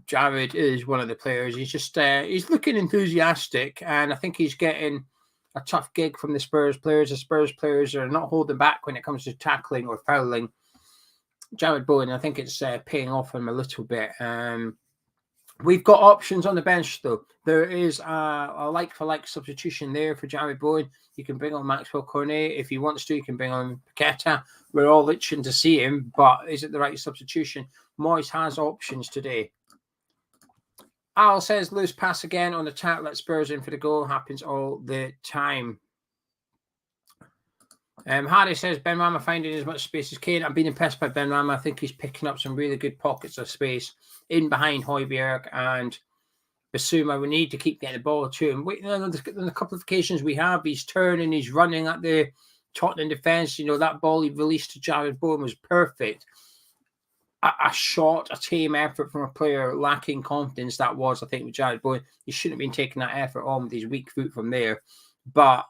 Jared is one of the players. He's just he's looking enthusiastic, and I think he's getting a tough gig from the Spurs players. The Spurs players are not holding back when it comes to tackling or fouling. Jared Bowen, I think it's paying off him a little bit. We've got options on the bench, though. There is a like-for-like substitution there for Jared Bowen. You can bring on Maxwell Cornet if he wants to. You can bring on Paquetá. We're all itching to see him, but is it the right substitution? Moyes has options today. Al says, loose pass again on the chat. Let Spurs in for the goal. Happens all the time. Harry says, Benrahma finding as much space as Kane. I've been impressed by Benrahma. I think he's picking up some really good pockets of space in behind Højbjerg and Bissouma. We need to keep getting the ball to him. On a couple of occasions we have, he's turning, he's running at the Tottenham defence. That ball he released to Jared Bowen was perfect. A team effort from a player lacking confidence, that was, I think, with Jared Bowen. He shouldn't have been taking that effort on with his weak foot from there. But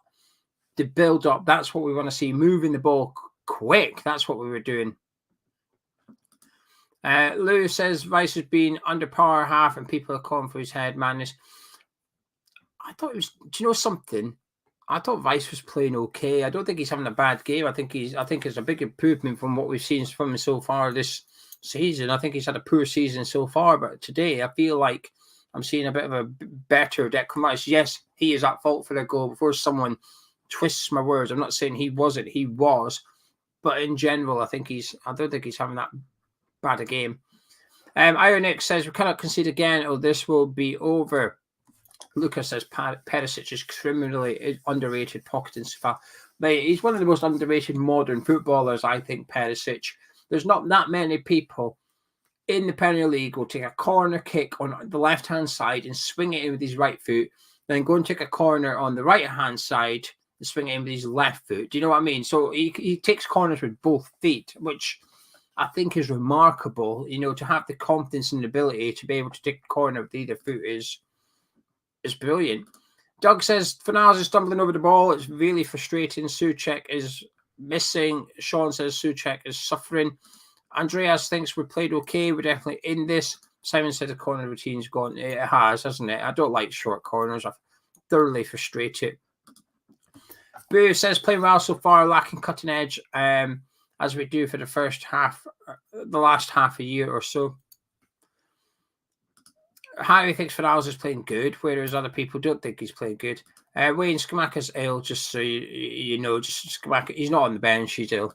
the build-up, that's what we want to see. Moving the ball quick, that's what we were doing. Lewis says, Rice has been under power half and people are calling for his head. Madness. I thought it was, do you know something? I thought Rice was playing okay. I don't think he's having a bad game. I think it's a big improvement from what we've seen from him so far this season. I think he's had a poor season so far, but today I feel like I'm seeing a bit of a better Declan Rice. Yes, he is at fault for the goal. Before someone twists my words, I'm not saying he wasn't. He was, but in general, I don't think he's having that bad a game. Ironix says we cannot concede again, or this will be over. Lucas says Perisic is criminally underrated. Pocketing Safal. He's one of the most underrated modern footballers, I think. Perisic. There's not that many people in the Premier League will take a corner kick on the left-hand side and swing it in with his right foot, then go and take a corner on the right-hand side and swing it in with his left foot. Do you know what I mean? So he takes corners with both feet, which I think is remarkable. To have the confidence and ability to be able to take a corner with either foot is brilliant. Doug says, Fornals is stumbling over the ball. It's really frustrating. Souček is missing. Sean says Souček is suffering. Andreas thinks we played okay. We're definitely in this. Simon said the corner routine's gone. It has, hasn't it? I don't like short corners. I'm thoroughly frustrated. Boo says playing well so far, lacking cutting edge, as we do for the first half, the last half a year or so. Harry thinks Fornals is playing good, whereas other people don't think he's playing good. Wayne Skamaka's ill, just so you know. Just Skamaka, he's not on the bench, he's ill.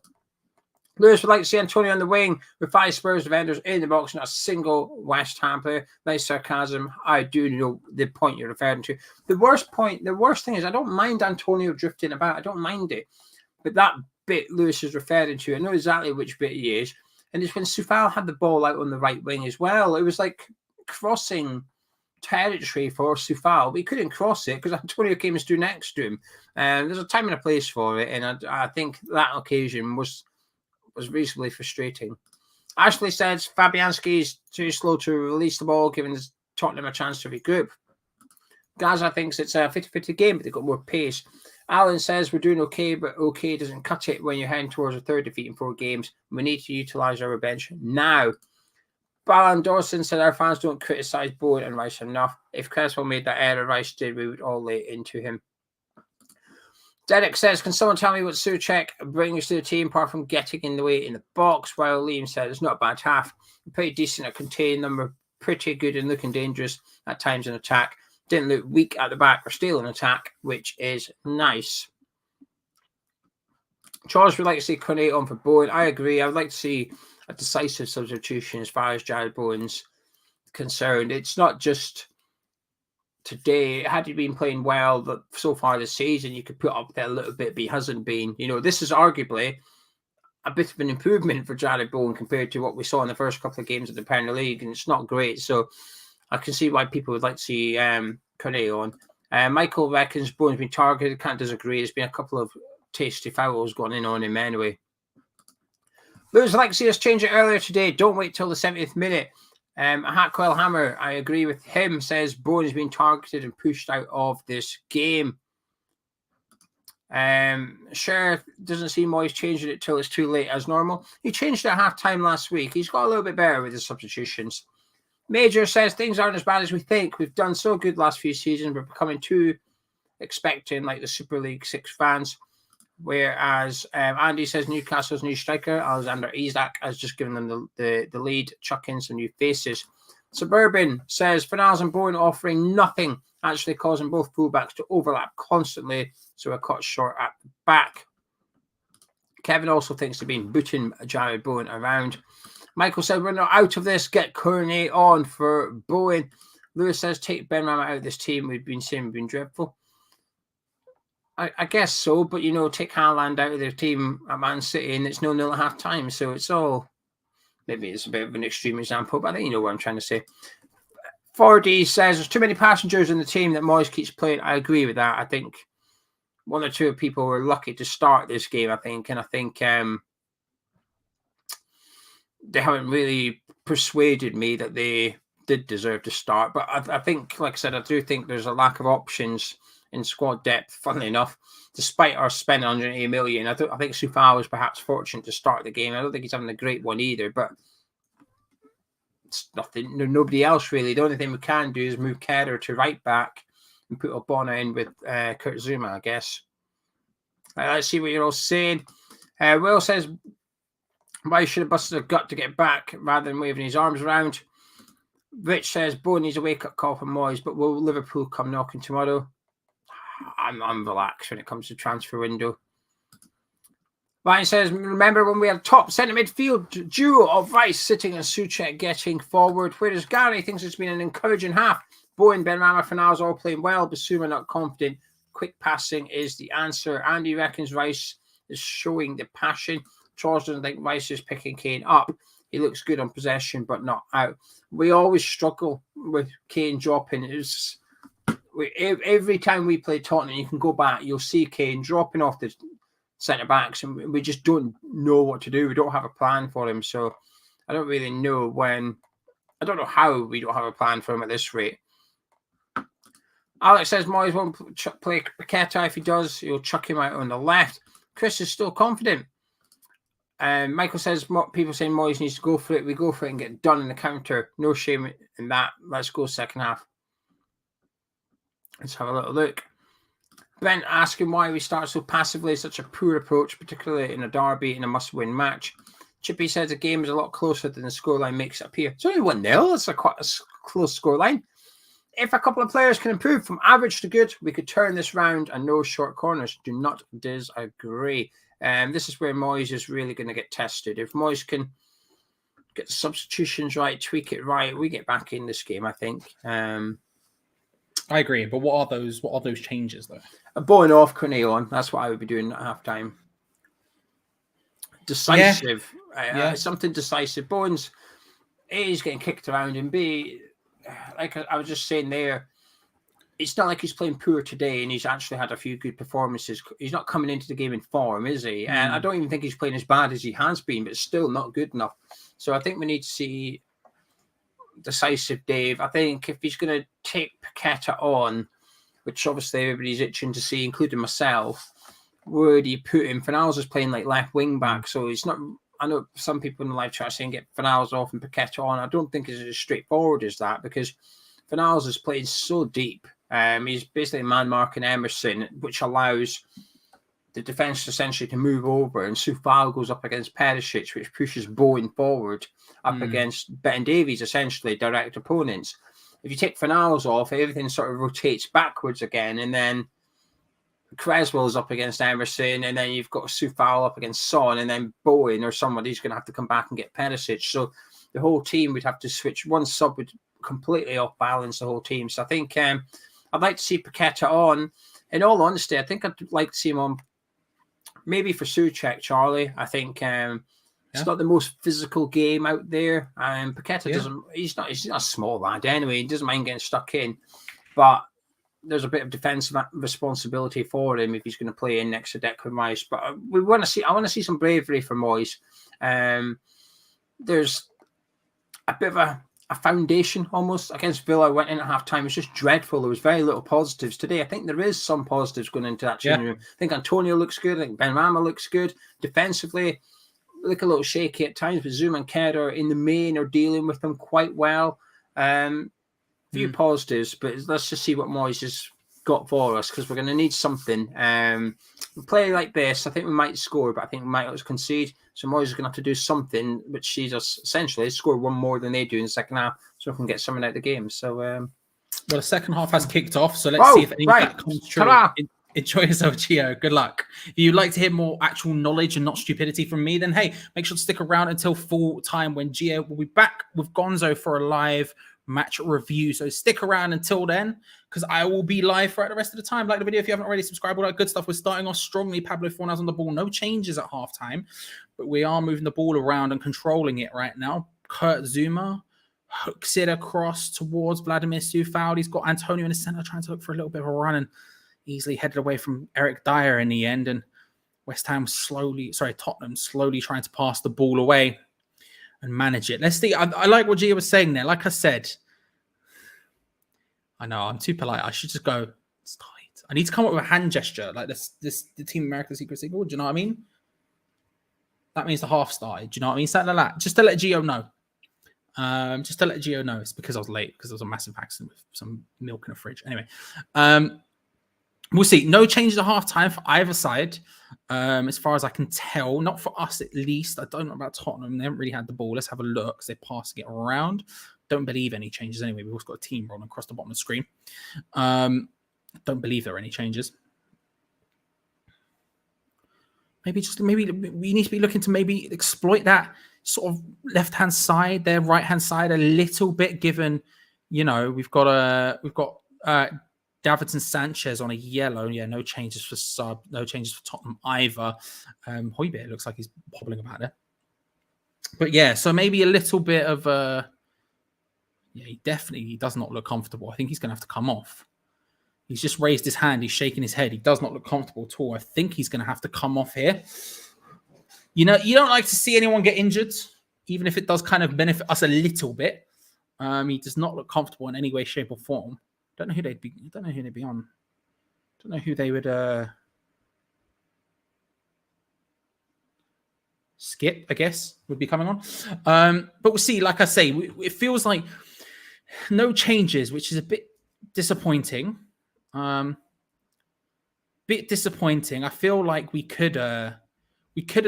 Lewis would like to see Antonio on the wing with 5 Spurs defenders in the box, not a single West Ham player. Nice sarcasm. I do know the point you're referring to. The worst thing is I don't mind Antonio drifting about. I don't mind it. But that bit Lewis is referring to, I know exactly which bit he is. And it's when Sufal had the ball out on the right wing as well. It was like crossing territory for Sufal, but he couldn't cross it because Antonio came and stood next to him. There's a time and a place for it, and I think that occasion was reasonably frustrating. Ashley says Fabianski is too slow to release the ball, giving Tottenham a chance to regroup. Gaza thinks it's a 50-50 game, but they've got more pace. Alan says we're doing okay, but okay doesn't cut it when you're heading towards a third defeat in 4 games. We need to utilise our bench now. Balan Dawson said our fans don't criticise Bowen and Rice enough. If Cresswell made that error Rice did, we would all lay into him. Derek says, can someone tell me what Souček brings to the team apart from getting in the way in the box? While Liam said it's not a bad half. Pretty decent at containing them. We're pretty good and looking dangerous at times in attack. Didn't look weak at the back or still in attack, which is nice. Charles would like to see Cornet on for Bowen. I agree. I would like to see a decisive substitution as far as Jared Bowen's concerned. It's not just today. Had he been playing well but so far this season, you could put up there a little bit, but he hasn't been. This is arguably a bit of an improvement for Jared Bowen compared to what we saw in the first couple of games of the Premier League, and it's not great. So I can see why people would like to see Cornet on. Michael reckons Bowen's been targeted. Can't disagree. There's been a couple of tasty fouls going in on him anyway. Lewis would like to see us change it earlier today. Don't wait till the 70th minute. Hackcoil Hammer, I agree with him, says Bowen has been targeted and pushed out of this game. Sheriff doesn't see Moyes changing it till it's too late as normal. He changed it at half-time last week. He's got a little bit better with his substitutions. Major says things aren't as bad as we think. We've done so good last few seasons. We're becoming too expecting like the Super League 6 fans. Whereas Andy says Newcastle's new striker, Alexander Isak, has just given them the lead, chucking some new faces. Suburban says Fornals and Bowen offering nothing, actually causing both fullbacks to overlap constantly, so we're caught short at the back. Kevin also thinks they've been booting Jared Bowen around. Michael said we're not out of this, get Cornet on for Bowen. Lewis says take Benrahma out of this team, we've been saying we've been dreadful. I guess so, but take Haaland out of their team at Man City and it's 0-0 at half time. So it's all, maybe it's a bit of an extreme example, but I think you know what I'm trying to say. 4D says there's too many passengers in the team that Moyes keeps playing. I agree with that. I think one or two people were lucky to start this game, I think. And I think they haven't really persuaded me that they did deserve to start. But I think, like I said, I do think there's a lack of options in squad depth, funnily enough, despite our spending 180 million. I think Soufal was perhaps fortunate to start the game. I don't think he's having a great one either, but it's nothing. Nobody else really. The only thing we can do is move Kerr to right back and put Obona in with Kurt Zuma, I guess. Let's see what you're all saying. Will says, why should have busted a gut to get back rather than waving his arms around? Rich says, Bowen needs a wake-up call from Moyes, but will Liverpool come knocking tomorrow? I'm relaxed when it comes to transfer window. Ryan says, remember when we had top centre midfield duo of Rice sitting and Souček getting forward, whereas Gary thinks it's been an encouraging half. Bowen, Benrahma, Fornals all playing well, Basuma not confident. Quick passing is the answer. Andy reckons Rice is showing the passion. Charles doesn't think Rice is picking Kane up. He looks good on possession, but not out. We always struggle with Kane dropping. Every time we play Tottenham, you can go back, you'll see Kane dropping off the centre-backs, and we just don't know what to do. We don't have a plan for him, so I don't really know when. I don't know how we don't have a plan for him at this rate. Alex says Moyes won't play Paquetá. If he does, he'll chuck him out on the left. Chris is still confident. Michael says people saying Moyes needs to go for it. We go for it and get done in the counter. No shame in that. Let's go second half. Let's have a little look. Brent asking why we start so passively, such a poor approach, particularly in a derby in a must-win match. Chippy says the game is a lot closer than the scoreline makes it appear. It's only 1-0. It's quite a close scoreline. If a couple of players can improve from average to good, we could turn this round and no short corners. Do not disagree. This is where Moyes is really going to get tested. If Moyes can get the substitutions right, tweak it right, we get back in this game, I think. I agree, but what are those changes though? Bowen off, Cornet on. That's what I would be doing at halftime. Decisive, something decisive. Bowen's A, he's getting kicked around, and B, like I was just saying there, it's not like he's playing poor today, and he's actually had a few good performances. He's not coming into the game in form, is he? And I don't even think he's playing as bad as he has been, but still not good enough. So I think we need to see decisive Dave. I think if he's going to take Paquetá on, which obviously everybody's itching to see, including myself. Where do you put him? Fornals is playing like left wing back, so it's not. I know some people in the live chat are saying get Fornals off and Paquetá on. I don't think it's as straightforward as that, because Fornals is playing so deep. He's basically man marking Emerson, which allows the defence essentially to move over, and Soufal goes up against Perisic, which pushes Bowen forward up against Ben Davies, essentially direct opponents. If you take Fornals off, everything sort of rotates backwards again, and then Creswell's up against Emerson, and then you've got Soufal up against Son, and then Bowen or somebody's going to have to come back and get Perisic. So the whole team would have to switch. One sub would completely off balance the whole team. So I think I'd like to see Paquetá on. In all honesty, I think I'd like to see him on maybe for Souček, Charlie. I think it's not the most physical game out there. Paquetá doesn't. He's not a small lad anyway. He doesn't mind getting stuck in, but there's a bit of defensive responsibility for him if he's going to play in next to Declan Rice. But I want to see some bravery from Moyes. There's a bit of a foundation almost against Villa. Went in at half time. It was just dreadful. There was very little positives today. I think there is some positives going into that changing room. I think Antonio looks good. I think Benrahma looks good. Defensively, look a little shaky at times, but Zouma and Kerr in the main are dealing with them quite well. Few positives, but let's just see what Moyes has got for us, because we're going to need something. Play like this, I think we might score, but I think we might also concede. So Moyes is going to have to do something which sees us essentially score one more than they do in the second half, so we can get something out of the game. So, well, the second half has kicked off, so let's see if any of that comes true. Enjoy yourself, Geo. Good luck. If you'd like to hear more actual knowledge and not stupidity from me, then hey, make sure to stick around until full time, when Geo will be back with Gonzo for a live match review. So stick around until then, because I will be live throughout the rest of the time. Like the video if you haven't already, subscribed, all that good stuff. We're starting off strongly. Pablo Fornals on the ball. No changes at halftime, but we are moving the ball around and controlling it right now. Kurt Zouma hooks it across towards Vladimir Soufal. He's got Antonio in the center trying to look for a little bit of a run, and easily headed away from Eric Dyer in the end. And Tottenham slowly trying to pass the ball away and manage it. Let's see. I like what Gio was saying there. Like I said, I know I'm too polite. I should just go, it's tight. I need to come up with a hand gesture like this the Team America secret signal. Do you know what I mean? That means the half started. Do you know what I mean? Something like that. Just to let Gio know. It's because I was late, because there was a massive accident with some milk in the fridge. Anyway, we'll see. No changes at halftime for either side, as far as I can tell. Not for us, at least. I don't know about Tottenham. They haven't really had the ball. Let's have a look, because they're passing it around. Don't believe any changes anyway. We've also got a team rolling across the bottom of the screen. Don't believe there are any changes. Maybe we need to be looking to maybe exploit that sort of left-hand side, their right-hand side a little bit, given, we've got Davinson Sanchez on a yellow. Yeah, no changes for sub, no changes for Tottenham either. Højbjerg looks like he's hobbling about there. But yeah, so maybe a little bit of he does not look comfortable. I think he's going to have to come off. He's just raised his hand. He's shaking his head. He does not look comfortable at all. I think he's going to have to come off here. You don't like to see anyone get injured, even if it does kind of benefit us a little bit. He does not look comfortable in any way, shape, or form. Don't know who they'd be on. Don't know who they would skip, I guess, would be coming on. But we'll see. Like I say, it feels like no changes, which is a bit disappointing. I feel like we could have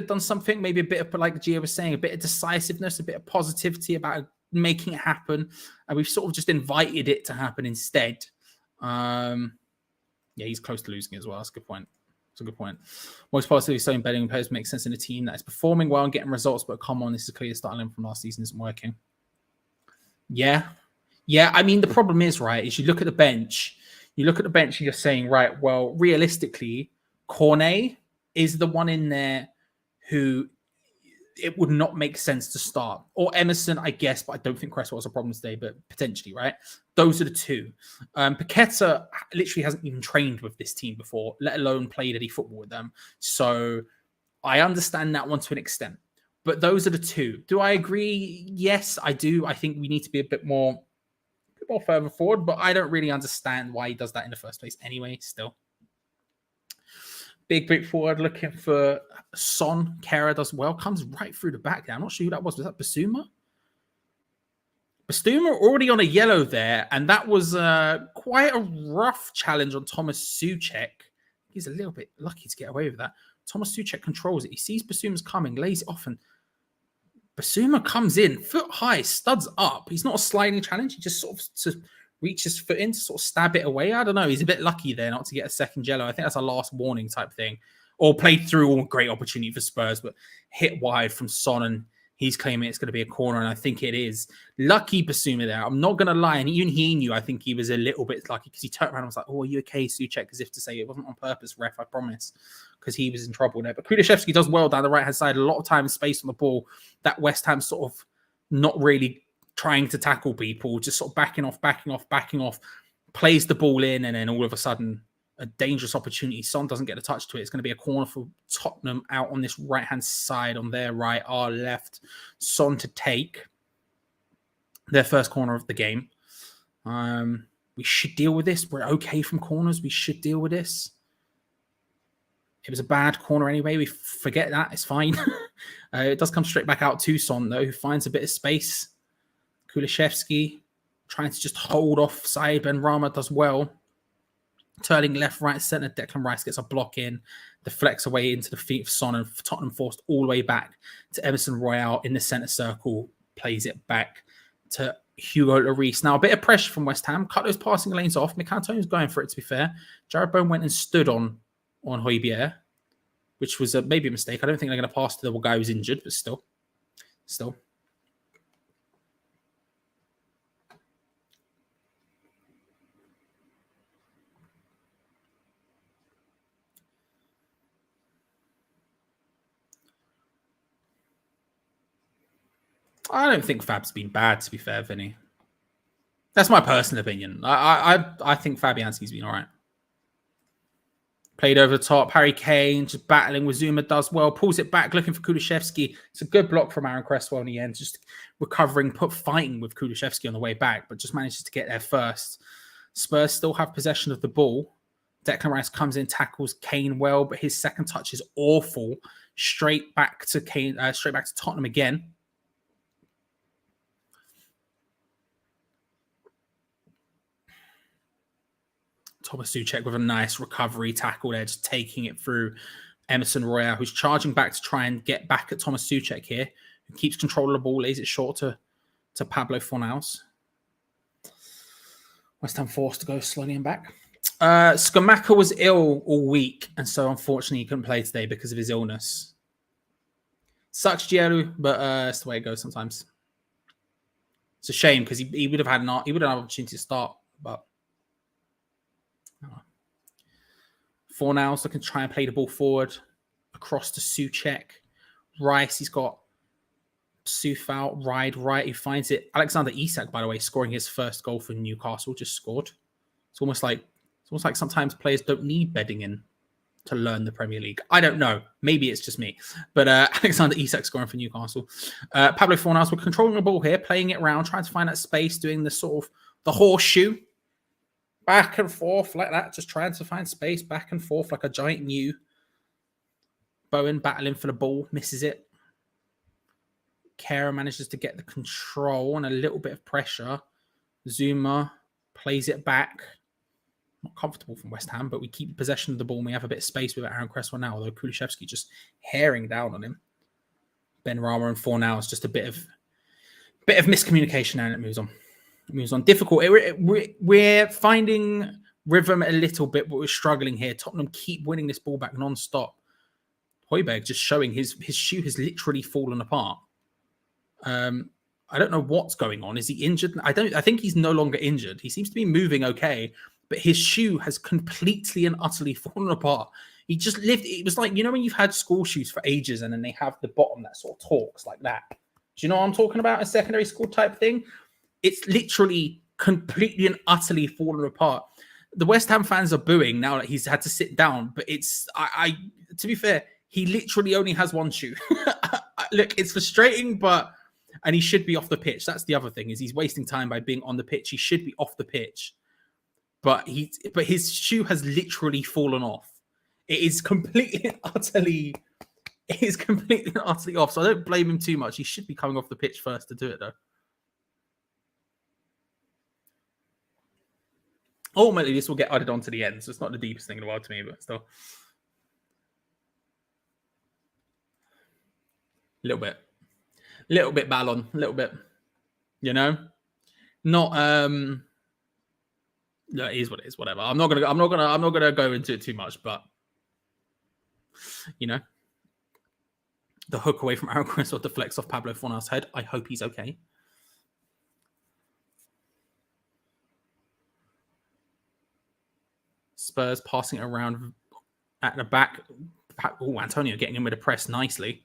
done something, maybe a bit of, like Gio was saying, a bit of decisiveness, a bit of positivity about making it happen, and we've sort of just invited it to happen instead. He's close to losing it as well. That's a good point. Most positively saying betting players makes sense in a team that is performing well and getting results, but come on, this is a clear starting from last season isn't working. Yeah. I mean, the problem is, right, is you look at the bench and you're saying, right, well, realistically, Cornet is the one in there who it would not make sense to start. Or Emerson, I guess, but I don't think Cresswell was a problem today, but potentially, right? Those are the two. Paquetá literally hasn't even trained with this team before, let alone played any football with them. So I understand that one to an extent. But those are the two. Do I agree? Yes, I do. I think we need to be a bit more more further forward, but I don't really understand why he does that in the first place anyway, still. Big break forward, looking for Son. Kera does well, comes right through the back there. I'm not sure who that was. Was that Basuma? Basuma already on a yellow there, and that was quite a rough challenge on Thomas Souček. He's a little bit lucky to get away with that. Thomas Souček controls it. He sees Basuma's coming, lays it off, and Basuma comes in, foot high, studs up. He's not a sliding challenge. He just sort of to reach his foot in to sort of stab it away. I don't know. He's a bit lucky there not to get a second yellow. I think that's a last warning type thing. Or played through, all great opportunity for Spurs, but hit wide from Son, and he's claiming it's going to be a corner, and I think it is. Lucky Basuma there. I'm not going to lie. And even he knew, I think he was a little bit lucky because he turned around and was like, oh, are you okay, Souček? As if to say it wasn't on purpose, ref, I promise. Because he was in trouble there. But Kulusevski does well down the right-hand side. A lot of time and space on the ball. That West Ham sort of not really trying to tackle people, just sort of backing off, plays the ball in, and then all of a sudden, a dangerous opportunity. Son doesn't get a touch to it. It's going to be a corner for Tottenham out on this right-hand side, on their right, our left. Son to take their first corner of the game. We should deal with this. We're okay from corners. We should deal with this. It was a bad corner anyway. We forget that. It's fine. It does come straight back out to Son, though, who finds a bit of space. Kulusevski trying to just hold off side. Benrahma does well. Turning left, right, centre. Declan Rice gets a block in. Deflects away into the feet of Son, and Tottenham forced all the way back to Emerson Royale in the centre circle. Plays it back to Hugo Lloris. Now, a bit of pressure from West Ham. Cut those passing lanes off. Micantonio's going for it, to be fair. Jared Bowen went and stood on Højbjerg, which was maybe a mistake. I don't think they're going to pass to the guy who's injured, but still. I don't think Fab's been bad, to be fair, Vinny. That's my personal opinion. I think Fabianski's been all right. Played over the top. Harry Kane just battling with Zuma, does well. Pulls it back, looking for Kulusevski. It's a good block from Aaron Cresswell in the end. Just recovering, fighting with Kulusevski on the way back, but just manages to get there first. Spurs still have possession of the ball. Declan Rice comes in, tackles Kane well, but his second touch is awful. Straight back to Kane. Straight back to Tottenham again. Thomas Souček with a nice recovery tackle there, just taking it through Emerson Royale, who's charging back to try and get back at Thomas Souček here, who keeps control of the ball, lays it short to Pablo Fornals. West Ham forced to go slowly and back. Skamaka was ill all week, and so unfortunately he couldn't play today because of his illness. Sucks, Gielu, but it's the way it goes sometimes. It's a shame because he would have had an opportunity to start, but Fornals looking to try and play the ball forward across to Souček. Rice, he's got Soufal, right. He finds it. Alexander Isak, by the way, scoring his first goal for Newcastle, just scored. It's almost like sometimes players don't need bedding in to learn the Premier League. I don't know. Maybe it's just me. But Alexander Isak scoring for Newcastle. Pablo Fornals, we're controlling the ball here, playing it around, trying to find that space, doing the sort of the horseshoe. Back and forth like that, just trying to find space, back and forth like a giant U. Bowen battling for the ball, misses it. Kera manages to get the control and a little bit of pressure. Zuma plays it back. Not comfortable from West Ham, but we keep possession of the ball and we have a bit of space with Aaron Cresswell now, although Kulusevski just herring down on him. Benrahma and Fornals, just a bit of miscommunication now, and it moves on. Difficult. We're finding rhythm a little bit, but we're struggling here. Tottenham keep winning this ball back non-stop. Højbjerg just showing his shoe has literally fallen apart. I don't know what's going on. Is he injured? I think he's no longer injured. He seems to be moving okay, but his shoe has completely and utterly fallen apart. He just lived. It was like, you know, when you've had school shoes for ages and then they have the bottom that sort of talks like that. Do you know what I'm talking about? A secondary school type thing. It's literally completely and utterly fallen apart. The West Ham fans are booing now that he's had to sit down, but it's, to be fair, he literally only has one shoe. Look, it's frustrating, but And he should be off the pitch. That's the other thing, is he's wasting time by being on the pitch. He should be off the pitch. But his shoe has literally fallen off. It is completely and utterly off. So I don't blame him too much. He should be coming off the pitch first to do it, though. Ultimately, this will get added on to the end, so it's not the deepest thing in the world to me, but still. A little bit Ballon, a little bit, you know, not no, it is what it is, whatever. I'm not gonna go into it too much, but you know, the hook away from Aaron Chris or deflects off Pablo Fornal's head. I hope he's okay. Spurs passing it around at the back. Oh, Antonio getting in with a press nicely.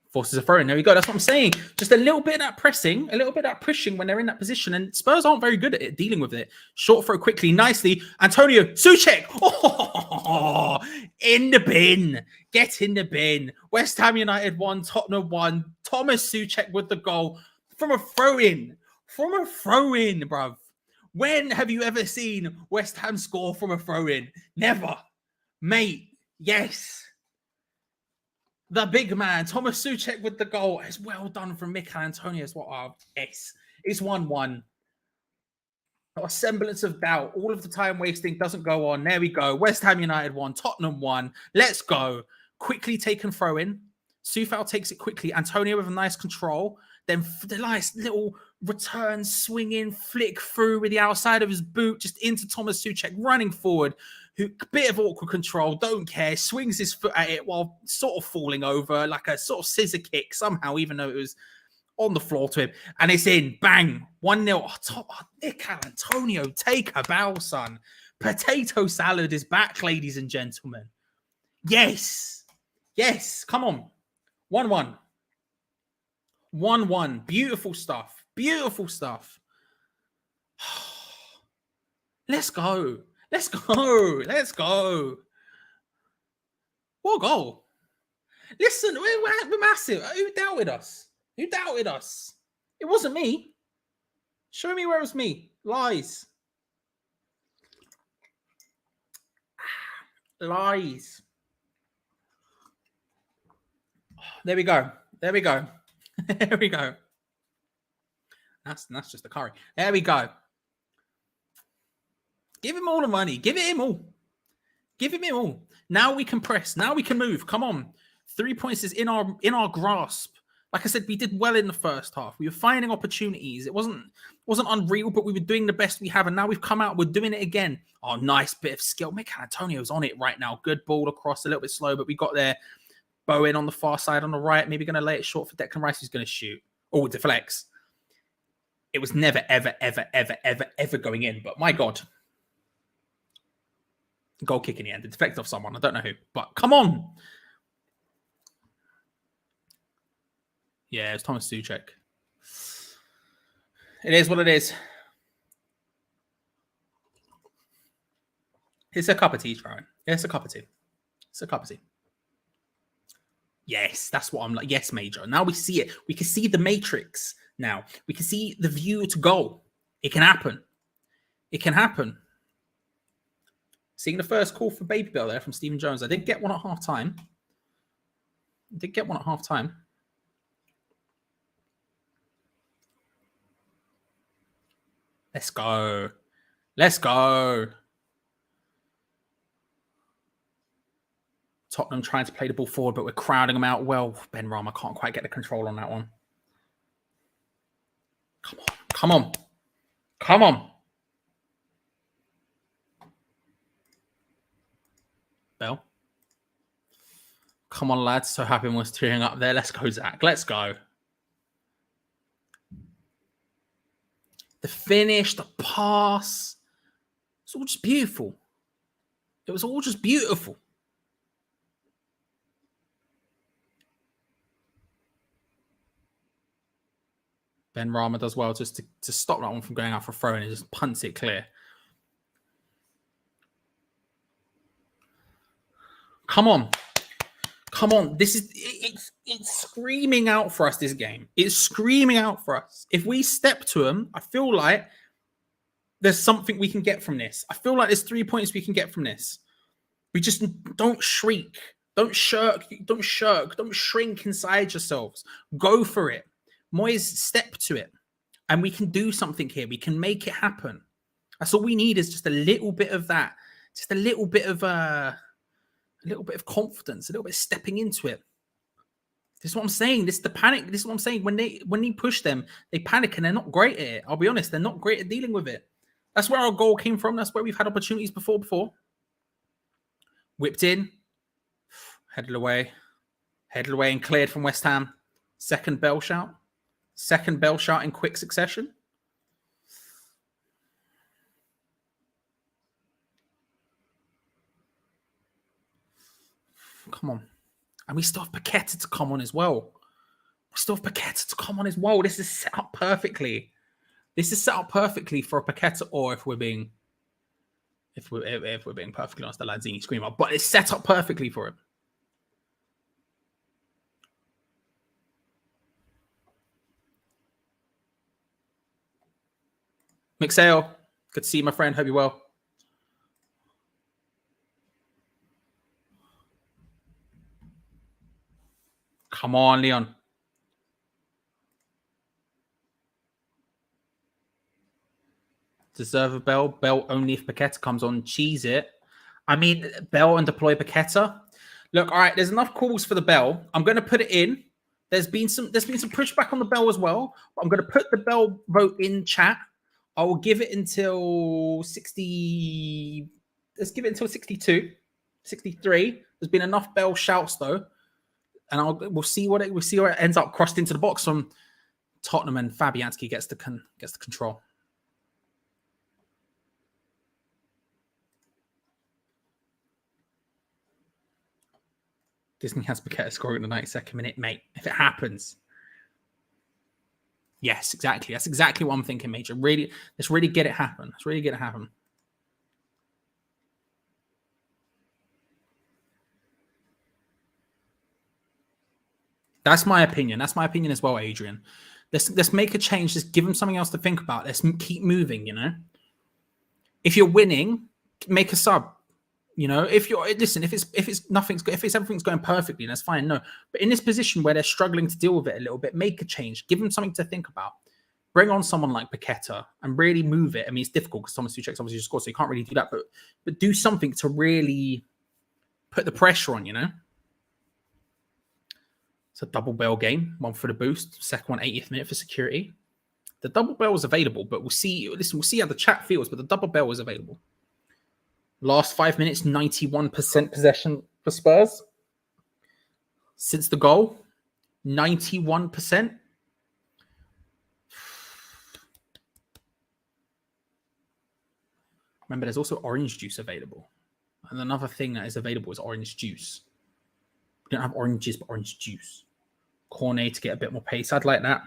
Forces a throw in. There we go. That's what I'm saying. Just a little bit of that pressing, a little bit of that pushing when they're in that position. And Spurs aren't very good at it, dealing with it. Short throw quickly, nicely. Antonio, Souček. Oh, in the bin. Get in the bin. West Ham United 1, Tottenham 1. Thomas Souček with the goal from a throw-in. From a throw-in, bruv. When have you ever seen West Ham score from a throw-in? Never. Mate, yes. The big man, Thomas Souček with the goal. It's well done from Mikel Antonio. Yes. It's 1-1. Not a semblance of doubt. All of the time wasting doesn't go on. There we go. West Ham United 1, Tottenham 1. Let's go. Quickly taken throw-in. Soufal takes it quickly. Antonio with a nice control. Then the nice little return, swinging, flick through with the outside of his boot, just into Thomas Souček, running forward. Who, bit of awkward control, don't care, swings his foot at it while sort of falling over, like a sort of scissor kick somehow, even though it was on the floor to him. And it's in. Bang. 1-0. Mikel Antonio, take a bow, son. Potato salad is back, ladies and gentlemen. Yes. Yes. Come on. 1-1. 1-1. Beautiful stuff. Beautiful stuff. Let's go. Let's go. Let's go. What a goal. Listen, we're massive. Who doubted us? Who doubted us? It wasn't me. Show me where it was me. Lies. Lies. There we go. There we go. There we go. That's just the curry. There we go. Give him all the money. Give it him all. Give him it all. Now we can press. Now we can move. Come on. 3 points is in our grasp. Like I said, we did well in the first half. We were finding opportunities. It wasn't unreal, but we were doing the best we have. And now we've come out. We're doing it again. Oh, nice bit of skill. Mikel Antonio's on it right now. Good ball across, a little bit slow, but we got there. Bowen on the far side on the right. Maybe going to lay it short for Declan Rice, who's going to shoot. Oh, deflects. It was never, ever, ever, ever, ever, ever going in. But my God. Goal kick in the end. It deflected off someone. I don't know who. But come on. Yeah, it's Thomas Souček. It is what it is. It's a cup of tea, Trowan. It's a cup of tea. It's a cup of tea. Yes, that's what I'm like. Yes, Major. Now we see it. We can see the matrix now. We can see the view to goal. It can happen. It can happen. Seeing the first call for Baby Bell there from Stephen Jones. I did get one at half time. Let's go. Let's go. Tottenham trying to play the ball forward, but we're crowding them out well. Ben Rama can't quite get the control on that one. Come on. Come on. Come on. Bell. Come on, lads. So happy was tearing up there. Let's go, Zach. Let's go. The finish, the pass. It's all just beautiful. It was all just beautiful. Ben Rama does well just to stop that one from going out for a throw, and he just punts it clear. Come on. Come on, it's screaming out for us, this game. It's screaming out for us. If we step to them, I feel like there's something we can get from this. I feel like there's 3 points we can get from this. We just don't shriek. Don't shirk. Don't shrink inside yourselves. Go for it. Moyes, step to it. And we can do something here. We can make it happen. That's all we need, is just a little bit of that. Just a little bit of confidence, a little bit of stepping into it. This is what I'm saying. This is the panic. This is what I'm saying. When you push them, they panic and they're not great at it. I'll be honest, they're not great at dealing with it. That's where our goal came from. That's where we've had opportunities before. Whipped in, headed away and cleared from West Ham. Second bell shout in quick succession. Come on. And we still have Paquetá to come on as well. This is set up perfectly. This is set up perfectly for a Paquetá, or if we're being perfectly honest, the Lanzini screamer. But it's set up perfectly for him. Mixale, good to see you, my friend. Hope you're well. Come on, Leon. Deserve a bell. Bell only if Paquetá comes on. Cheese it. I mean, bell and deploy Paquetá. Look, all right, there's enough calls for the bell. I'm going to put it in. There's been some pushback on the bell as well. But I'm going to put the bell vote in chat. I will give it until 60. Let's give it until 62, 63. There's been enough bell shouts though. And we'll see where it ends up. Crossed into the box from Tottenham, and Fabianski gets the control. Disney has Paquetá scoring in the 92nd minute, mate. If it happens, yes, exactly. That's exactly what I'm thinking, Major. Let's really get it happen. That's my opinion. That's my opinion as well, Adrian. Let's make a change. Just give them something else to think about. Let's keep moving, you know? If you're winning, make a sub. You know, if everything's going perfectly, that's fine. No. But in this position where they're struggling to deal with it a little bit, make a change. Give them something to think about. Bring on someone like Paquetá and really move it. I mean, it's difficult because Thomas Tuchel's obviously just scored, so you can't really do that. But do something to really put the pressure on, you know? It's a double bell game. One for the boost. Second one, 80th minute for security. The double bell was available, but we'll see. Listen, we'll see how the chat feels, but the double bell was available. Last 5 minutes, 91% possession for Spurs. Since the goal, 91%. Remember, there's also orange juice available. And another thing that is available is orange juice. We don't have oranges, but orange juice. Cornet to get a bit more pace. I'd like that.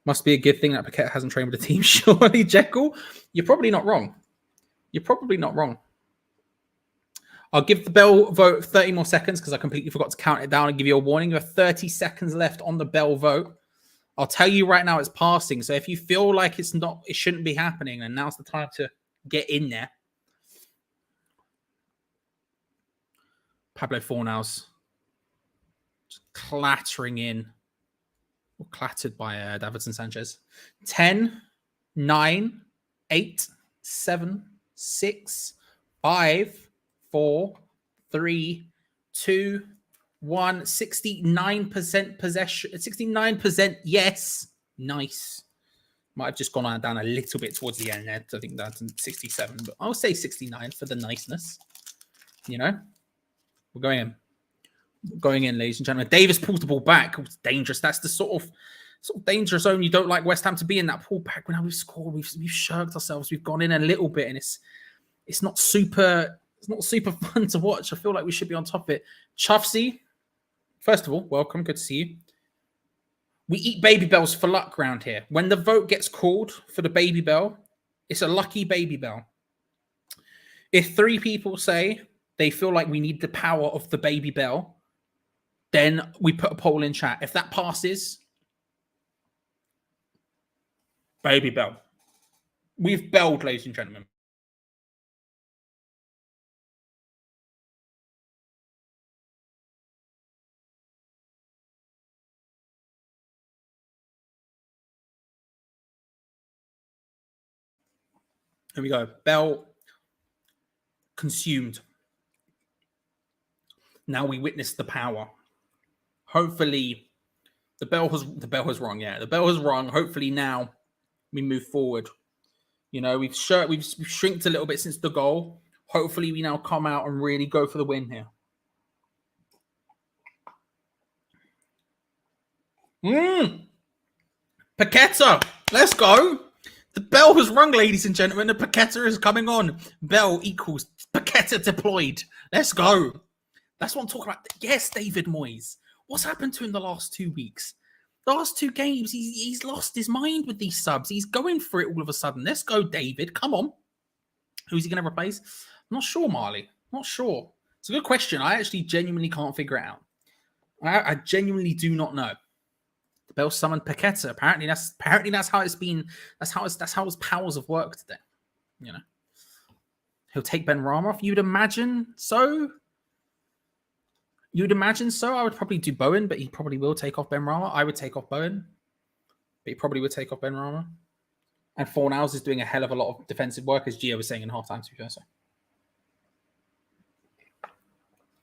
Must be a good thing that Paquetá hasn't trained with the team. Surely, Jekyll. You're probably not wrong. I'll give the bell vote 30 more seconds because I completely forgot to count it down and give you a warning. You have 30 seconds left on the bell vote. I'll tell you right now it's passing. So if you feel like it shouldn't be happening, then now's the time to get in there. Pablo Fornals just clattering in. Or clattered by Davinson Sanchez. 10, 9, 8, 7, 6, 5, 4, 3, 2, 1. 69% possession. 69% yes. Nice. Might have just gone down a little bit towards the end there. I think that's 67, but I'll say 69 for the niceness. You know? We're going in, ladies and gentlemen. Davis pulls the ball back. It's dangerous. That's the sort of danger zone you don't like West Ham to be in, that pull back. When we've scored, we've shirked ourselves. We've gone in a little bit, and it's not super fun to watch. I feel like we should be on top of it. WHUFC, first of all, welcome. Good to see you. We eat baby bells for luck round here. When the vote gets called for the baby bell, it's a lucky baby bell. If 3 people say they feel like we need the power of the baby bell, then we put a poll in chat. If that passes, baby bell. We've belled, ladies and gentlemen. Here we go. Bell consumed. Now we witness the power. Hopefully, the bell was wrong. Yeah, the bell was wrong. Hopefully now we move forward. You know, we've shrinked a little bit since the goal. Hopefully we now come out and really go for the win here. Paquetá, let's go. The bell was rung, ladies and gentlemen. The Paquetá is coming on. Bell equals Paquetá deployed. Let's go. That's what I'm talking about. Yes, David Moyes. What's happened to him the last 2 weeks? The last 2 games, he's lost his mind with these subs. He's going for it all of a sudden. Let's go, David. Come on. Who's he going to replace? I'm not sure, Marley. Not sure. It's a good question. I actually genuinely can't figure it out. I genuinely do not know. The Bell summoned Paquetá. Apparently that's how it's been. That's how his powers have worked today. You know, he'll take Ben Rama off. You'd imagine so. I would probably do Bowen, but he probably will take off Ben Rama. I would take off Bowen, but he probably would take off Ben Rama. And Fornals is doing a hell of a lot of defensive work, as Geo was saying in halftime, to be fair. So.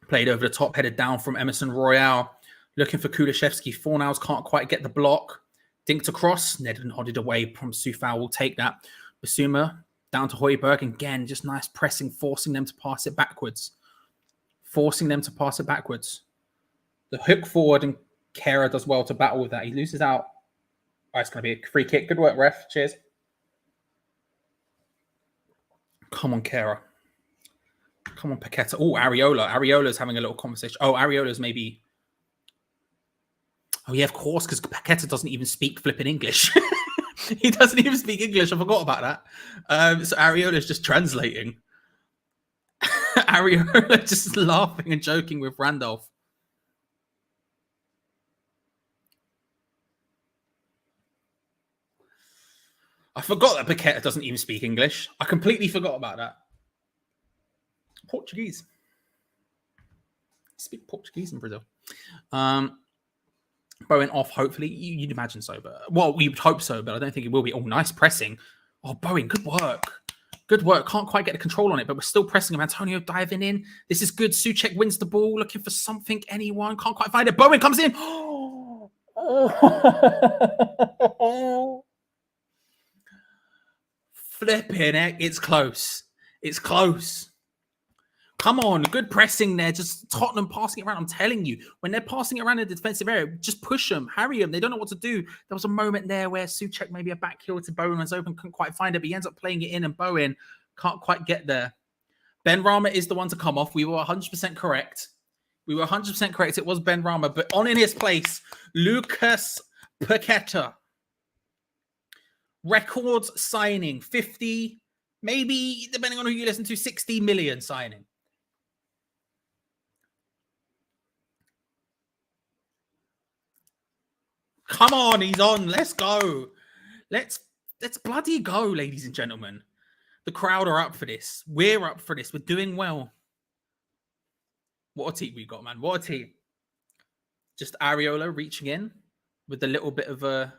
Played over the top, headed down from Emerson Royale. Looking for Kulishevsky. Fornals can't quite get the block. Dinked across. Ned nodded away from Sufal. Will take that. Basuma down to Højbjerg. Again, just nice pressing, forcing them to pass it backwards. The hook forward, and Kera does well to battle with that. He loses out. Oh, it's going to be a free kick. Good work, ref. Cheers. Come on, Kera. Come on, Paquetá. Oh, Areola. Areola's having a little conversation. Oh, Areola's maybe... Oh, yeah, of course, because Paquetá doesn't even speak flipping English. He doesn't even speak English. I forgot about that. So Areola's just translating. Areola just laughing and joking with Randolph. I forgot that Paquetá doesn't even speak English. I completely forgot about that. Portuguese. Speak Portuguese in Brazil. Bowen off, hopefully. You'd imagine so, but well, we would hope so, but I don't think it will be. Oh, nice pressing. Oh, Bowen, good work. Good work. Can't quite get the control on it, but we're still pressing him. Antonio diving in. This is good. Souček wins the ball, looking for something. Anyone can't quite find it. Bowen comes in. Flipping heck. It's close. It's close. Come on. Good pressing there. Just Tottenham passing it around. I'm telling you, when they're passing it around in the defensive area, just push them, harry them. They don't know what to do. There was a moment there where Souček maybe a back heel to Bowen was open, couldn't quite find it, but he ends up playing it in, and Bowen can't quite get there. Ben Rama is the one to come off. We were 100% correct. It was Ben Rama, but on in his place, Lucas Paquetá. Record signing, 50, maybe, depending on who you listen to, 60 million signing. Come on, he's on. Let's go. Let's bloody go, ladies and gentlemen. The crowd are up for this. We're up for this. We're doing well. What a team we got, man. What a team. Just Areola reaching in with a little bit of a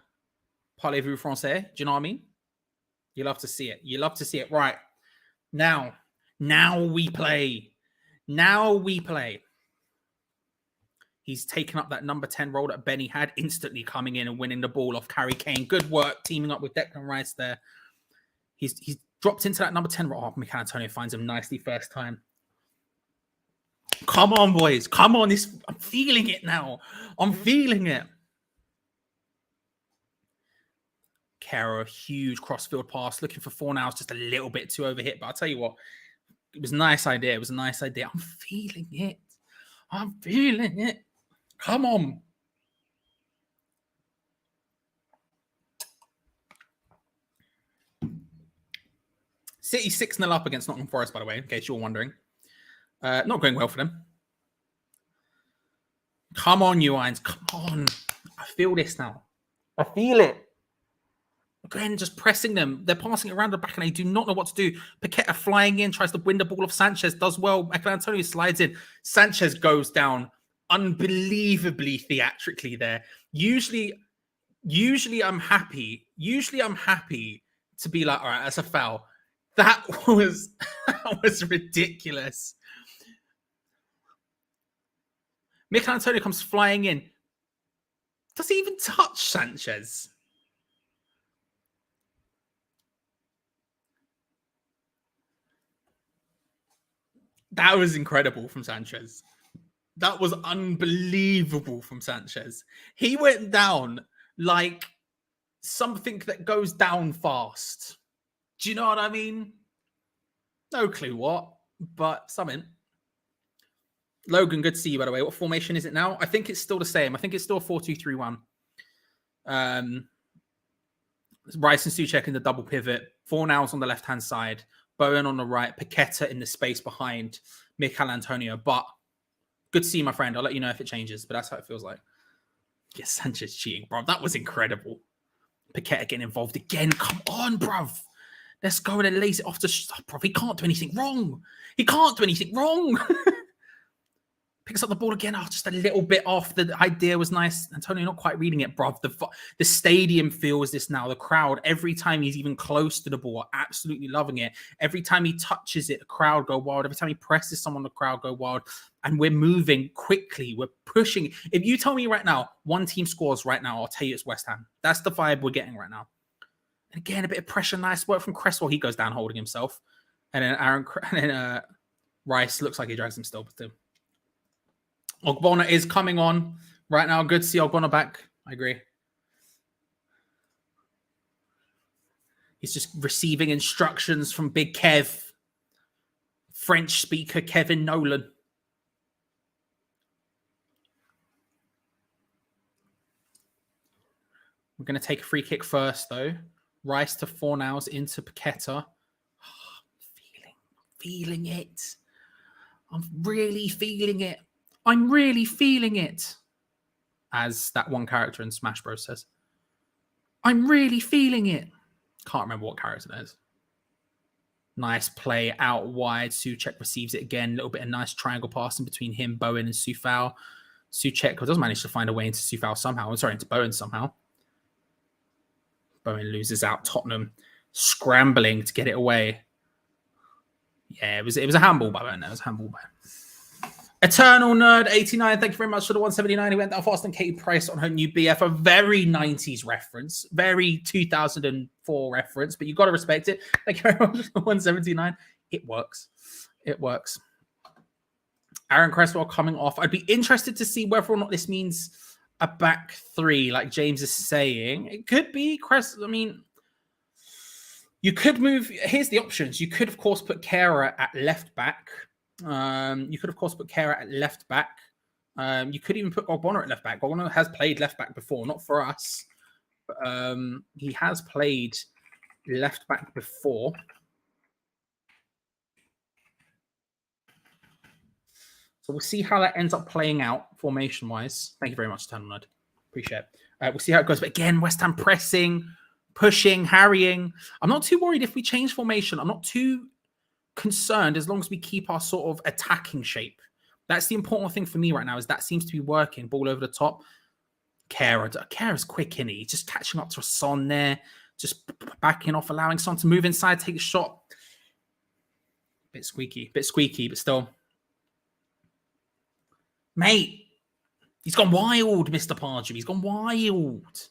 parlez-vous français. Do you know what I mean? You love to see it. You love to see it. Right. Now we play. He's taken up that number 10 role that Benny had, instantly coming in and winning the ball off Harry Kane. Good work, teaming up with Declan Rice there. He's dropped into that number 10 role. Oh, Mikel Antonio finds him nicely first time. Come on, boys. Come on. I'm feeling it now. I'm feeling it. Kera, huge crossfield pass, looking for Fornals, just a little bit too overhit. But I'll tell you what, it was a nice idea. I'm feeling it. Come on. City 6-0 up against Nottingham Forest, by the way, in case you're wondering. Not going well for them. Come on, you Irons. Come on. I feel this now. I feel it. Again, just pressing them. They're passing it around the back and they do not know what to do. Paquetá flying in, tries to win the ball off Sanchez, does well. Antonio slides in. Sanchez goes down unbelievably theatrically there. Usually I'm happy. Usually I'm happy to be like, all right, that's a foul. That was ridiculous. Antonio comes flying in. Does he even touch Sanchez? That was incredible from Sanchez. That was unbelievable from Sanchez. He went down like something that goes down fast. Do you know what I mean? No clue what, but something. Logan, good to see you, by the way. What formation is it now? I think it's still the same. I think it's still 4-2-3-1. Rice and Souček in the double pivot. Fornals on the left-hand side. Bowen on the right. Paquetá in the space behind Mikel Antonio. But good to see you, my friend. I'll let you know if it changes, but that's how it feels like. Yes, Sanchez cheating, bro. That was incredible. Paquetá getting involved again. Come on, bruv. Let's go and then lays it off to stop, bruv. He can't do anything wrong. He can't do anything wrong. Picks up the ball again. Oh, just a little bit off. The idea was nice. Antonio not quite reading it, bruv. The stadium feels this now. The crowd, every time he's even close to the ball, are absolutely loving it. Every time he touches it, the crowd go wild. Every time he presses someone, the crowd go wild. And we're moving quickly. We're pushing. If you tell me right now, one team scores right now, I'll tell you it's West Ham. That's the vibe we're getting right now. And again, a bit of pressure. Nice work from Cresswell. He goes down holding himself. And then Rice looks like he drags him still, but still. Ogbonna is coming on right now. Good to see Ogbonna back. I agree. He's just receiving instructions from Big Kev. French speaker Kevin Nolan. We're going to take a free kick first, though. Rice to Fornals into Paquetá. Oh, feeling it. I'm really feeling it. I'm really feeling it. As that one character in Smash Bros says. I'm really feeling it. Can't remember what character that is. Nice play out wide. Souček receives it again. A little bit of nice triangle passing between him, Bowen, and Coufal. Souček does manage to find a way into Coufal somehow. I'm sorry, into Bowen somehow. Bowen loses out. Tottenham scrambling to get it away. Yeah, it was a handball by Bowen. It was a handball by Eternal Nerd 89. Thank you very much for the 179. He went down fast and Katie Price on her new BF. A very 90s reference, very 2004 reference, but you got to respect it. Thank you very much for the 179. It works. It works. Aaron Cresswell coming off. I'd be interested to see whether or not this means a back three, like James is saying. It could be Cresswell. I mean, you could move. Here's the options. You could, of course, put Kara at left back. You could, of course, put Kara at left back. You could even put Ogbonna at left back. Ogbonna has played left back before, not for us. But, he has played left back before. So we'll see how that ends up playing out formation-wise. Thank you very much, Tanmud. Appreciate it. We'll see how it goes. But again, West Ham pressing, pushing, harrying. I'm not too worried if we change formation. I'm not too concerned as long as we keep our sort of attacking shape. That's the important thing for me right now, is that seems to be working. Ball over the top. Kara's quick, isn't he? He's just catching up to a Son there. Just backing off, allowing Son to move inside, take a shot. Bit squeaky, but still. Mate, he's gone wild, Mr. Pardew. He's gone wild.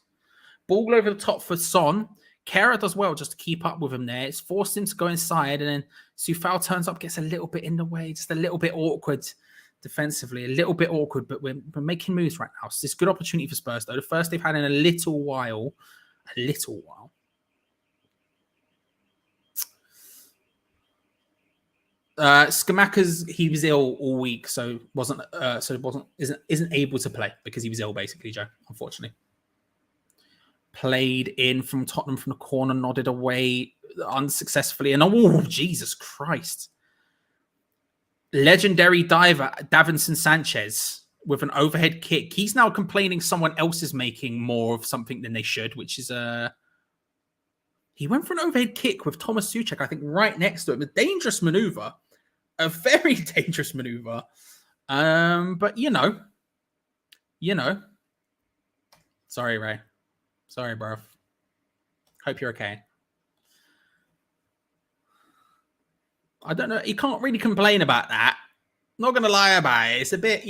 Ball over the top for Son. Kara does well just to keep up with him there. It's forced him to go inside, and then Coufal turns up, gets a little bit in the way, just a little bit awkward defensively, a little bit awkward, but we're making moves right now. So it's a good opportunity for Spurs, though. The first they've had in a little while. Skamaka's, he was ill all week, so isn't able to play because he was ill, basically, Joe, unfortunately. Played in from Tottenham from the corner, nodded away unsuccessfully. And oh, Jesus Christ. Legendary diver, Davinson Sanchez. with an overhead kick. He's now complaining someone else is making more of something than they should, which is he went for an overhead kick with Thomas Souček, I think, right next to him. A dangerous maneuver. A very dangerous maneuver. But you know. Sorry, Ray. Sorry, bro. Hope you're okay. I don't know. You can't really complain about that. Not going to lie about it. It's a bit,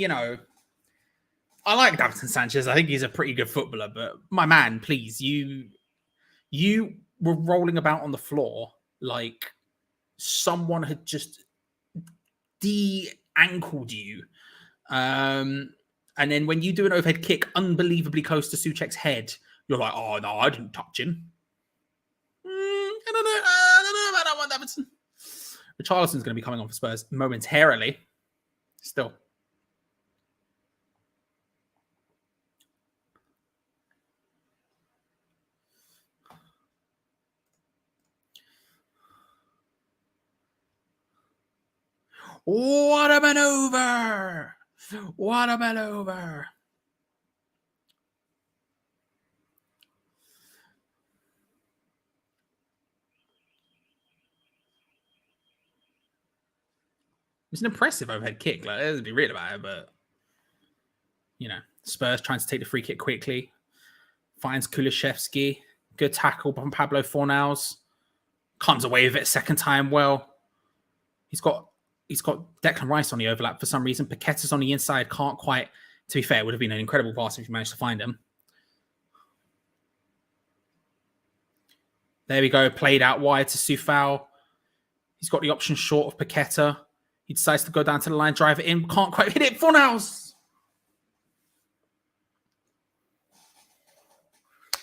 I like Davinson Sanchez. I think he's a pretty good footballer. But my man, please, you were rolling about on the floor like someone had just de-ankled you. And then when you do an overhead kick unbelievably close to Souček's head, you're like, oh, no, I didn't touch him. I don't know about that one, Davinson. Richarlison's going to be coming on for Spurs momentarily. Still. What a maneuver! What a maneuver! It's an impressive overhead kick. Like, let's be real about it, but Spurs trying to take the free kick quickly. Finds Kulusevski. Good tackle from Pablo Fornals. Comes away with it a second time well. He's got Declan Rice on the overlap for some reason. Paquetá's on the inside. Can't quite. To be fair, it would have been an incredible pass if you managed to find him. There we go. Played out wide to Soufal. He's got the option short of Paquetá. He decides to go down to the line, drive it in. Can't quite hit it. Fornals.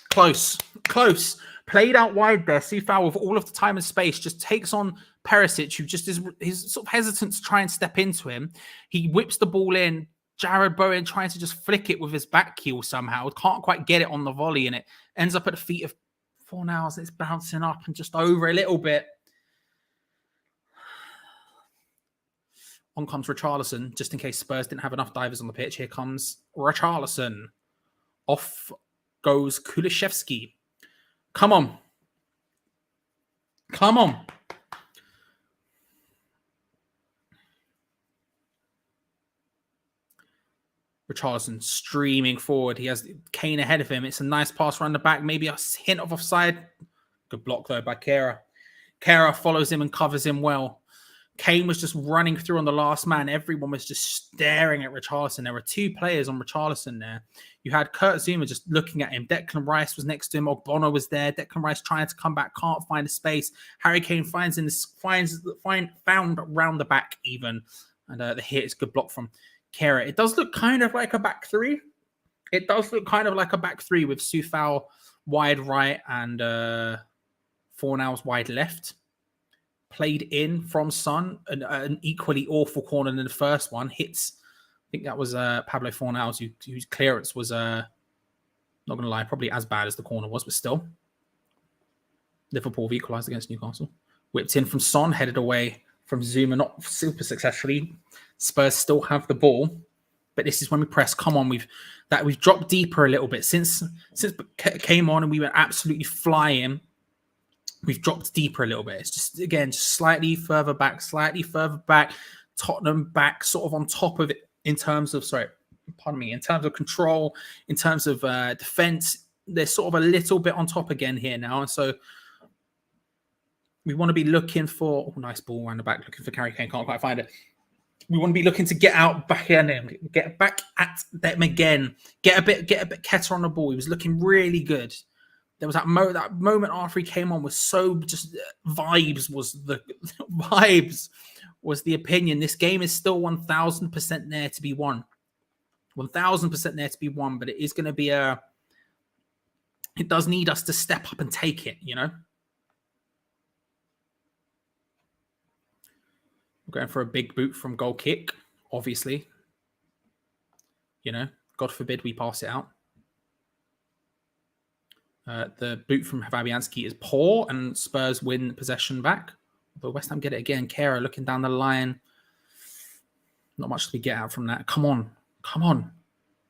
Close. Played out wide there. Soufal with all of the time and space just takes on Perisic, who just is sort of hesitant to try and step into him. He whips the ball in. Jared Bowen trying to just flick it with his back heel somehow. Can't quite get it on the volley, and it ends up at the feet of Fornals. It's bouncing up and just over a little bit. On comes Richarlison, just in case Spurs didn't have enough divers on the pitch. Here comes Richarlison. Off goes Kulusevski. Come on. Richarlison streaming forward. He has Kane ahead of him. It's a nice pass around the back. Maybe a hint of offside. Good block, though, by Kehrer. Kehrer follows him and covers him well. Kane was just running through on the last man. Everyone was just staring at Richarlison. There were two players on Richarlison there. You had Kurt Zuma just looking at him. Declan Rice was next to him. Ogbono was there. Declan Rice trying to come back, can't find a space. Harry Kane found round the back even. And the hit is good block from Kehrer. It does look kind of like a back three. With Soufal wide right and Fornals wide left. Played in from Son, an equally awful corner than the first one. Hits, I think that was Pablo Fornals, whose clearance was, not going to lie, probably as bad as the corner was, but still. Liverpool have equalised against Newcastle. Whipped in from Son, headed away from Zuma, not super successfully. Spurs still have the ball, but this is when we press. Come on, we've dropped deeper a little bit. Since came on and we were absolutely flying, we've dropped deeper a little bit. It's just, again, slightly further back. Tottenham back sort of on top of it in terms of control, in terms of defense. They're sort of a little bit on top again here now. And so we want to be looking for, nice ball around the back, looking for Harry Kane, can't quite find it. We want to be looking to get out back at him, get back at them again, get a bit Ketter on the ball. He was looking really good. There was that moment after he came on was so just vibes was the opinion. This game is still 1,000% there to be won. 1,000% there to be won, but it is going to be it does need us to step up and take it, We're going for a big boot from goal kick, obviously. God forbid we pass it out. The boot from Fabianski is poor and Spurs win possession back. But West Ham get it again. Kehrer looking down the line. Not much to get out from that. Come on. Come on.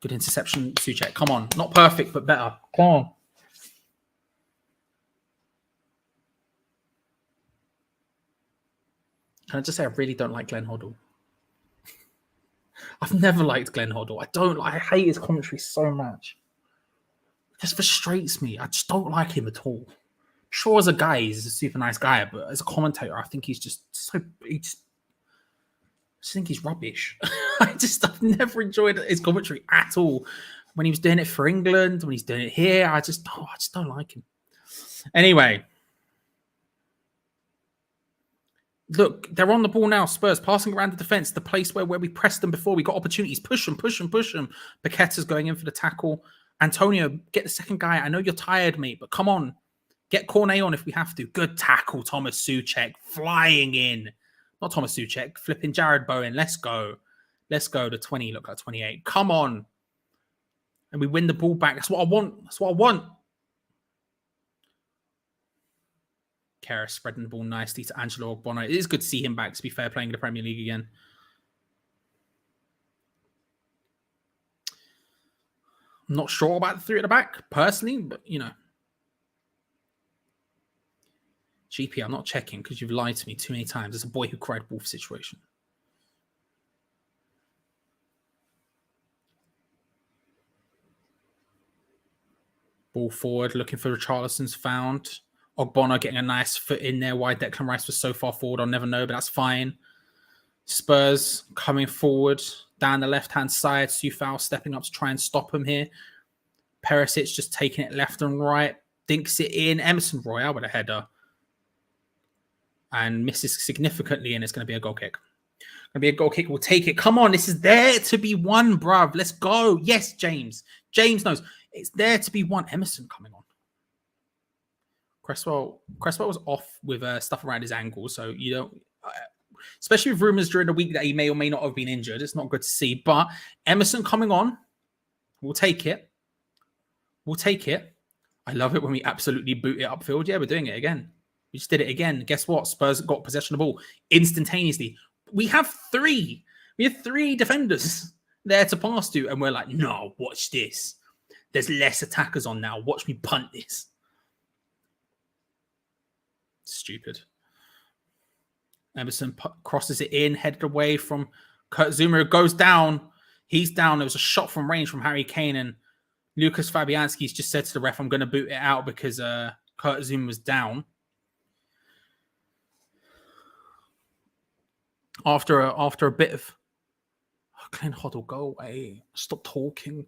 Good interception, Souček. Come on. Not perfect, but better. Come on. Can I just say I really don't like Glenn Hoddle? I've never liked Glenn Hoddle. I hate his commentary so much. It just frustrates me. I just don't like him at all. Sure, as a guy, he's a super nice guy, but as a commentator, I think he's just so... I just think he's rubbish. I've never enjoyed his commentary at all. When he was doing it for England, when he's doing it here, I just don't like him. Anyway. Look, they're on the ball now. Spurs passing around the defense, the place where we pressed them before. We got opportunities. Push them. Paquetá's going in for the tackle. Antonio, get the second guy. I know you're tired, mate, but come on. Get Cornet on if we have to. Good tackle, Thomas Souček. Flying in. Not Thomas Souček. Flipping Jared Bowen. Let's go. The 20 look like 28. Come on. And we win the ball back. That's what I want. Karras spreading the ball nicely to Angelo Ogbono. It is good to see him back, to be fair, playing in the Premier League again. I'm not sure about the three at the back, personally, but, you know. GP, I'm not checking because you've lied to me too many times. There's a boy who cried wolf situation. Ball forward, looking for Richarlison's found. Ogbono getting a nice foot in there. Why Declan Rice was so far forward, I'll never know, but that's fine. Spurs coming forward down the left-hand side. Sufal stepping up to try and stop him here. Perisic just taking it left and right. Dinks it in. Emerson Royale with a header. And misses significantly, and it's going to be a goal kick. We'll take it. Come on, this is there to be won, bruv. Let's go. Yes, James. James knows. It's there to be won. Emerson coming on. Cresswell was off with stuff around his ankle, so you don't... especially with rumours during the week that he may or may not have been injured. It's not good to see. But Emerson coming on. We'll take it. I love it when we absolutely boot it upfield. Yeah, we're doing it again. We just did it again. Guess what? Spurs got possession of the ball instantaneously. We have three defenders there to pass to, and we're like, no, watch this. There's less attackers on now. Watch me punt this. Stupid. Emerson crosses it in, headed away from Kurt Zuma. Goes down. He's down. There was a shot from range from Harry Kane, and Lucas Fabianski's just said to the ref, I'm going to boot it out because Kurt Zuma was down. After a bit of... Glenn Hoddle, go away. Stop talking.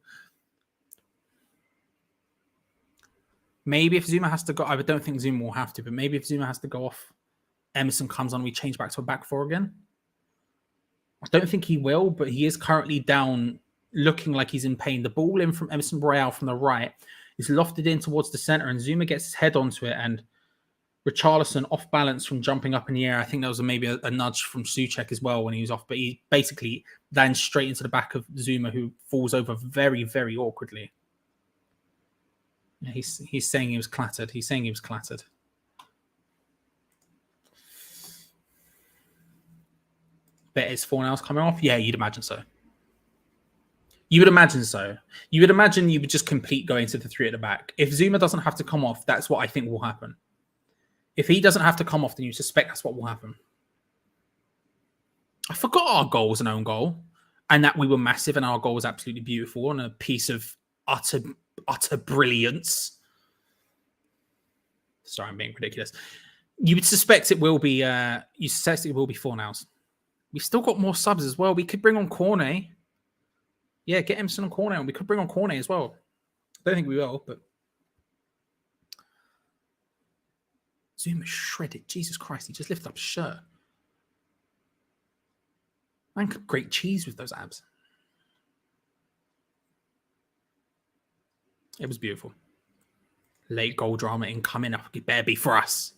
Maybe if Zuma has to go... I don't think Zuma will have to, but maybe if Zuma has to go off, Emerson comes on, we change back to a back four again. I don't think he will, but he is currently down, looking like he's in pain. The ball in from Emerson Royale from the right is lofted in towards the centre, and Zuma gets his head onto it, and Richarlison off balance from jumping up in the air. I think there was maybe a nudge from Souček as well when he was off, but he basically lands straight into the back of Zuma, who falls over very, very awkwardly. Yeah, he's saying he was clattered. Bet his 4-0's coming off? Yeah, you'd imagine so. You would imagine you would just complete going to the three at the back. If Zuma doesn't have to come off, that's what I think will happen. If he doesn't have to come off, then you suspect that's what will happen. I forgot our goal was an own goal, and that we were massive, and our goal was absolutely beautiful and a piece of utter brilliance. Sorry, I'm being ridiculous. You would suspect it will be. You suspect it will be 4-0s. We've still got more subs as well. We could bring on Cornet. Yeah, get Emerson on Cornet, and we could bring on Cornet as well. I don't think we will, but Zuma shredded. Jesus Christ, he just lifted up his shirt. Man could grate cheese with those abs. It was beautiful. Late goal drama incoming. It better be for us.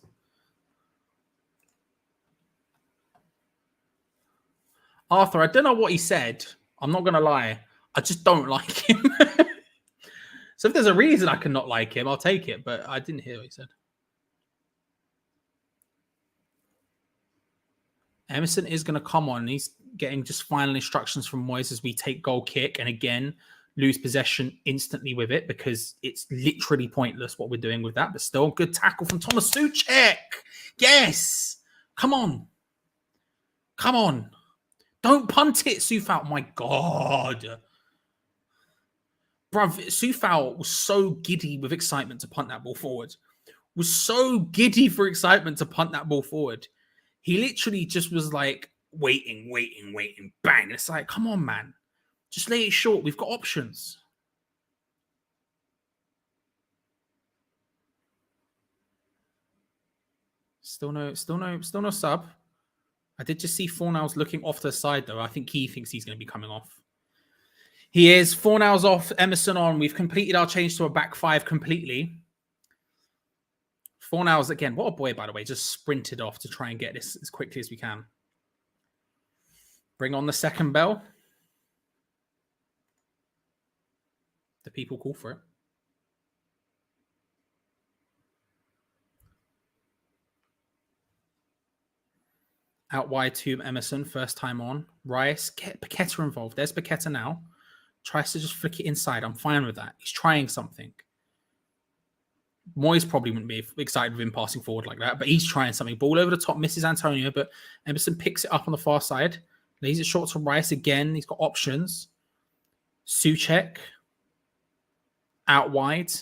Arthur, I don't know what he said. I'm not going to lie. I just don't like him. So if there's a reason I cannot like him, I'll take it. But I didn't hear what he said. Emerson is going to come on. getting just final instructions from Moyes as we take goal kick, and again lose possession instantly with it because it's literally pointless what we're doing with that. But still, good tackle from Thomas Souček. Yes, come on. Don't punt it, Soufal. My God. Bruv, Soufal was so giddy with excitement to punt that ball forward. Was so giddy for excitement to punt that ball forward. He literally just was like waiting. Bang. It's like, come on, man. Just lay it short. We've got options. Still no sub. I did just see Fornals looking off to the side, though. I think he thinks he's going to be coming off. He is. Fornals off, Emerson on. We've completed our change to a back five completely. Fornals, again, what a boy, by the way, just sprinted off to try and get this as quickly as we can. Bring on the second bell. The people call for it. Out wide to Emerson, first time on. Rice, get Paquetá involved. There's Paquetá now. Tries to just flick it inside. I'm fine with that. He's trying something. Moyes probably wouldn't be excited with him passing forward like that, but he's trying something. Ball over the top, misses Antonio, but Emerson picks it up on the far side. Lays it short to Rice again. He's got options. Souček. Out wide.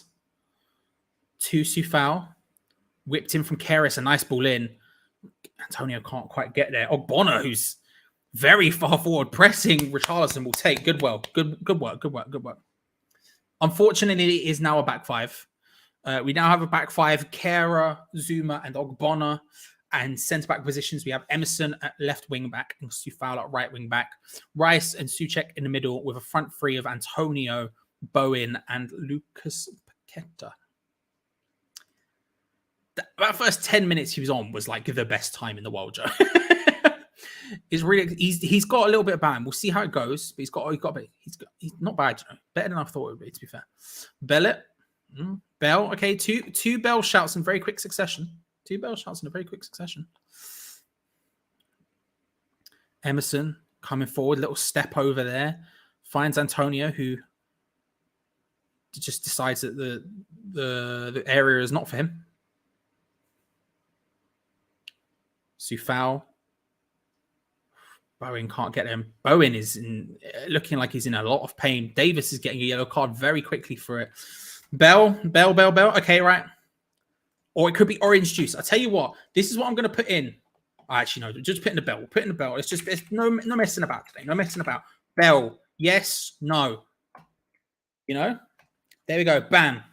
To Soufal. Whipped in from Keres. A nice ball in. Antonio can't quite get there. Ogbonna, who's very far forward, pressing. Richarlison will take. Good work. Unfortunately, it is now a back five. We now have a back five. Kera, Zuma, and Ogbonna. And centre-back positions, we have Emerson at left wing-back and Soufal at right wing-back. Rice and Souček in the middle with a front three of Antonio, Bowen, and Lucas Paquetá. That first 10 minutes he was on was like the best time in the world, Joe. He's got a little bit about him. We'll see how it goes, but he's not bad, you know. Better than I thought it would be, to be fair. Bellet, Bell, okay, two Bell shouts in very quick succession. Two Bell shots in a very quick succession. Emerson coming forward, little step over there. Finds Antonio, who just decides that the area is not for him. Soufal. Bowen can't get him. Bowen is looking like he's in a lot of pain. Davis is getting a yellow card very quickly for it. Bell. Okay, right. Or it could be orange juice. I'll tell you what. This is what I'm going to put in. Actually, no. Just put in the bell. We'll put in the bell. It's no messing about today. No messing about. Bell. Yes. No. You know? There we go. Bam.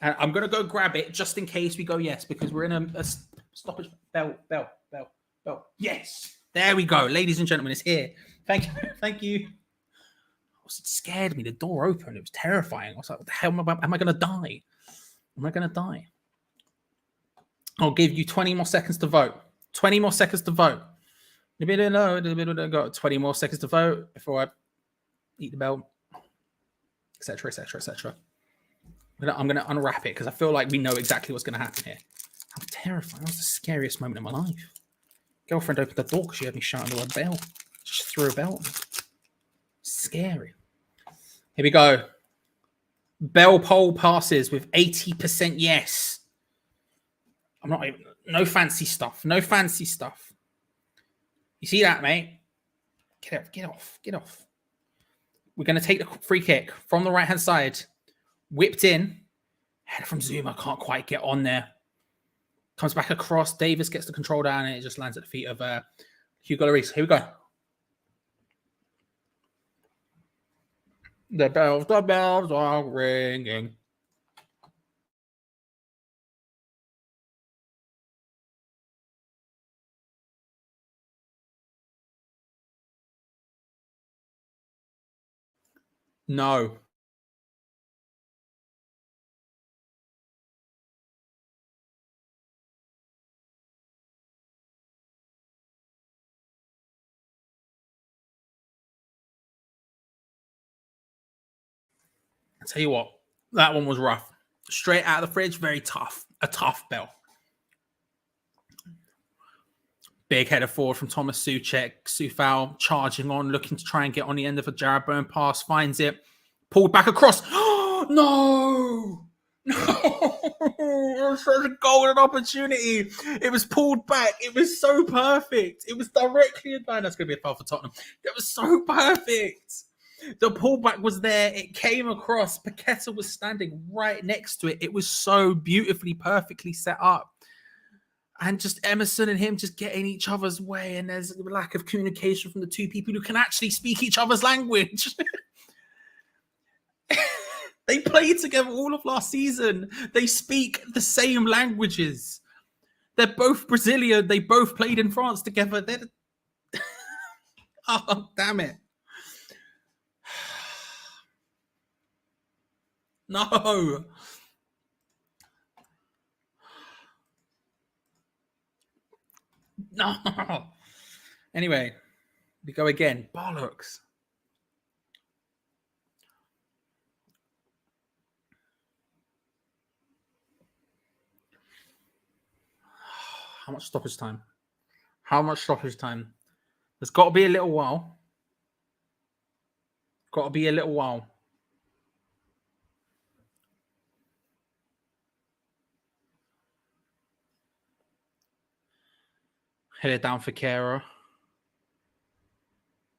And I'm going to go grab it just in case we go yes, because we're in a stoppage. Bell. Yes. There we go. Ladies and gentlemen, it's here. Thank you. It scared me. The door opened. It was terrifying. I was like, what the hell am I going to die? I'll give you 20 more seconds to vote. 20 more seconds to vote. Got 20 more seconds to vote before I eat the bell, etc. I'm going to unwrap it because I feel like we know exactly what's going to happen here. How terrifying. That was the scariest moment of my life. Girlfriend opened the door because she heard me shouting the word bell. She just threw a bell. Scary. Here we go. Bell poll passes with 80% yes. I'm not even... No fancy stuff. You see that, mate? Get off. We're going to take the free kick from the right-hand side. Whipped in. Header from Zuma. Can't quite get on there. Comes back across. Davis gets the control down and it just lands at the feet of Hugo Lloris. Here we go. The bells are ringing. No. I'll tell you what, that one was rough. Straight out of the fridge, very tough. A tough bell. Big header forward from Thomas Souček. Soufal charging on, looking to try and get on the end of a Jarrod Bowen pass. Finds it. Pulled back across. No! No! It was such a golden opportunity. It was pulled back. It was so perfect. It was directly in line. That's going to be a foul for Tottenham. That was so perfect. The pullback was there. It came across. Paquetá was standing right next to it. It was so beautifully, perfectly set up. And just Emerson and him just getting each other's way. And there's a lack of communication from the two people who can actually speak each other's language. They played together all of last season. They speak the same languages. They're both Brazilian. They both played in France together. Oh, damn it. No. No. Anyway, we go again. Bollocks. How much stoppage time? How much stoppage time? There's got to be a little while. Got to be a little while. Head it down for Kera.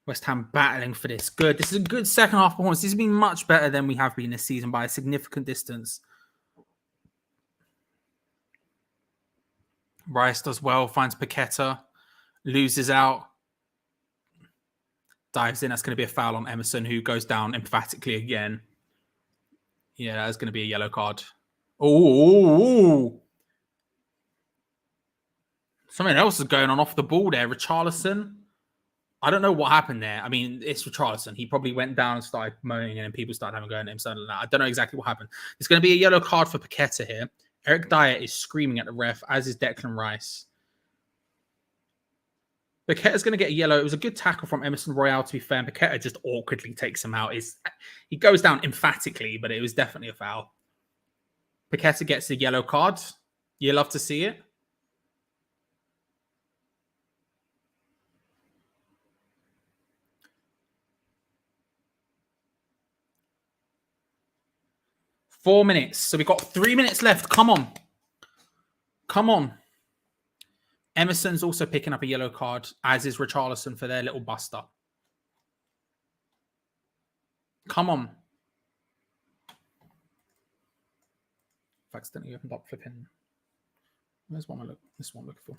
West Ham battling for this. Good. This is a good second half performance. This has been much better than we have been this season by a significant distance. Rice does well, finds Paquetá, loses out, dives in. That's going to be a foul on Emerson, who goes down emphatically again. Yeah, that's going to be a yellow card. Oh, something else is going on off the ball there. Richarlison. I don't know what happened there. I mean, it's Richarlison. He probably went down and started moaning, and then people started having a go at him. Something like that. I don't know exactly what happened. There's going to be a yellow card for Paquetá here. Eric Dyer is screaming at the ref, as is Declan Rice. Paqueta's going to get a yellow. It was a good tackle from Emerson Royale, to be fair. And Paquetá just awkwardly takes him out. He goes down emphatically, but it was definitely a foul. Paquetá gets a yellow card. You love to see it. Four minutes. So we've got 3 minutes left. Come on. Come on. Emerson's also picking up a yellow card, as is Richarlison for their little buster. Come on. I've accidentally opened up flipping. Where's one I look? This one I'm looking for.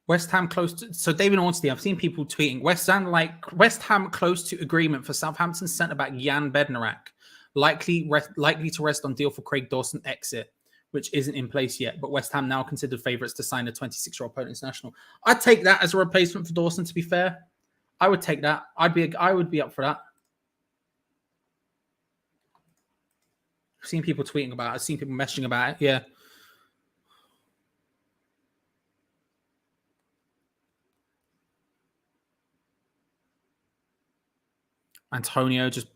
West Ham close to... So David Ornstein, I've seen people tweeting, West Ham close to agreement for Southampton centre-back Jan Bednarak. Likely to rest on deal for Craig Dawson exit, which isn't in place yet. But West Ham now considered favourites to sign a 26-year-old Polish international. I'd take that as a replacement for Dawson, to be fair. I would take that. I would be up for that. I've seen people tweeting about it. I've seen people messaging about it. Yeah. Antonio just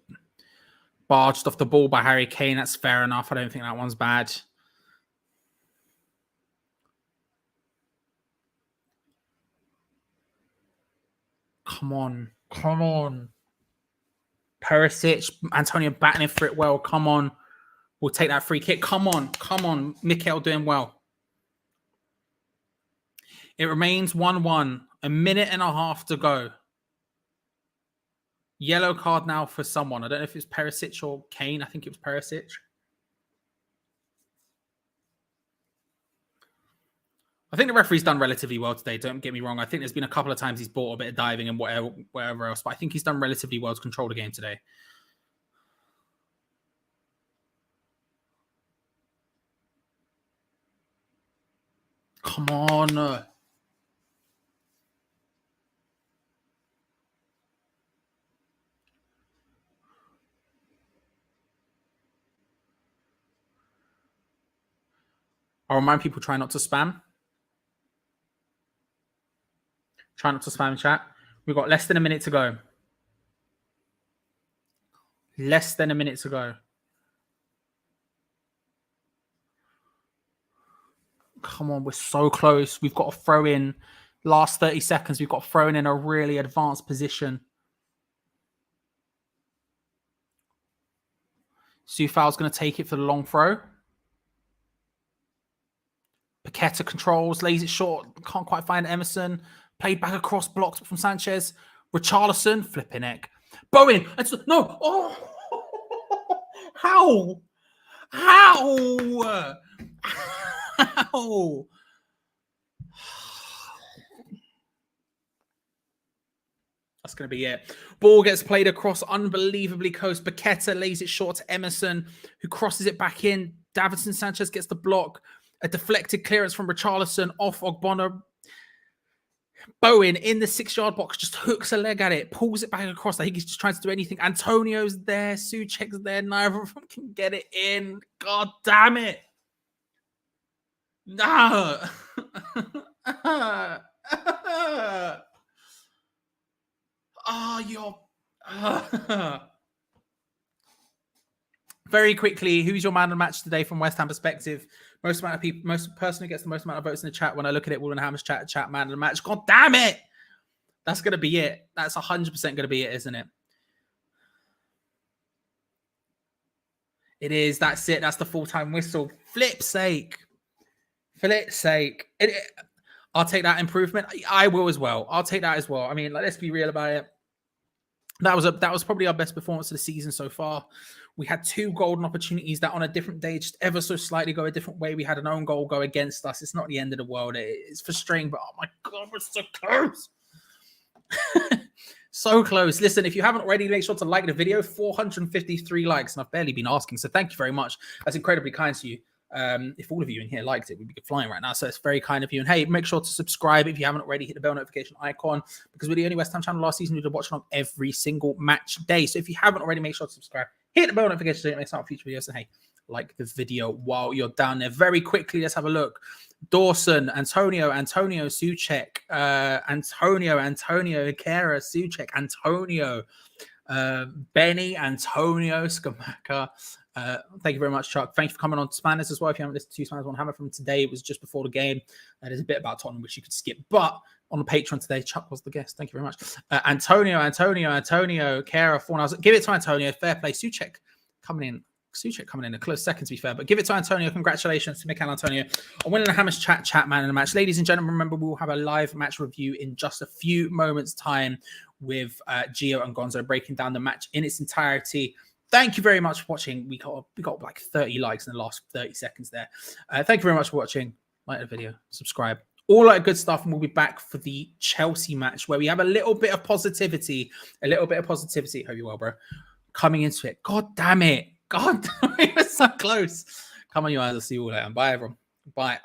barged off the ball by Harry Kane. That's fair enough. I don't think that one's bad. Come on. Come on. Perisic, Antonio batting for it well. Come on. We'll take that free kick. Come on. Come on. Mikel doing well. It remains 1-1. A minute and a half to go. Yellow card now for someone. I don't know if it's Perisic or Kane. I think it was Perisic. I think the referee's done relatively well today. Don't get me wrong. I think there's been a couple of times he's bought a bit of diving and whatever else. But I think he's done relatively well to control the game today. Come on. I'll remind people, try not to spam. Try not to spam chat. We've got less than a minute to go. Less than a minute to go. Come on, we're so close. We've got to throw in last 30 seconds. We've got to throw in a really advanced position. Soufal's going to take it for the long throw. Paquetá controls, lays it short. Can't quite find Emerson. Played back across, blocked from Sanchez. Richarlison, flipping neck. Bowen. No. Oh. How? How? How? That's going to be it. Ball gets played across unbelievably close. Paquetá lays it short to Emerson, who crosses it back in. Davinson Sanchez gets the block. A deflected clearance from Richarlison off Ogbonna. Bowen in the 6-yard box just hooks a leg at it, pulls it back across. I think he's just trying to do anything. Antonio's there. Souček's there. Neither of them can get it in. God damn it. No. Oh, you're... Very quickly, who's your man of the match today from West Ham perspective? Most person who gets the most amount of votes in the chat when I look at it, Wolverhampton's chat man of the match. God damn it! That's going to be it. That's 100% going to be it, isn't it? It is. That's it. That's the full-time whistle. Flip's sake. Flip's sake. I'll take that improvement. I will as well. I'll take that as well. I mean, let's be real about it. That was probably our best performance of the season so far. We had 2 golden opportunities that on a different day, just ever so slightly go a different way. We had an own goal go against us. It's not the end of the world. It's frustrating, but oh my God, we're so close. So close. Listen, if you haven't already, make sure to like the video. 453 likes, and I've barely been asking. So thank you very much. That's incredibly kind to you. If all of you in here liked it, we'd be flying right now. So it's very kind of you. And hey, make sure to subscribe if you haven't already. Hit the bell notification icon, because we're the only West Ham channel last season who did watch along every single match day. So if you haven't already, make sure to subscribe. Hit the bell notification so you don't miss out on future videos. And hey, like the video while you're down there. Very quickly, let's have a look. Dawson, Antonio, Souček, Antonio, Kera, Souček, Antonio, Benny, Antonio, Skamaka. Thank you very much, Chuck. Thank you for coming on Spanish as well. If you haven't listened to Spanish on Hammer from today, it was just before the game. There's a bit about Tottenham which you could skip, but on the Patreon today, Chuck was the guest. Thank you very much. Antonio, Kara, 4 hours. Give it to Antonio. Fair play. Souček coming in a close second, to be fair, but give it to Antonio. Congratulations to Mikel Antonio on winning the Hammers chat man in the match. Ladies and gentlemen, remember, we will have a live match review in just a few moments' time with Geo and Gonzo breaking down the match in its entirety. Thank you very much for watching. We got like 30 likes in the last 30 seconds there. Thank you very much for watching. Like the video, subscribe, all that good stuff, and we'll be back for the Chelsea match where we have a little bit of positivity. Hope you're well, bro. Coming into it. God damn it. God damn it. We're so close. Come on, you guys. I'll see you all later. Bye, everyone. Bye.